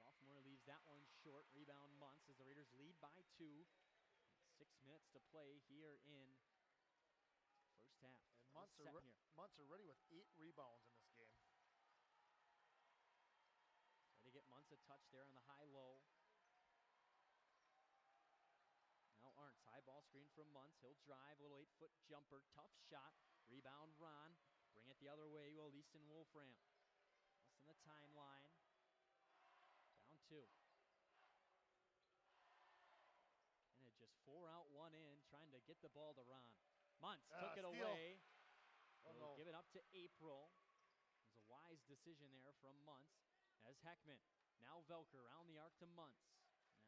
Sophomore leaves that one short. Rebound Muntz as the Raiders lead by 2. 6 minutes to play here in first half. And Muntz already with 8 rebounds in this game. Try to get Muntz a touch there on the high-low. Now Arntz, high ball screen from Muntz. He'll drive, a little 8-foot jumper, tough shot. Rebound Ron. Bring it the other way, will Easton Wolfram. Less than the timeline. Down 2. And it just 4 out, 1 in, trying to get the ball to Ron. Muntz took it steal. away. Oh, We'll no. give it up to April. It was a wise decision there from Muntz. As Heckman, now Velker around the arc to Muntz.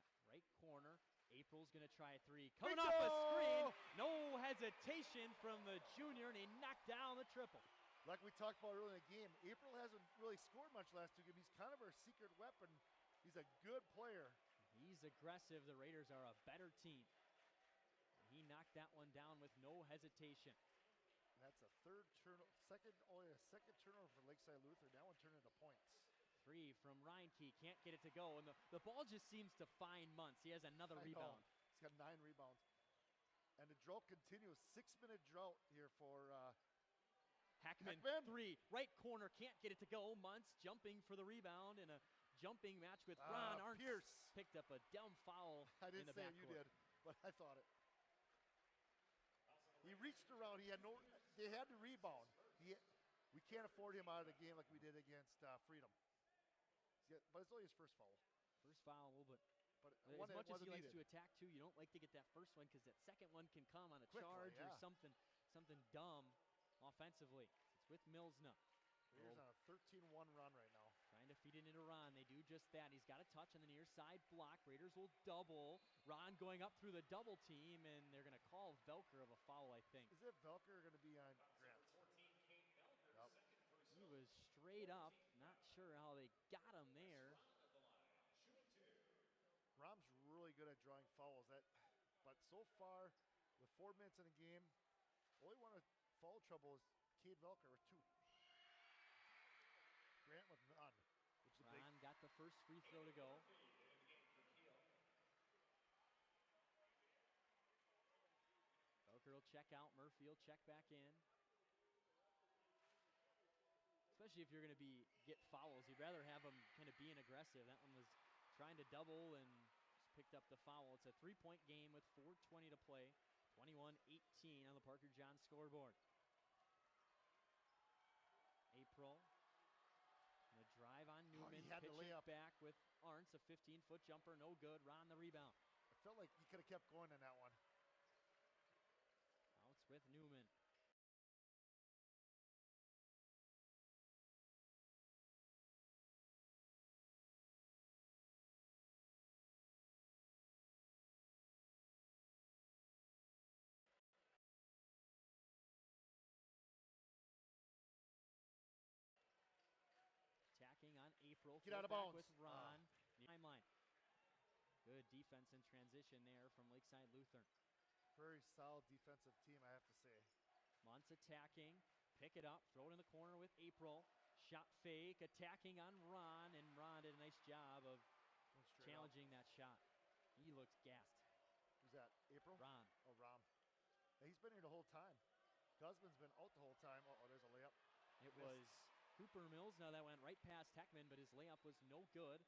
In that right corner, April's gonna try a 3. Coming off a screen, no hesitation from the junior, and he knocked down the triple. Like we talked about earlier in the game, April hasn't really scored much last 2 games. He's kind of our secret weapon. He's a good player. He's aggressive. The Raiders are a better team. He knocked that one down with no hesitation. And that's a only a second turnover for Lakeside Lutheran. That one turned into points. 3 from Reinke, can't get it to go, and the ball just seems to find Muntz. He has another rebound. He's got 9 rebounds. And the drought continues. 6-minute drought here for Heckman, 3, right corner, can't get it to go. Muntz jumping for the rebound in a jumping match with Ron. Arntz Pierce picked up a dumb foul. I in didn't the say backcourt. you did, but I thought it. He reached around. They had to rebound. We can't afford him out of the game like we did against Freedom. But it's only his first foul. First foul, but as much as he likes to attack too, you don't like to get that first one because that second one can come on a Quickly, charge yeah. or something dumb offensively. It's with Milsna. Raiders on a 13-1 run right now. Trying to feed it into Ron. They do just that. He's got a touch on the near side block. Raiders will double. Ron going up through the double team, and they're going to call Velker of a foul, I think. Is it Velker going to be on Grant? Yep. He was straight up. Not sure how they got him there. Rom's really good at drawing fouls. But so far, with 4 minutes in the game, only one with foul trouble is Cade Velker with 2. Grant with none. Which is Ron got the first free throw to go. Velker will check out. Murphy will check back in. especially if you're going to get fouls. You'd rather have them kind of being aggressive. That one was trying to double and just picked up the foul. It's a 3-point game with 4:20 to play. 21-18 on the Parker John scoreboard. April, the drive on Newman, he had the pitch it layup. back with Arntz, a 15-foot jumper, no good. Ron the rebound. I felt like he could have kept going in that one. Outs with Newman. Attacking on April. Get out of back bounds. with Ron. Timeline. Good defense in transition there from Lakeside Lutheran. Very solid defensive team, I have to say. Muntz attacking. Pick it up. Throw it in the corner with April. Shot fake. Attacking on Ron. And Ron did a nice job of challenging that shot. He looks gassed. Who's that? April? Ron. Oh, Rom. Yeah, he's been here the whole time. Guzman's been out the whole time. Oh, there's a layup. It Missed. was Cooper Mills. Now that went right past Heckman, but his layup was no good.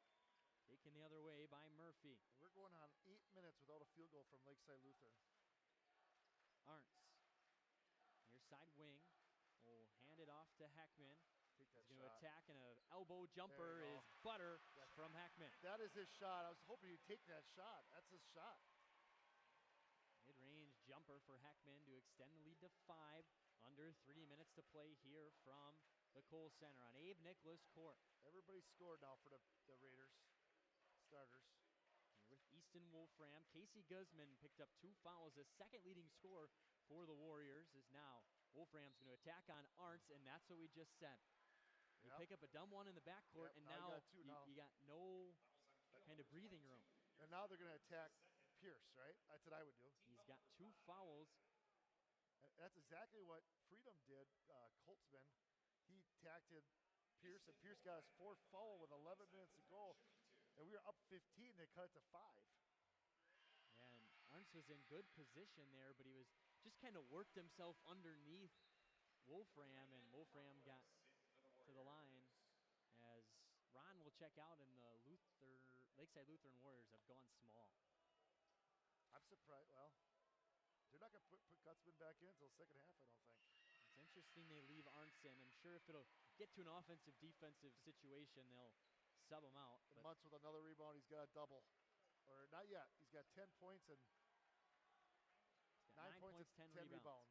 Taken the other way by Murphy. We're going on 8 minutes without a field goal from Lakeside Lutheran. Arntz. Near side wing. Will hand it off to Heckman. Take that He's going to shot. attack, and an elbow jumper is butter from Heckman. That is his shot. I was hoping he'd take that shot. That's his shot. Mid-range jumper for Heckman to extend the lead to 5. Under 3 minutes to play here from the Kohl Center on Abe Nicholas court. Everybody scored now for the Raiders starters. Here with Easton Wolfram, Casey Guzman picked up 2 fouls. The second leading scorer for the Warriors is now Wolfram's going to attack on Arntz, and that's what we just said. You pick up a dumb one in the backcourt, and now you got no kind of breathing room. And now they're going to attack Pierce, right? That's what I would do. He's got 2 fouls. And that's exactly what Freedom did, Coltsman. He tackled Pierce, and Pierce got his 4th foul with 11 minutes to go. And we were up 15. They cut it to 5. And Arntz was in good position there, but he was just kind of worked himself underneath Wolfram, and Wolfram got to the line as Ron will check out, and the Lakeside Lutheran Warriors have gone small. I'm surprised. Well, they're not going to put Gutzman back in until second half, I don't think. It's interesting they leave Arntz in. I'm sure if it'll get to an offensive-defensive situation, they'll sub him out. And Muntz with another rebound. He's got a double. Or not yet. He's got 10 points and 9 points, 10 and 10 rebounds.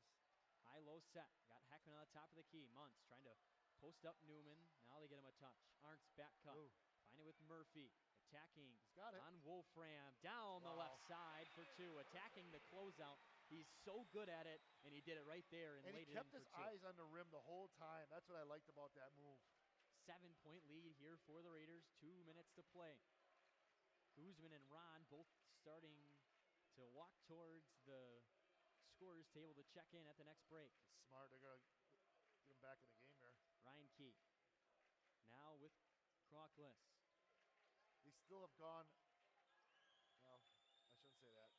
High-low set. Got Heckman on the top of the key. Muntz trying to post up Newman. Now they get him a touch. Arntz back cut. Ooh. Find it with Murphy. Attacking got it. on Wolfram. Down the left side for 2. Attacking the closeout. He's so good at it, and he did it right there and laid he it in kept for his 2. eyes on the rim the whole time. That's what I liked about that move. 7-point lead here for the Raiders. 2 minutes to play. Guzman and Ron both starting to walk towards the scorer's table to check in at the next break. Smart. They're going to get him back in the game here. Ryan Key now with Crockless. They still have gone. Well, I shouldn't say that.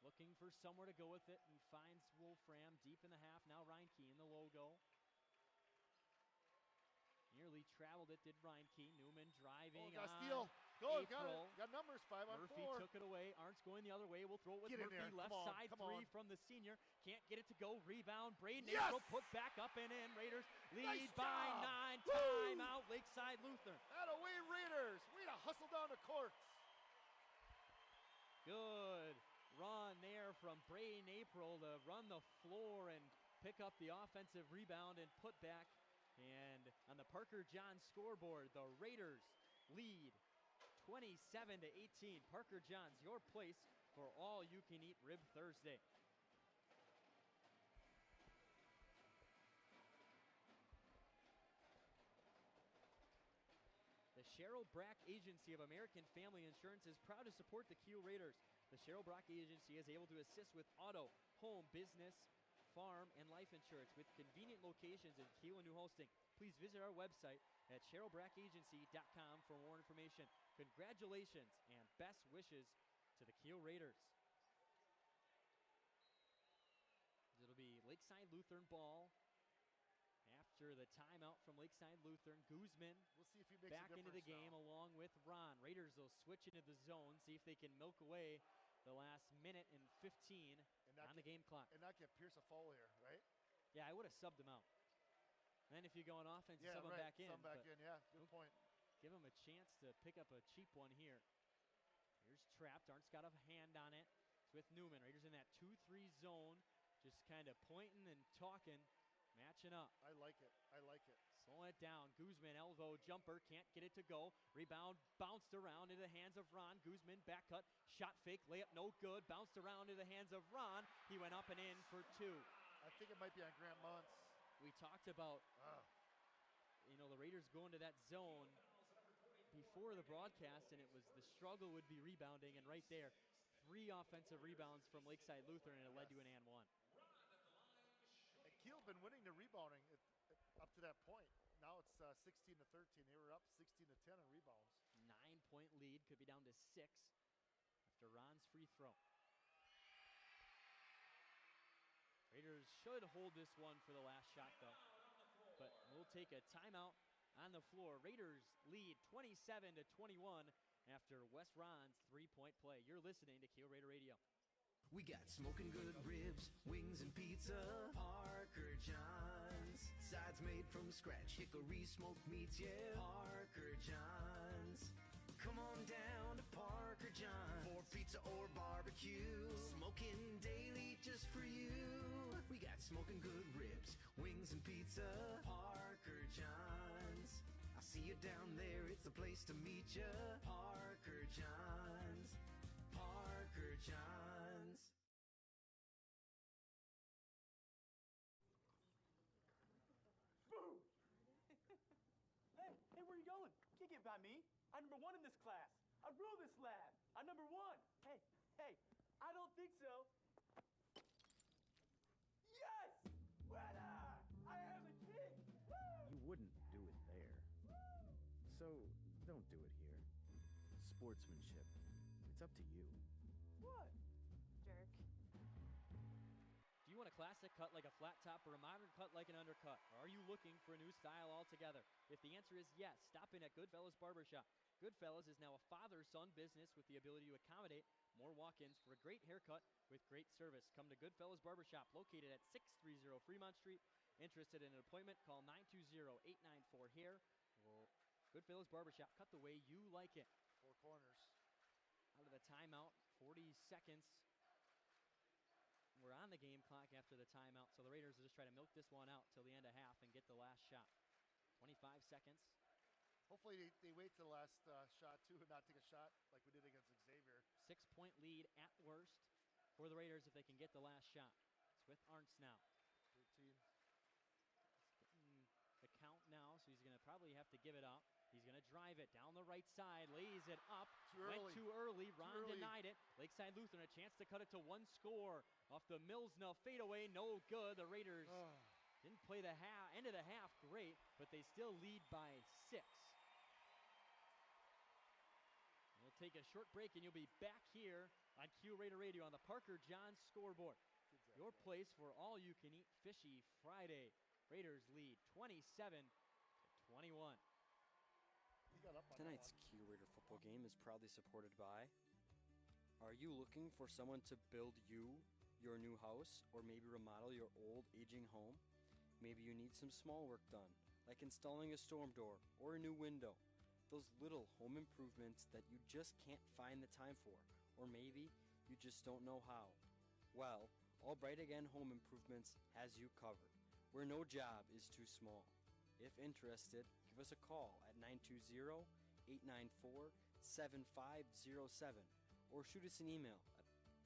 Looking for somewhere to go with it and finds Wolfram deep in the half. Now Ryan Key in the logo. Nearly traveled it, did Ryan Key. Newman driving. Got a steal. Go, April. got numbers 5 on 4. Murphy took it away. Arntz going the other way. We'll throw it with Get in Murphy. there. Left Come on, side come 3 on. from the senior. Can't get it to go. Rebound. Braden Yes! April put back up and in. Raiders lead Nice by job. 9. Woo! Timeout Lakeside Lutheran. Away Raiders. Way to hustle down the court. Good run there from Braden April to run the floor and pick up the offensive rebound and put back. And on the Parker John scoreboard, the Raiders lead 27-18. Parker John's your place for all you can eat Rib Thursday. The Cheryl Brack Agency of American Family Insurance is proud to support the Kiel Raiders. The Cheryl Brack Agency is able to assist with auto, home, business, farm, and life insurance with convenient locations in Kiel and New Hosting. Please visit our website at CherylBrackAgency.com for more information. Congratulations and best wishes to the Kiel Raiders. It'll be Lakeside Lutheran ball after the the timeout from Lakeside Lutheran. Guzman We'll see if he makes back a into the difference game now. along with Ron. Raiders will switch into the zone, see if they can milk away the last minute and 15 on the game clock. And not get Pierce a foul here, right? Yeah, I would have subbed him out. And then if you go on offense, you Yeah, sub him right. back in. Sub back but in, yeah. Good point. Give him a chance to pick up a cheap one here. Here's trapped. Arndt's got a hand on it. It's with Newman. Raiders in that 2-3 zone, just kind of pointing and talking, matching up. I like it. I like it. Slowing it down. Guzman, elbow jumper, can't get it to go. Rebound bounced around into the hands of Ron. Guzman, back cut, shot fake, layup no good. Bounced around into the hands of Ron. He went up and in for two. I think it might be on Grant Muntz. We talked about, the Raiders going to that zone before the broadcast, and it was the struggle would be rebounding, and right there, 3 offensive rebounds from Lakeside Lutheran, and it led to an and one. And Kiel's been winning the rebounding up to that point. Now it's 16 to 13. They were up 16 to 10 in rebounds. 9-point lead, could be down to 6 after Ron's free throw. Raiders should hold this one for the last shot, though. But we'll take a timeout on the floor. Raiders lead 27-21 after Wes Ron's 3-point play. You're listening to Kiel Raider Radio. We got smoking good ribs, wings and pizza, Parker John's. Sides made from scratch, hickory smoked meats, yeah, Parker John's. Come on down to Parker John's for pizza or barbecue. Smoking daily just for you. We got smoking good ribs, wings and pizza, Parker John's. I'll see you down there, it's the place to meet ya. Parker John's. Parker John's. Boom! Hey, where you going? Can't get by me. I'm number 1 in this class. I rule this lab. I'm number 1. Hey, I don't think so. Yes! Winner! I am a king! Woo! You wouldn't do it there. So, don't do it here. Sportsmanship. It's up to you. What? Jerk. Do you want a classic cut like a flat top or a modern cut like an undercut? Or are you looking for a new style altogether? If the answer is yes, stop in at Goodfellas Barbershop. Goodfellas is now a father-son business with the ability to accommodate more walk-ins for a great haircut with great service. Come to Goodfellas Barbershop, located at 630 Fremont Street. Interested in an appointment? Call 920-894-HAIR. Or Goodfellas Barbershop, cut the way you like it. 4 corners. Out of the timeout, 40 seconds. We're on the game clock after the timeout, so the Raiders will just try to milk this one out till the end of half and get the last shot. 25 seconds. Hopefully they wait till the last shot, too, and not take a shot like we did against Xavier. 6-point lead at worst for the Raiders if they can get the last shot. It's with Arntz now. 13. He's getting the count now, so he's going to probably have to give it up. He's going to drive it down the right side, lays it up. Went too early. Ron denied it. Lakeside Lutheran a chance to cut it to 1 score. Off the Millsna fadeaway, no good. The Raiders didn't play the end of the half great, but they still lead by 6. We'll take a short break, and you'll be back here on Kiel Raider Radio on the Parker Johns scoreboard. Your place for all-you-can-eat Fishy Friday. Raiders lead 27-21. Tonight's Kiel Raider football game is proudly supported by... Are you looking for someone to build you your new house, or maybe remodel your old aging home? Maybe you need some small work done, like installing a storm door or a new window. Those little home improvements that you just can't find the time for, or maybe you just don't know how. Well, All Bright Again Home Improvements has you covered, where no job is too small. If interested, give us a call at 920-894-7507 or shoot us an email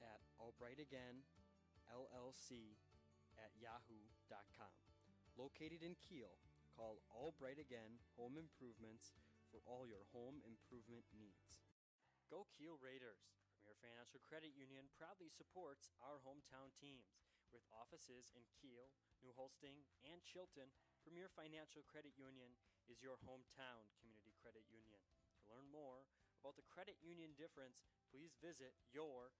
at allbrightagainllc@yahoo.com. Located in Kiel, call All Bright Again Home Improvements for all your home improvement needs. Go Kiel Raiders! Premier Financial Credit Union proudly supports our hometown teams. With offices in Kiel, New Holsting, and Chilton, Premier Financial Credit Union is your hometown community credit union. To learn more about the credit union difference, please visit yourpfcu.com.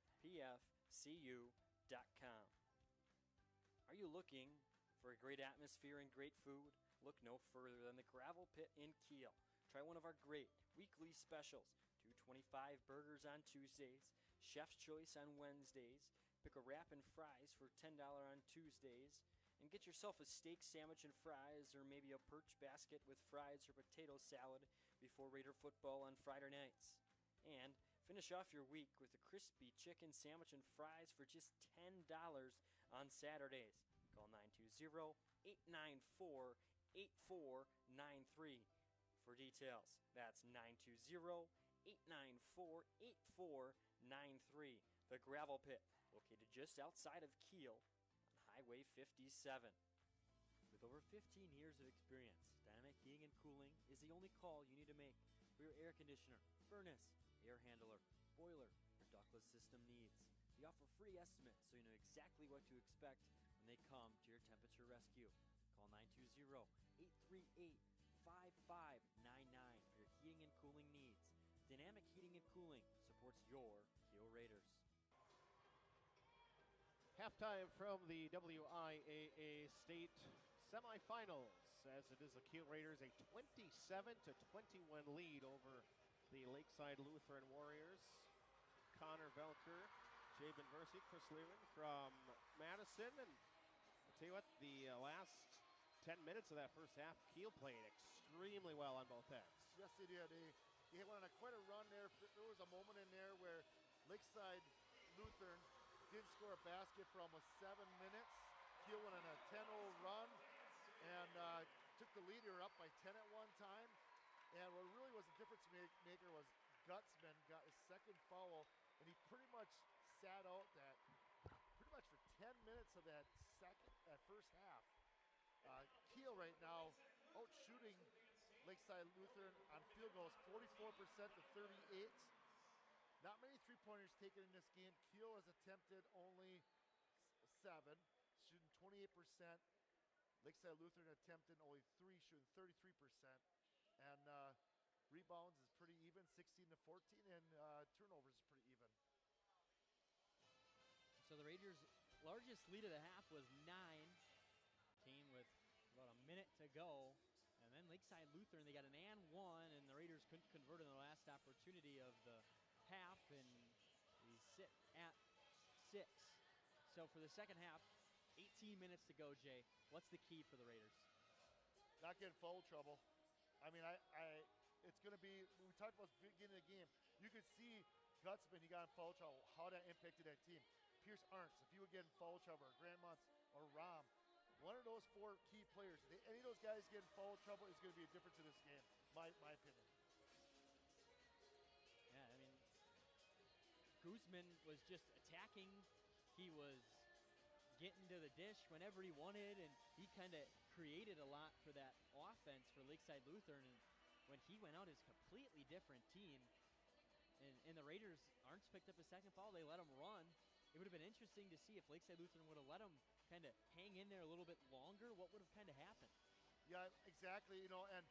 Are you looking for For a great atmosphere and great food, look no further than the Gravel Pit in Kiel. Try one of our great weekly specials. $2.25 burgers on Tuesdays, Chef's Choice on Wednesdays, pick a wrap and fries for $10 on Tuesdays, and get yourself a steak sandwich and fries, or maybe a perch basket with fries or potato salad before Raider football on Friday nights. And finish off your week with a crispy chicken sandwich and fries for just $10 on Saturdays. Call 920-894-8493 for details. That's 920-894-8493. The Gravel Pit, located just outside of Kiel on Highway 57. With over 15 years of experience, Dynamic Heating and Cooling is the only call you need to make for your air conditioner, furnace, air handler, boiler, or ductless system needs. They offer free estimates so you know exactly what to expect when they come to your temperature rescue. Call 920-838-5599 for your heating and cooling needs. Dynamic Heating and Cooling supports your Kiel Raiders. Halftime from the WIAA State Semifinals, as it is the Kiel Raiders a 27-21 lead over the Lakeside Lutheran Warriors. Connor Velker, Jabin Versick, Chris Learman from Madison, and I'll tell you what, the last 10 minutes of that first half, Kiel played extremely well on both ends. Yes, they did. They went on quite a run there. There was a moment in there where Lakeside Lutheran didn't score a basket for almost 7 minutes. Kiel went on a 10-0 run and took the leader up by 10 at one time. And what really was the difference maker was Gutzman got his second foul, and he pretty much sat out that pretty much for 10 minutes of that first half. Kiel right now out shooting Lakeside Lutheran on field goals 44% to 38. Not many three-pointers taken in this game. Kiel has attempted only 7, shooting 28%. Lakeside Lutheran attempted only 3, shooting 33%. And rebounds is pretty even, 16 to 14, and turnovers is pretty even. So the Raiders' largest lead of the half was 9. Came with about a minute to go. And then Lakeside Lutheran, they got an and one, and the Raiders couldn't convert in the last opportunity of the half, and we sit at 6. So for the second half, 18 minutes to go, Jay. What's the key for the Raiders? Not getting foul trouble. I mean, it's going to be, we talked about beginning of the game, you could see Gutzman, he got in foul trouble, how that impacted that team. Pierce Arntz, if he would get in foul trouble, or Grant Muntz, or Rom, one of those 4 key players, if any of those guys get in foul trouble, is going to be a difference in this game, my opinion. Yeah, I mean, Guzman was just attacking. He was getting to the dish whenever he wanted, and he kind of created a lot for that offense for Lakeside Lutheran. And when he went out, it's a completely different team. And the Raiders, Arntz picked up a second foul. They let him run. It would have been interesting to see if Lakeside Lutheran would have let him kind of hang in there a little bit longer. What would have kind of happened? Yeah, exactly. You know, and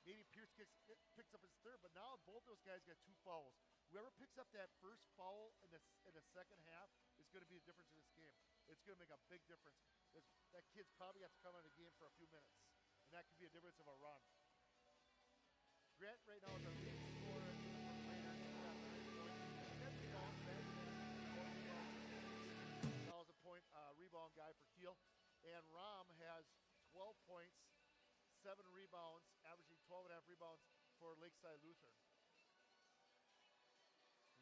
maybe Pierce picks up his third, but now both those guys got 2 fouls. Whoever picks up that first foul in the second half is going to be the difference in this game. It's going to make a big difference. That kid's probably got to come out of the game for a few minutes, and that could be a difference of a run. Grant right now is our leading scorer in the first minor. Rebound guy for Kiel. And Rom has 12 points, 7 rebounds, averaging 12.5 rebounds for Lakeside Lutheran.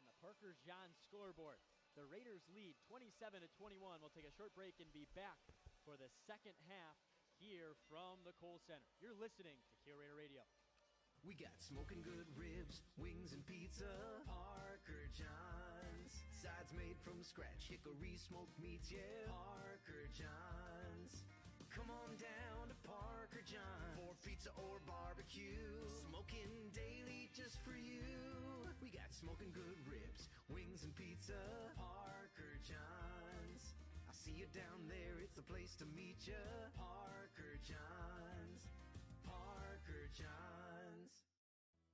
On the Parker John scoreboard, the Raiders lead 27-21. We'll take a short break and be back for the second half here from the Kohl Center. You're listening to Kiel Raider Radio. We got smoking good ribs, wings and pizza. Parker John's. Sides made from scratch, hickory smoked meats, yeah. Parker John's. Come on down to Parker John's for pizza or barbecue. Smoking daily just for you. We got smoking good ribs, wings and pizza. Parker John's. I see you down there, it's the place to meet ya. Parker John's. Parker John's.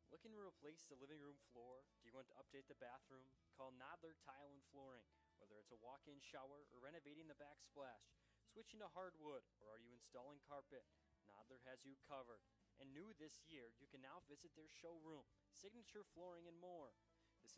Looking to replace the living room floor? Do you want to update the bathroom? Call Nodler Tile and Flooring. Whether it's a walk-in shower or renovating the backsplash, Switching to hardwood, or are you installing carpet? Noddler has you covered. And new this year, you can now visit their showroom, Signature Flooring and More. This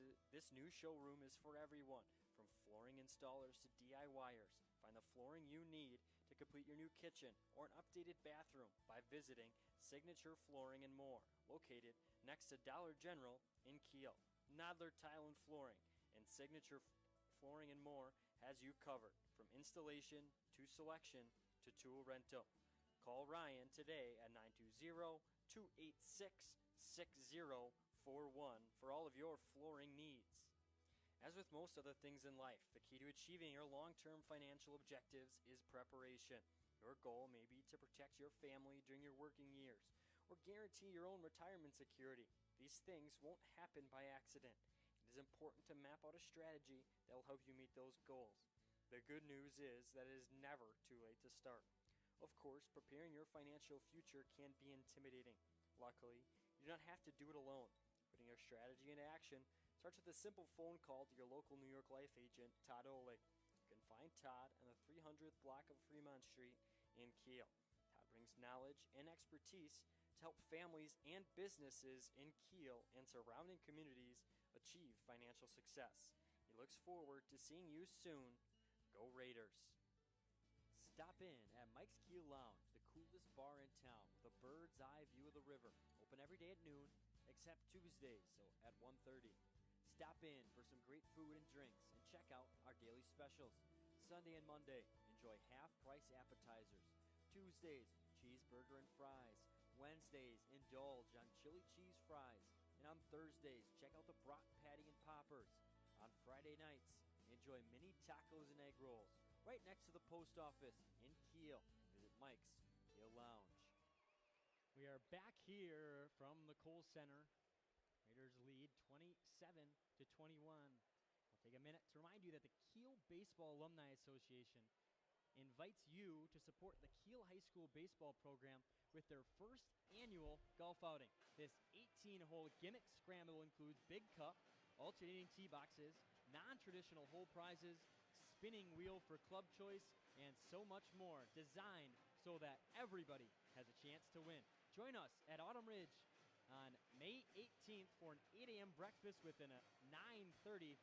new showroom is for everyone, from flooring installers to DIYers. Find the flooring you need to complete your new kitchen or an updated bathroom by visiting Signature Flooring and More, located next to Dollar General in Kiel. Noddler Tile and Flooring and Signature Flooring and More has you covered, from installation to selection to tool rental. Call Ryan today at 920-286-6041 for all of your flooring needs. As with most other things in life, the key to achieving your long-term financial objectives is preparation. Your goal may be to protect your family during your working years or guarantee your own retirement security. These things won't happen by accident. It is important to map out a strategy that will help you meet those goals. The good news is that it is never too late to start. Of course, preparing your financial future can be intimidating. Luckily, you do not have to do it alone. Putting your strategy into action starts with a simple phone call to your local New York Life agent, Todd Oleg. You can find Todd on the 300th block of Fremont Street in Kiel. Todd brings knowledge and expertise to help families and businesses in Kiel and surrounding communities achieve financial success. He looks forward to seeing you soon. Go Raiders! Stop in at Mike's Kiel Lounge, the coolest bar in town with a bird's eye view of the river. Open every day at noon, except Tuesdays, so at 1:30. Stop in for some great food and drinks and check out our daily specials. Sunday and Monday, enjoy half-price appetizers. Tuesdays, cheeseburger and fries. Wednesdays, indulge on chili cheese fries. And on Thursdays, check out the brat patty and poppers. On Friday nights, enjoy mini tacos and egg rolls right next to the post office in Kiel. Visit Mike's Kiel Lounge. We are back here from the Kohl Center. Raiders lead 27-21. We'll take a minute to remind you that the Kiel Baseball Alumni Association invites you to support the Kiel High School baseball program with their first annual golf outing. This 18-hole gimmick scramble includes big cup, alternating tee boxes, non-traditional hole prizes, spinning wheel for club choice, and so much more, designed so that everybody has a chance to win. Join us at Autumn Ridge on May 18th for an 8 a.m. breakfast with a 9:30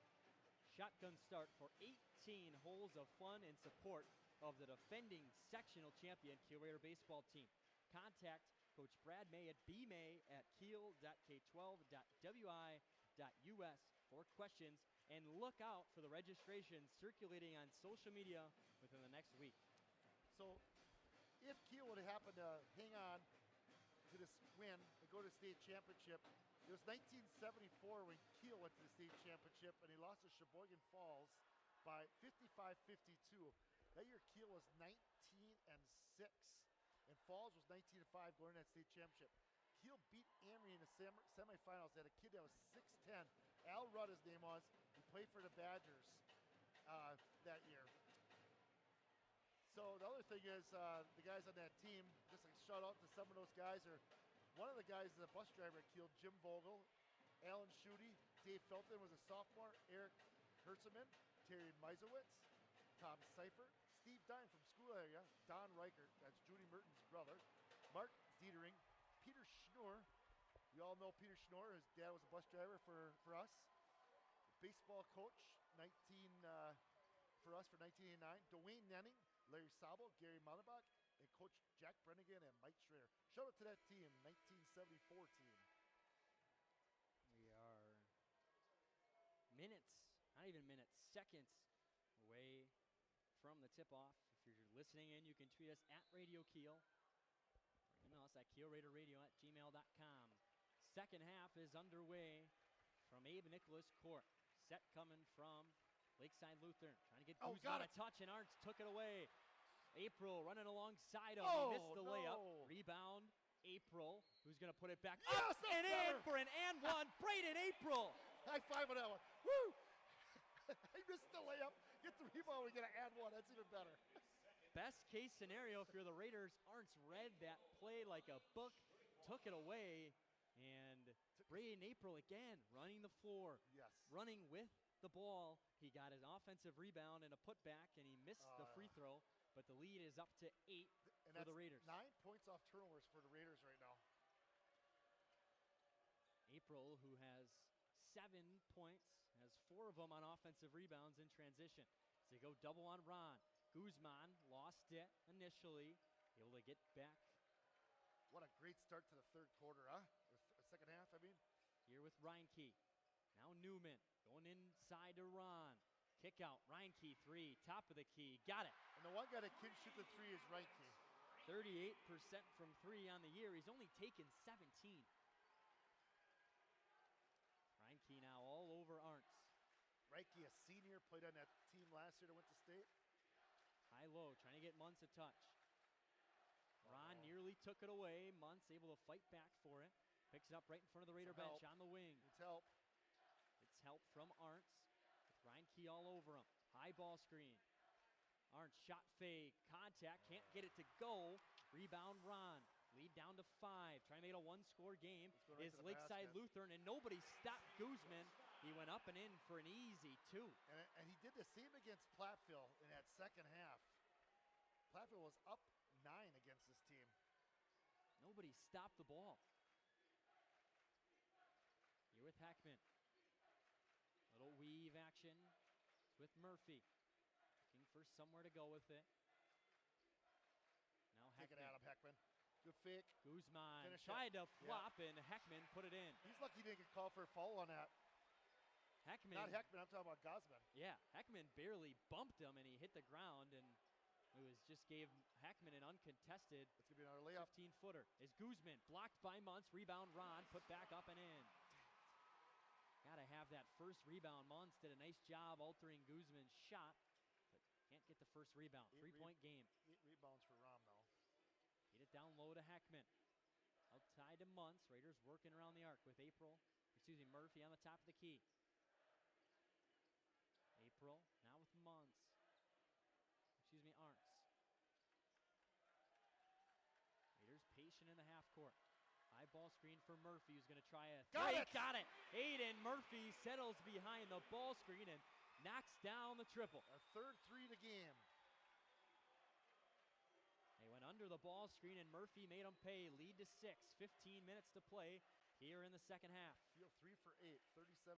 shotgun start for 18 holes of fun in support of the defending sectional champion Kiel Raider baseball team. Contact Coach Brad May at bmay@k12.wi.us for questions, and look out for the registration circulating on social media within the next week. So if Kiel would have happened to hang on to this win and go to the state championship, it was 1974 when Kiel went to the state championship, and he lost to Sheboygan Falls by 55-52. That year Kiel was 19-6, and Falls was 19-5 going to that state championship. Kiel beat Amory in the semifinals. They had a kid that was 6'10". Al Rudd, his name was. He played for the Badgers that year. So the other thing is, the guys on that team, just a shout out to some of those guys. One of the guys is a bus driver at Kiel, Jim Vogel, Alan Schutte, Dave Felton was a sophomore, Eric Herzeman, Terry Meisowitz, Tom Seifert, Steve Dine from school area, Don Reichert, that's Judy Merton's brother, Mark Dietering, Peter Schnoor. We all know Peter Schnoor. His dad was a bus driver for us. Baseball coach, for us for 1989. Dwayne Nenning, Larry Sabo, Gary Monabach, and Coach Jack Brennigan and Mike Schrader. Shout out to that team, 1974 team. We are minutes, not even minutes, seconds away from the tip-off. If you're listening in, you can tweet us at Radio Kiel. Or email us at KielRaiderRadio@gmail.com. Second half is underway from Abe Nicholas Court. Set coming from Lakeside Lutheran. Trying to get Guzman a touch, and Arntz took it away. April running alongside him. He missed the layup. Rebound, April, who's going to put it back up and in for an and one. Braden April. High five on that one. Woo! I missed the layup. Get the rebound, we get an and one. That's even better. Best case scenario if you're the Raiders, Arntz read that play like a book, took it away, and Braden April again running the floor. Yes. Running with the ball. He got an offensive rebound and a putback, and he missed the free throw. But the lead is up to 8 for the Raiders. 9 points off turnovers for the Raiders right now. April, who has 7 points, has 4 of them on offensive rebounds in transition. So they go double on Ron. Guzman lost it initially, able to get back. What a great start to the third quarter, huh? Or second half, I mean. Here with Reinke. Now Newman going inside to Ron. Kick out, Reinke 3, top of the key, got it. And the one guy that can shoot the 3 is Reinke. 38% from 3 on the year. He's only taken 17. Reinke now all over Arntz. Reinke, a senior, played on that team last year that went to state. High-low, trying to get Muntz a touch. Ron nearly took it away. Muntz able to fight back for it. Picks it up right in front of the Raider bench on the wing. It's help. It's help from Arntz. With Reinke all over him. High ball screen. Arntz shot fake. Contact. Can't get it to go. Rebound Ron. Lead down to 5. Trying to make it a one-score game is Lakeside Lutheran, and nobody stopped Guzman. He went up and in for an easy 2. And he did the same against Platteville in that second half. Platteville was up 9 against this team. Nobody stopped the ball. Here with Heckman. Little weave action with Murphy. Looking for somewhere to go with it. Now Take it Heckman. out of Heckman. Good fake. Guzman tried to flop, and Heckman put it in. He's lucky he didn't get called for a foul on that. Heckman. Not Heckman, I'm talking about Guzman. Yeah, Heckman barely bumped him, and he hit the ground, and it was just gave Heckman an uncontested. It's gonna be another layup. 15-footer. Is Guzman blocked by Muntz? Rebound Ron, put back up and in. Got to have that first rebound. Muntz did a nice job altering Guzman's shot, but can't get the first rebound. 3-point game. 8 rebounds for Rom, though. Get it down low to Heckman. Outside to Muntz. Raiders working around the arc with Murphy on the top of the key. April now with Arntz. Raiders patient in the half court. High ball screen for Murphy, who's going to try a three. Got it! Aiden Murphy settles behind the ball screen and knocks down the triple. A third 3 of the game. They went under the ball screen, and Murphy made them pay. Lead to 6. 15 minutes to play here in the second half. Field 3 for 8. 37.